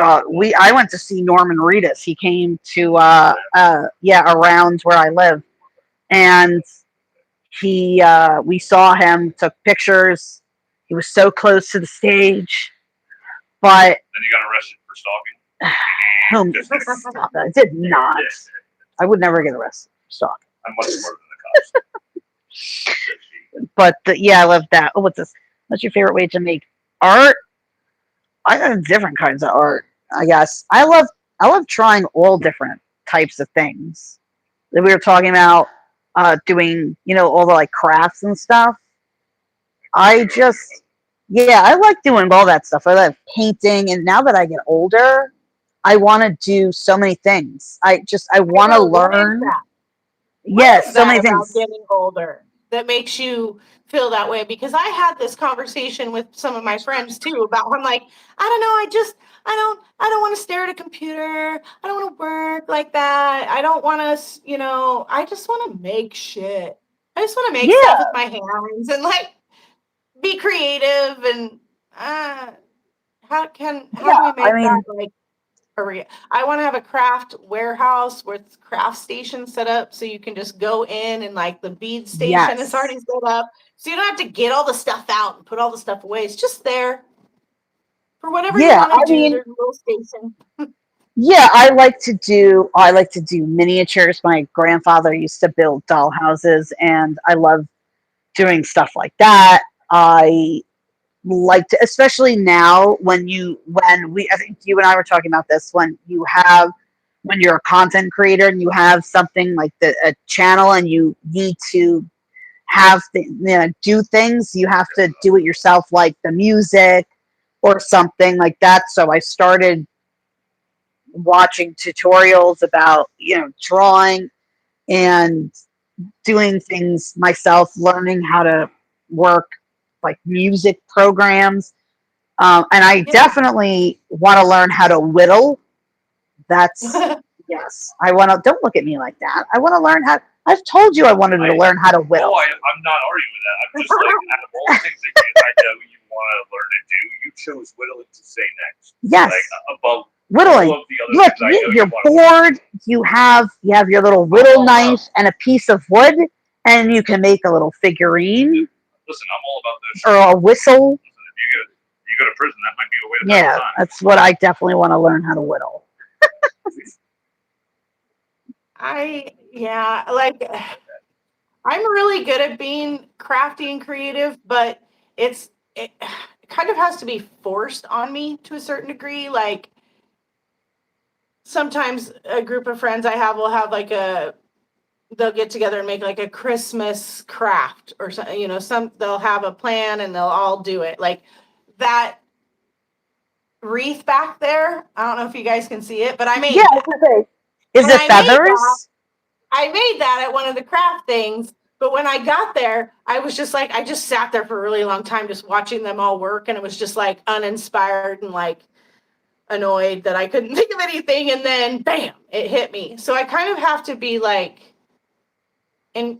[SPEAKER 2] I went to see Norman Reedus. He came to around where I live, and we saw him, took pictures. He was so close to the stage, but
[SPEAKER 3] then you got arrested for stalking.
[SPEAKER 2] I did not. I would never get arrested for stalking.
[SPEAKER 3] I'm much smarter than the cops.
[SPEAKER 2] But I love that. Oh, what's this? What's your favorite way to make art? I got different kinds of art. I guess I love trying all different types of things. That we were talking about doing, all the like crafts and stuff. I like doing all that stuff. I love painting, and now that I get older, I want to do so many things. I want to learn. Yes, so many things.
[SPEAKER 1] Getting older that makes you feel that way, because I had this conversation with some of my friends too about, I'm like, I don't know, I don't want to stare at a computer. I don't want to work like that. I don't want to, I just want to make shit. I just want to make stuff with my hands and like be creative. And how do we make that like I want to have a craft warehouse with craft stations set up so you can just go in and like the bead station is already set up. So you don't have to get all the stuff out and put all the stuff away. It's just there for whatever you want to do. There's a little station.
[SPEAKER 2] I like to do miniatures. My grandfather used to build doll houses, and I love doing stuff like that. I like to, especially now when I think you and I were talking about this, when you're a content creator and you have something like a channel and you need to do things, you have to do it yourself, like the music or something like that. So I started watching tutorials about, drawing and doing things myself, learning how to work like music programs. And I definitely want to learn how to whittle. That's yes. I want to. Don't look at me like that. I want to learn how. I've told you I wanted to learn how to whittle.
[SPEAKER 3] Oh, I'm not arguing with that. I'm just like, out of all the things that I know you want to learn to do, you chose whittling to say next.
[SPEAKER 2] Yes.
[SPEAKER 3] Like above
[SPEAKER 2] whittling.
[SPEAKER 3] all of the other things
[SPEAKER 2] you're bored. You have your little whittle knife and a piece of wood, and you can make a little figurine.
[SPEAKER 3] Listen, I'm all about this.
[SPEAKER 2] Or a whistle.
[SPEAKER 3] Listen, if you go to prison, that might be a way to pass time.
[SPEAKER 2] That's what I definitely want to learn how to whittle.
[SPEAKER 1] Yeah, like I'm really good at being crafty and creative, but it kind of has to be forced on me to a certain degree. Like sometimes a group of friends I have will have like they'll get together and make like a Christmas craft or something, they'll have a plan and they'll all do it. Like that wreath back there. I don't know if you guys can see it, but I
[SPEAKER 2] Yeah,
[SPEAKER 1] made that.
[SPEAKER 2] okay. Is
[SPEAKER 1] And
[SPEAKER 2] it feathers?
[SPEAKER 1] I made that at one of the craft things. But when I got there, I was just like, I just sat there for a really long time just watching them all work. And it was just like uninspired and like annoyed that I couldn't think of anything. And then bam, it hit me. So I kind of have to be like, and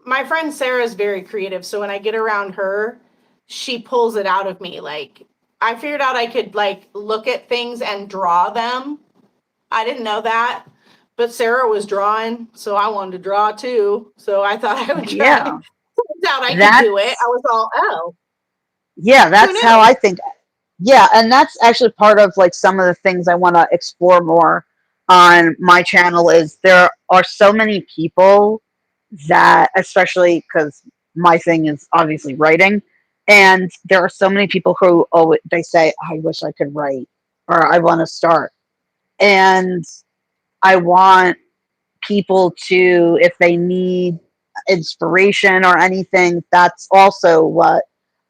[SPEAKER 1] my friend Sarah is very creative. So when I get around her, she pulls it out of me. Like I figured out I could like look at things and draw them. I didn't know that. But Sarah was drawing, so I wanted to draw too. So I thought I would try.
[SPEAKER 2] Yeah.
[SPEAKER 1] Turns out I could do it. I
[SPEAKER 2] That's
[SPEAKER 1] was all, oh,
[SPEAKER 2] yeah,
[SPEAKER 1] who
[SPEAKER 2] that's how
[SPEAKER 1] knew?
[SPEAKER 2] I think. Yeah, and that's actually part of like some of the things I want to explore more on my channel is there are so many people that especially because my thing is obviously writing and there are so many people who they say I wish I could write or I want to start and I want people to if they need inspiration or anything that's also what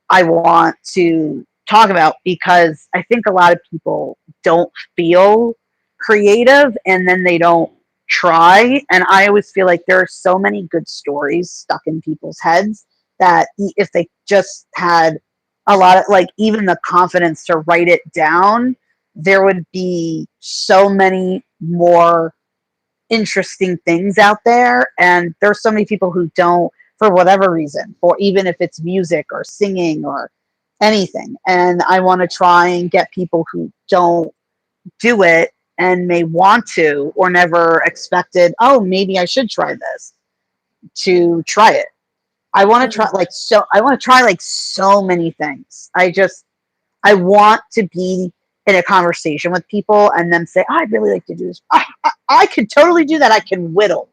[SPEAKER 2] I want to talk about because I think a lot of people don't feel creative and then they don't try. And I always feel like there are so many good stories stuck in people's heads that if they just had a lot of, like, even the confidence to write it down, there would be so many more interesting things out there. And there's so many people who don't, for whatever reason, or even if it's music or singing or anything. And I want to try and get people who don't do it and may want to or never expected, oh, maybe I should try this to try it. I want to try I want to try like so many things. I want to be in a conversation with people and then say, oh, I'd really like to do this. I could totally do that. I can whittle.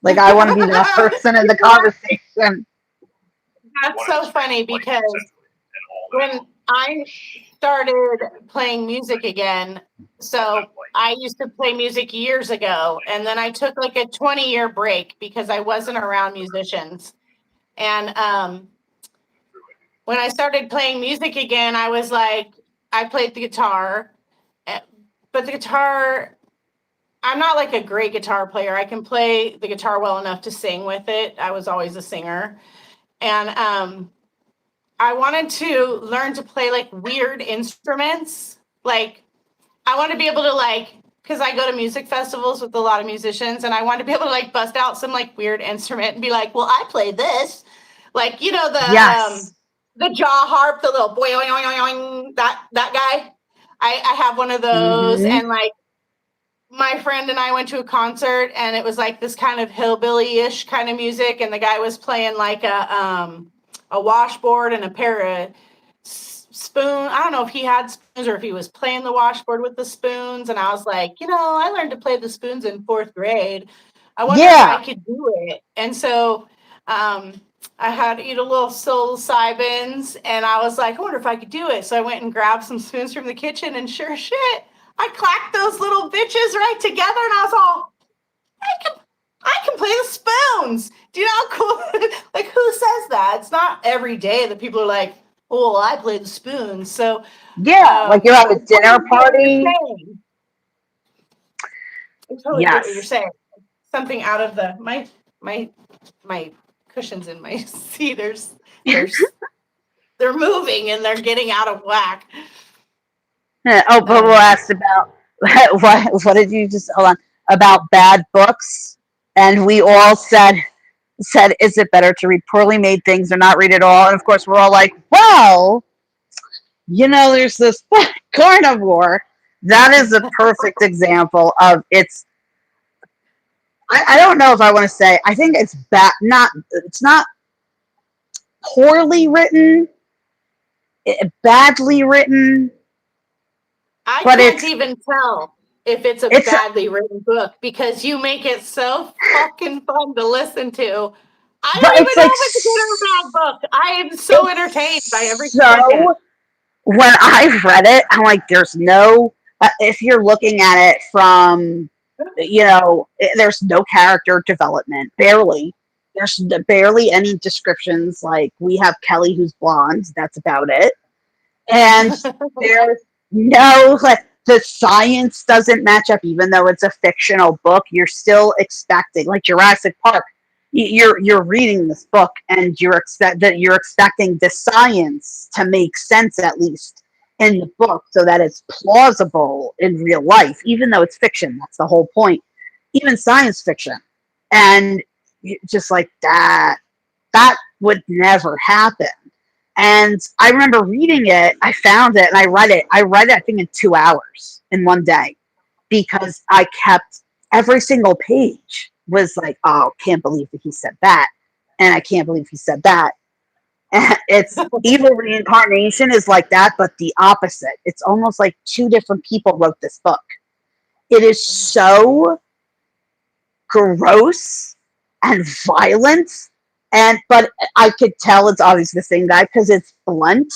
[SPEAKER 2] Like, I want to be that person in the conversation.
[SPEAKER 1] That's so funny because when I started playing music again, so I used to play music years ago, and then I took like a 20-year break because I wasn't around musicians. And when I started playing music again, I was like, I played the guitar, eh, but the guitar, I'm not like a great guitar player. I can play the guitar well enough to sing with it. I was always a singer. And I wanted to learn to play like weird instruments. Like I want to be able to like because I go to music festivals with a lot of musicians and I want to be able to like bust out some like weird instrument and be like, well, I play this. Like,
[SPEAKER 2] Yes.
[SPEAKER 1] the jaw harp, the little boing, boing, boing, boing, that guy. I have one of those
[SPEAKER 2] Mm-hmm.
[SPEAKER 1] and like my friend and I went to a concert and it was like this kind of hillbilly-ish kind of music and the guy was playing like a washboard and a pair of spoon. I don't know if he had spoons or if he was playing the washboard with the spoons and I was like, I learned to play the spoons in 4th grade. I wonder if I
[SPEAKER 2] Yeah.
[SPEAKER 1] could do it. And so I had to eat a little psilocybins and I was like, I wonder if I could do it. So I went and grabbed some spoons from the kitchen and sure shit, I clacked those little bitches right together and I was all, I can play the spoons. Do you know how cool? Like, who says that? It's not every day that people are like, oh, well, I play the spoons. So
[SPEAKER 2] Yeah. Like you're at
[SPEAKER 1] I
[SPEAKER 2] a dinner
[SPEAKER 1] totally get what you're
[SPEAKER 2] party.
[SPEAKER 1] saying. I totally get what you're
[SPEAKER 2] Yes.
[SPEAKER 1] saying. Something out of my cushions in my seat. They're moving and they're getting out of whack.
[SPEAKER 2] Oh, Bobo asked about what did you just hold on about bad books, and we all said, is it better to read poorly made things or not read at all? And of course, we're all like, well, there's this carnivore. That is a perfect example of it's. I don't know if I want to say. I think it's bad. It's not poorly written, badly written,
[SPEAKER 1] I
[SPEAKER 2] but
[SPEAKER 1] can't
[SPEAKER 2] it's
[SPEAKER 1] even tell if it's a
[SPEAKER 2] It's
[SPEAKER 1] badly written book because you make it so fucking fun to listen to. I
[SPEAKER 2] but
[SPEAKER 1] don't
[SPEAKER 2] it's
[SPEAKER 1] even know
[SPEAKER 2] like
[SPEAKER 1] if it's a good or a bad book. I am so entertained by every
[SPEAKER 2] it's
[SPEAKER 1] second.
[SPEAKER 2] so when I've read it, I'm like, there's no, if you're looking at it from, there's no character development, barely. There's barely any descriptions. Like, we have Kelly who's blonde, that's about it. And there's no, like, the science doesn't match up, even though it's a fictional book. You're still expecting, like Jurassic Park. You're reading this book and you're expecting the science to make sense, at least in the book, so that it's plausible in real life, even though it's fiction. That's the whole point. Even science fiction, and just like that would never happen. And I remember reading it, I found it, and I read it. I read it, I think, in 2 hours in one day, because I kept, every single page was like, oh, can't believe that he said that. And I can't believe he said that. And it's Evil Reincarnation is like that, but the opposite. It's almost like two different people wrote this book. It is so gross and violent, but I could tell it's obviously the same guy because it's blunt.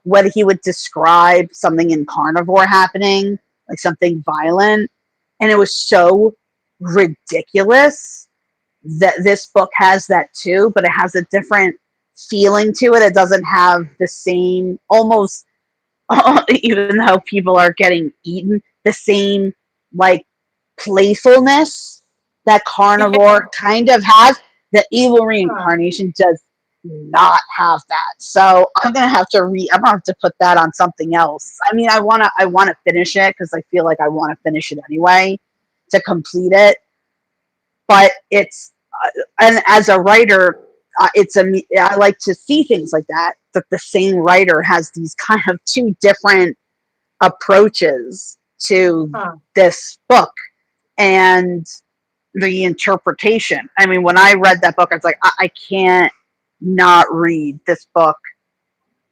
[SPEAKER 2] When he would describe something in Carnivore happening, like something violent, and it was so ridiculous. That this book has that too, but it has a different feeling to it. It doesn't have the same, almost, even though people are getting eaten, the same, like, playfulness that
[SPEAKER 1] Yeah.
[SPEAKER 2] Carnivore kind of has. The Evil Reincarnation does not have that. So I'm gonna have to put that on something else. I mean, I wanna finish it because I feel like I want to finish it anyway to complete it. But it's and as a writer, I like to see things like that. That the same writer has these kind of two different approaches to
[SPEAKER 1] Huh.
[SPEAKER 2] this book and the interpretation. I mean, when I read that book, I was like, I can't not read this book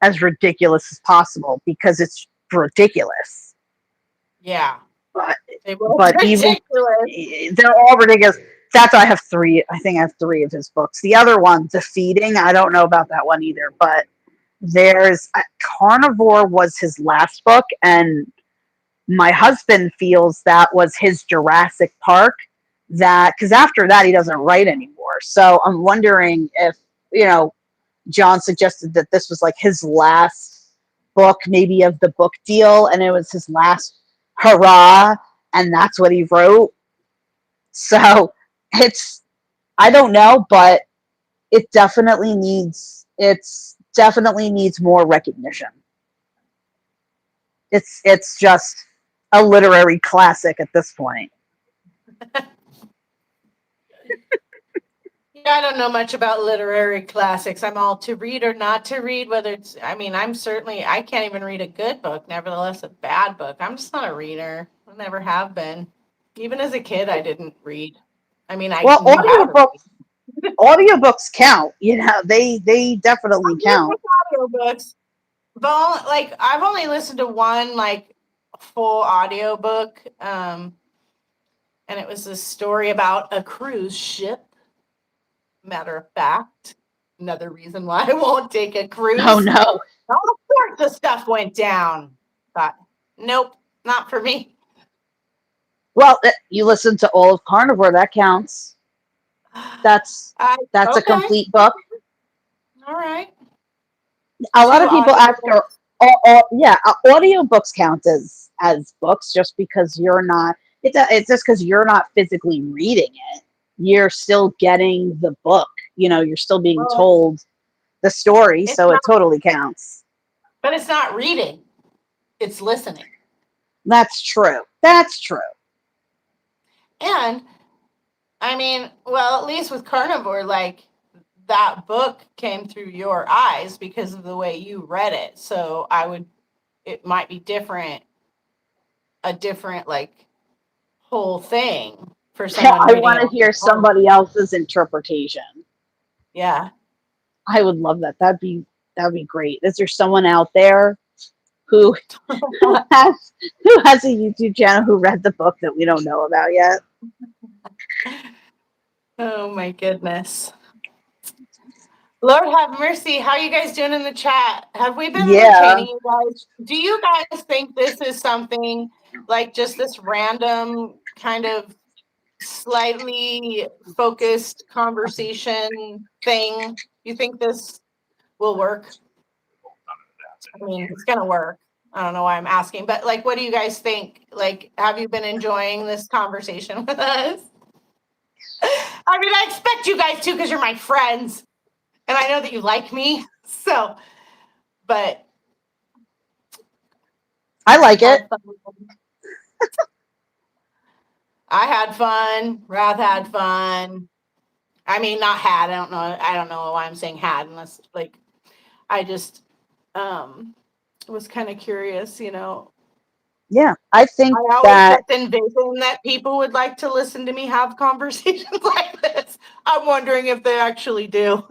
[SPEAKER 2] as ridiculous as possible because it's ridiculous.
[SPEAKER 1] Yeah.
[SPEAKER 2] But
[SPEAKER 1] They were
[SPEAKER 2] but evil,
[SPEAKER 1] ridiculous.
[SPEAKER 2] they're all ridiculous. That's why I have three. I think I have three of his books. The other one, Defeating, I don't know about that one either. But there's Carnivore was his last book, and my husband feels that was his Jurassic Park. That because after that he doesn't write anymore. So I'm wondering if John suggested that this was like his last book, maybe of the book deal, and it was his last hurrah, and that's what he wrote. So it's I don't know, but it definitely needs more recognition. It's just a literary classic at this point.
[SPEAKER 1] Yeah, I don't know much about literary classics. I'm all to read or not to read, whether it's, I mean, I can't even read a good book, nevertheless, a bad book. I'm just not a reader. I never have been. Even as a kid, I didn't read. I mean, I
[SPEAKER 2] Well,
[SPEAKER 1] knew how to read.
[SPEAKER 2] audiobooks count. They definitely
[SPEAKER 1] I did
[SPEAKER 2] count.
[SPEAKER 1] with audiobooks, but like I've only listened to one like full audiobook, and it was a story about a cruise ship. Matter of fact, another reason why I won't take a
[SPEAKER 2] Oh
[SPEAKER 1] cruise.
[SPEAKER 2] no.
[SPEAKER 1] Oh, of course the stuff went down. Thought, nope, not for me.
[SPEAKER 2] Well, you listen to all of Carnivore. That counts. That's
[SPEAKER 1] I
[SPEAKER 2] that's a
[SPEAKER 1] okay,
[SPEAKER 2] complete book.
[SPEAKER 1] all right.
[SPEAKER 2] A lot
[SPEAKER 1] Two
[SPEAKER 2] of people ask,
[SPEAKER 1] audiobooks.
[SPEAKER 2] yeah, audiobooks count as books just because you're not. It's just because you're not physically reading it. You're still getting the book. You're still being
[SPEAKER 1] Well,
[SPEAKER 2] told the story,
[SPEAKER 1] it's
[SPEAKER 2] so
[SPEAKER 1] not,
[SPEAKER 2] it totally counts.
[SPEAKER 1] but it's not reading. It's listening.
[SPEAKER 2] That's true. That's true.
[SPEAKER 1] And I mean, well, at least with Carnivore, like that book came through your eyes because of the way you read it. So it might be different, a different like whole thing for someone
[SPEAKER 2] I
[SPEAKER 1] reading
[SPEAKER 2] want
[SPEAKER 1] it
[SPEAKER 2] to
[SPEAKER 1] on their
[SPEAKER 2] hear
[SPEAKER 1] own.
[SPEAKER 2] somebody else's interpretation.
[SPEAKER 1] Yeah.
[SPEAKER 2] I would love that. That'd be great. Is there someone out there? who who has who has a YouTube channel who read the book that we don't know about yet.
[SPEAKER 1] Oh my goodness. Lord have mercy. How you guys doing in the chat? Have we been
[SPEAKER 2] Yeah.
[SPEAKER 1] entertaining you guys? Do you guys think this is something like just this random kind of slightly focused conversation thing? You think this will work? I mean, it's going to work. I don't know why I'm asking, but like, what do you guys think? Like, have you been enjoying this conversation with us? I mean, I expect you guys to because you're my friends and I know that you like me. So, but
[SPEAKER 2] I like it.
[SPEAKER 1] had fun. I had fun. Rath had fun. I mean, not had. I don't know why I'm saying had unless like I just was kind of curious, you know.
[SPEAKER 2] Yeah. I think
[SPEAKER 1] I always
[SPEAKER 2] that
[SPEAKER 1] just envision that people would like to listen to me have conversations like this. I'm wondering if they actually do.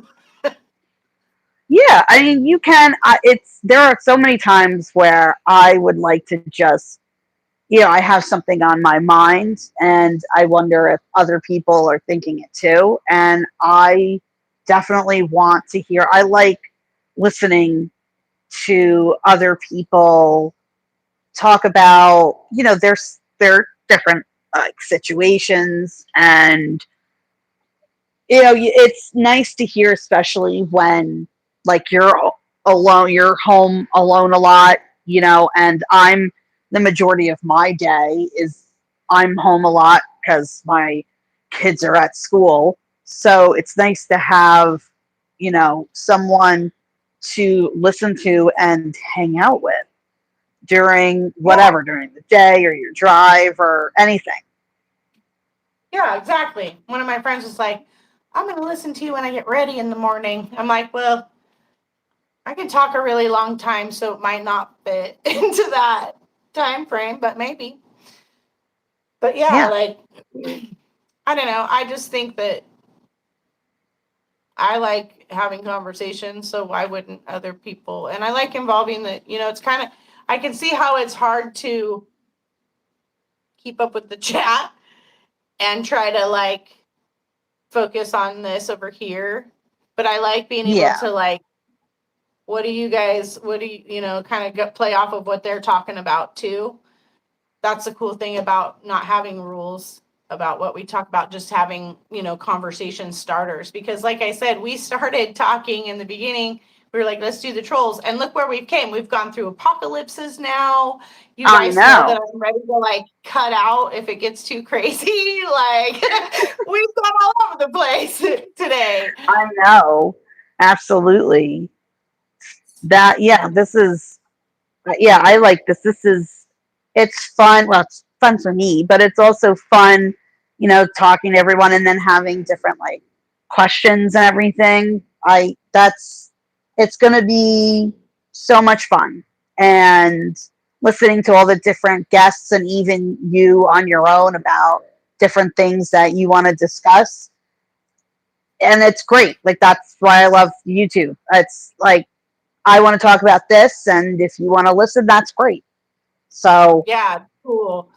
[SPEAKER 2] yeah, I mean you can it's there are so many times where I would like to just I have something on my mind and I wonder if other people are thinking it too. And I definitely want to hear, I like listening to other people talk about, their different situations. And, it's nice to hear, especially when like alone, you're home alone a lot, and the majority of my day is I'm home a lot because my kids are at school. So it's nice to have, someone to listen to and hang out with during
[SPEAKER 1] Yeah,
[SPEAKER 2] whatever, during the day or your drive or anything.
[SPEAKER 1] yeah, exactly. One of my friends was like, I'm going to listen to you when I get ready in the morning. I'm like, well, I can talk a really long time, so it might not fit into that time frame, but maybe. But yeah,
[SPEAKER 2] Yeah.
[SPEAKER 1] like I don't know. I just think that I like having conversations, so why wouldn't other people? And I like involving it's kind of I can see how it's hard to keep up with the chat and try to like focus on this over here. But I like being able
[SPEAKER 2] Yeah.
[SPEAKER 1] to like what do kind of play off of what they're talking about too. That's the cool thing about not having rules about what we talk about, just having, conversation starters. Because like I said, we started talking in the beginning. We were like, let's do the trolls. And look where we've came. We've gone through apocalypses now. You
[SPEAKER 2] I
[SPEAKER 1] guys know that
[SPEAKER 2] know.
[SPEAKER 1] I'm ready to like cut out if it gets too crazy. Like we've gone all over the place today.
[SPEAKER 2] I know. Absolutely. That, yeah, this is, yeah, I like this. It's fun. Well, it's fun for me, but it's also fun, talking to everyone and then having different like questions and everything. It's going to be so much fun. And listening to all the different guests and even you on your own about different things that you want to discuss. And it's great. Like, that's why I love YouTube. It's like, I want to talk about this, and if you want to listen, that's great. So,
[SPEAKER 1] Yeah, cool.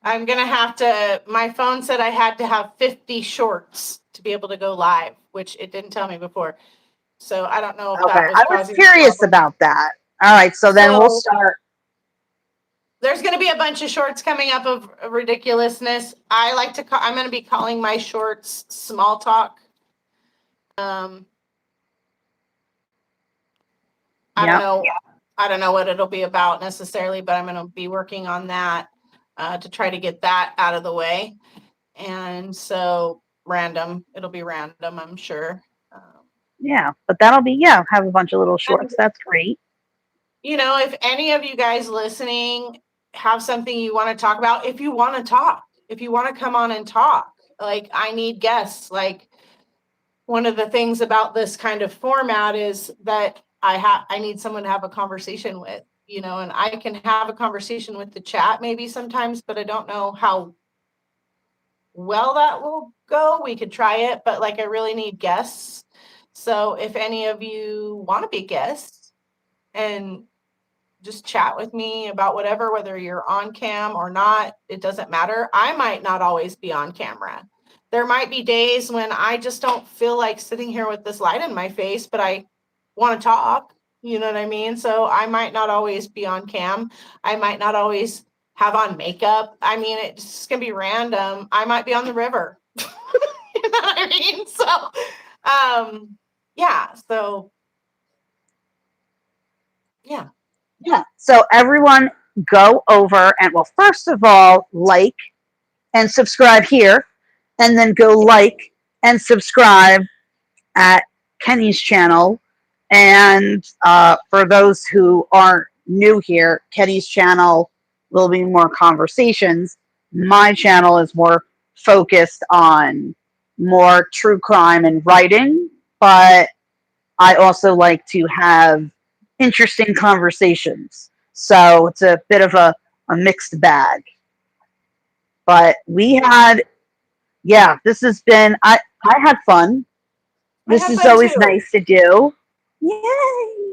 [SPEAKER 1] I'm gonna have to. My phone said I had to have 50 shorts to be able to go live, which it didn't tell me before. So I don't know if
[SPEAKER 2] okay,
[SPEAKER 1] that was
[SPEAKER 2] I was
[SPEAKER 1] causing a
[SPEAKER 2] curious
[SPEAKER 1] problem.
[SPEAKER 2] about that. All right, so then we'll
[SPEAKER 1] So
[SPEAKER 2] start.
[SPEAKER 1] there's gonna be a bunch of shorts coming up of ridiculousness. I like to. I'm gonna be calling my shorts small talk. Um, I don't
[SPEAKER 2] Yep.
[SPEAKER 1] know. I don't know what it'll be about necessarily, but I'm gonna be working on that to try to get that out of the way. And so random. It'll be random, I'm sure.
[SPEAKER 2] Yeah, but that'll be, yeah, have a bunch of little
[SPEAKER 1] And,
[SPEAKER 2] shorts. That's great.
[SPEAKER 1] if any of you guys listening have something you want to talk about, if you want to talk, if you want to come on and talk, like I need guests. Like one of the things about this kind of format is that I need someone to have a conversation with, and I can have a conversation with the chat maybe sometimes, but I don't know how well that will go. We could try it, but like I really need guests. So if any of you want to be guests and just chat with me about whatever, whether you're on cam or not, it doesn't matter. I might not always be on camera. There might be days when I just don't feel like sitting here with this light in my face, but I want to talk. You know what I mean? So I might not always be on cam. I might not always have on makeup. I mean, it's going to be random. I might be on the river. You know what I mean? So, yeah. So, yeah.
[SPEAKER 2] Yeah. So everyone go over and, well, first of all, like and subscribe here, and then go like and subscribe at Kynny's channel. And for those who aren't new here, Kynny's channel will be more conversations. My channel is more focused on more true crime and writing, but I also like to have interesting conversations. So it's a bit of a mixed bag. But we had, yeah, this has been, I had fun. This
[SPEAKER 1] had
[SPEAKER 2] is
[SPEAKER 1] fun
[SPEAKER 2] always
[SPEAKER 1] too.
[SPEAKER 2] nice to do. Yay!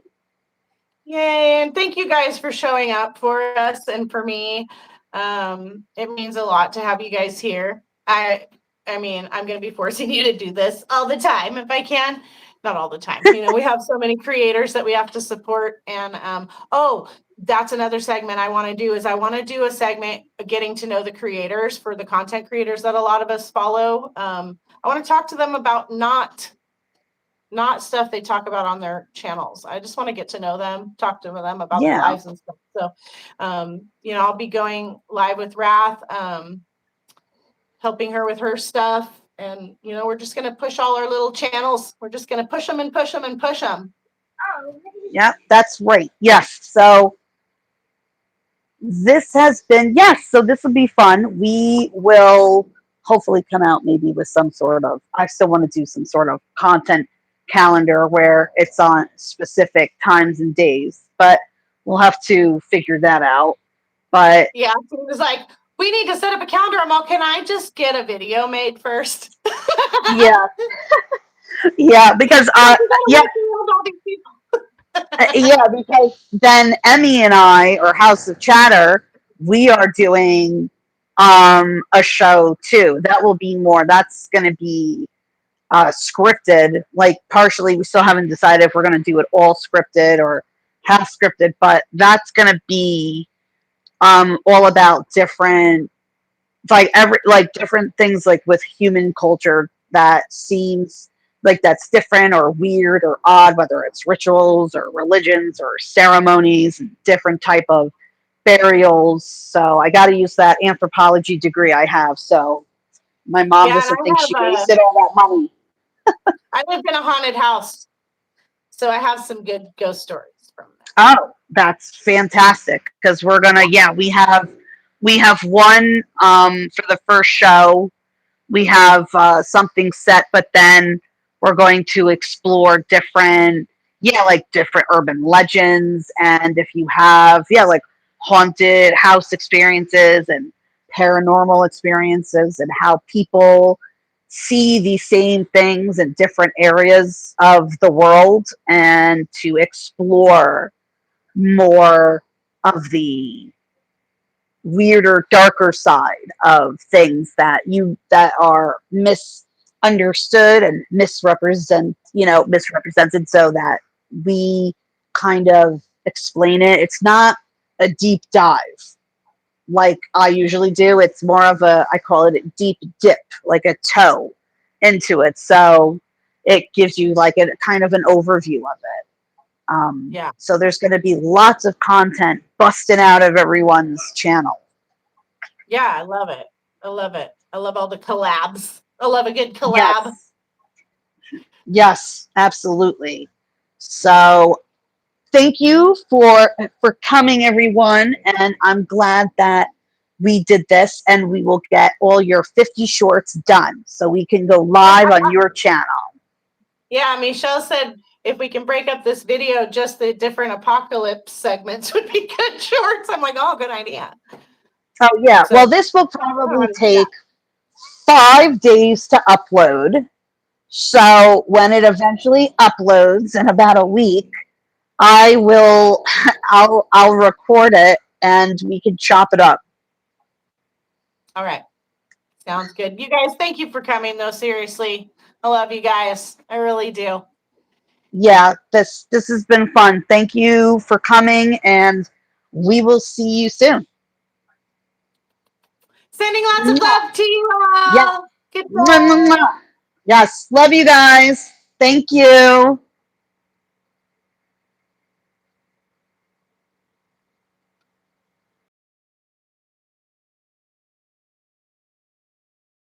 [SPEAKER 1] Yay. And thank you guys for showing up for us and for me. It means a lot to have you guys here. I mean, I'm going to be forcing you to do this all the time if I can. Not all the time. You know, we have so many creators that we have to support. And oh, that's another segment I want to do is I want to do a segment getting to know the creators for the content creators that a lot of us follow. I want to talk to them about not stuff they talk about on their channels. I just want to get to know them, talk to them about their
[SPEAKER 2] Yeah.
[SPEAKER 1] lives and stuff. So, you know, I'll be going live with Wrath, helping her with her stuff. And, you know, we're just going to push all our little channels. We're just going to push them and push them and push them.
[SPEAKER 2] Yeah, that's right. Yes. So this has been, yes, so this will be fun. We will hopefully come out maybe with some sort of, I still want to do some sort of content calendar where it's on specific times and days, but we'll have to figure that out. But
[SPEAKER 1] yeah, so it was like, we need to set up a calendar. I'm all, can I just get a video made first?
[SPEAKER 2] yeah. Yeah, because yeah. Yeah, because then Emmy and I, or House of Chatter, we are doing a show too. That will be more. That's going to be scripted. Like partially, we still haven't decided if we're going to do it all scripted or half scripted. But that's going to be all about different, like different things, like with human culture that seems like that's different or weird or odd, whether it's rituals or religions or ceremonies and different type of burials. So I got to use that anthropology degree I have, so my mom
[SPEAKER 1] Yeah, and
[SPEAKER 2] doesn't think she
[SPEAKER 1] I have
[SPEAKER 2] wasted all that money.
[SPEAKER 1] I lived in a haunted house, so I have some good ghost stories from that.
[SPEAKER 2] Oh, that's fantastic, because we're gonna, yeah, we have one for the first show. We have something set, but then we're going to explore different, yeah, like different urban legends. And if you have, yeah, like haunted house experiences and paranormal experiences, and how people see the same things in different areas of the world, and to explore more of the weirder, darker side of things that are misunderstood and misrepresented, so that we kind of explain it. It's not a deep dive like I usually do. It's more of I call it a deep dip, like a toe into it. So it gives you like a kind of an overview of it.
[SPEAKER 1] Yeah.
[SPEAKER 2] So there's going to be lots of content busting out of everyone's channel.
[SPEAKER 1] Yeah, I love it. I love it. I love all the collabs. I love a good collab.
[SPEAKER 2] Yes. Yes, absolutely. So thank you for coming, everyone, and I'm glad that we did this, and we will get all your 50 shorts done so we can go live on your channel.
[SPEAKER 1] Yeah, Michelle said if we can break up this video, just the different apocalypse segments would be good shorts. I'm like, oh, good idea.
[SPEAKER 2] Oh yeah.
[SPEAKER 1] So,
[SPEAKER 2] well, this will probably take 5 days to upload. So when it eventually uploads in about a week, I will. I'll record it and we can chop it up.
[SPEAKER 1] All right. Sounds good. You guys, thank you for coming though. Seriously. I love you guys. I really do.
[SPEAKER 2] Yeah, this has been fun. Thank you for coming, and we will see you soon.
[SPEAKER 1] Sending lots of
[SPEAKER 2] Mwah.
[SPEAKER 1] love to you
[SPEAKER 2] Yeah.
[SPEAKER 1] all.
[SPEAKER 2] Mwah, mwah,
[SPEAKER 1] Goodbye.
[SPEAKER 2] mwah. Yes, love you guys. Thank you.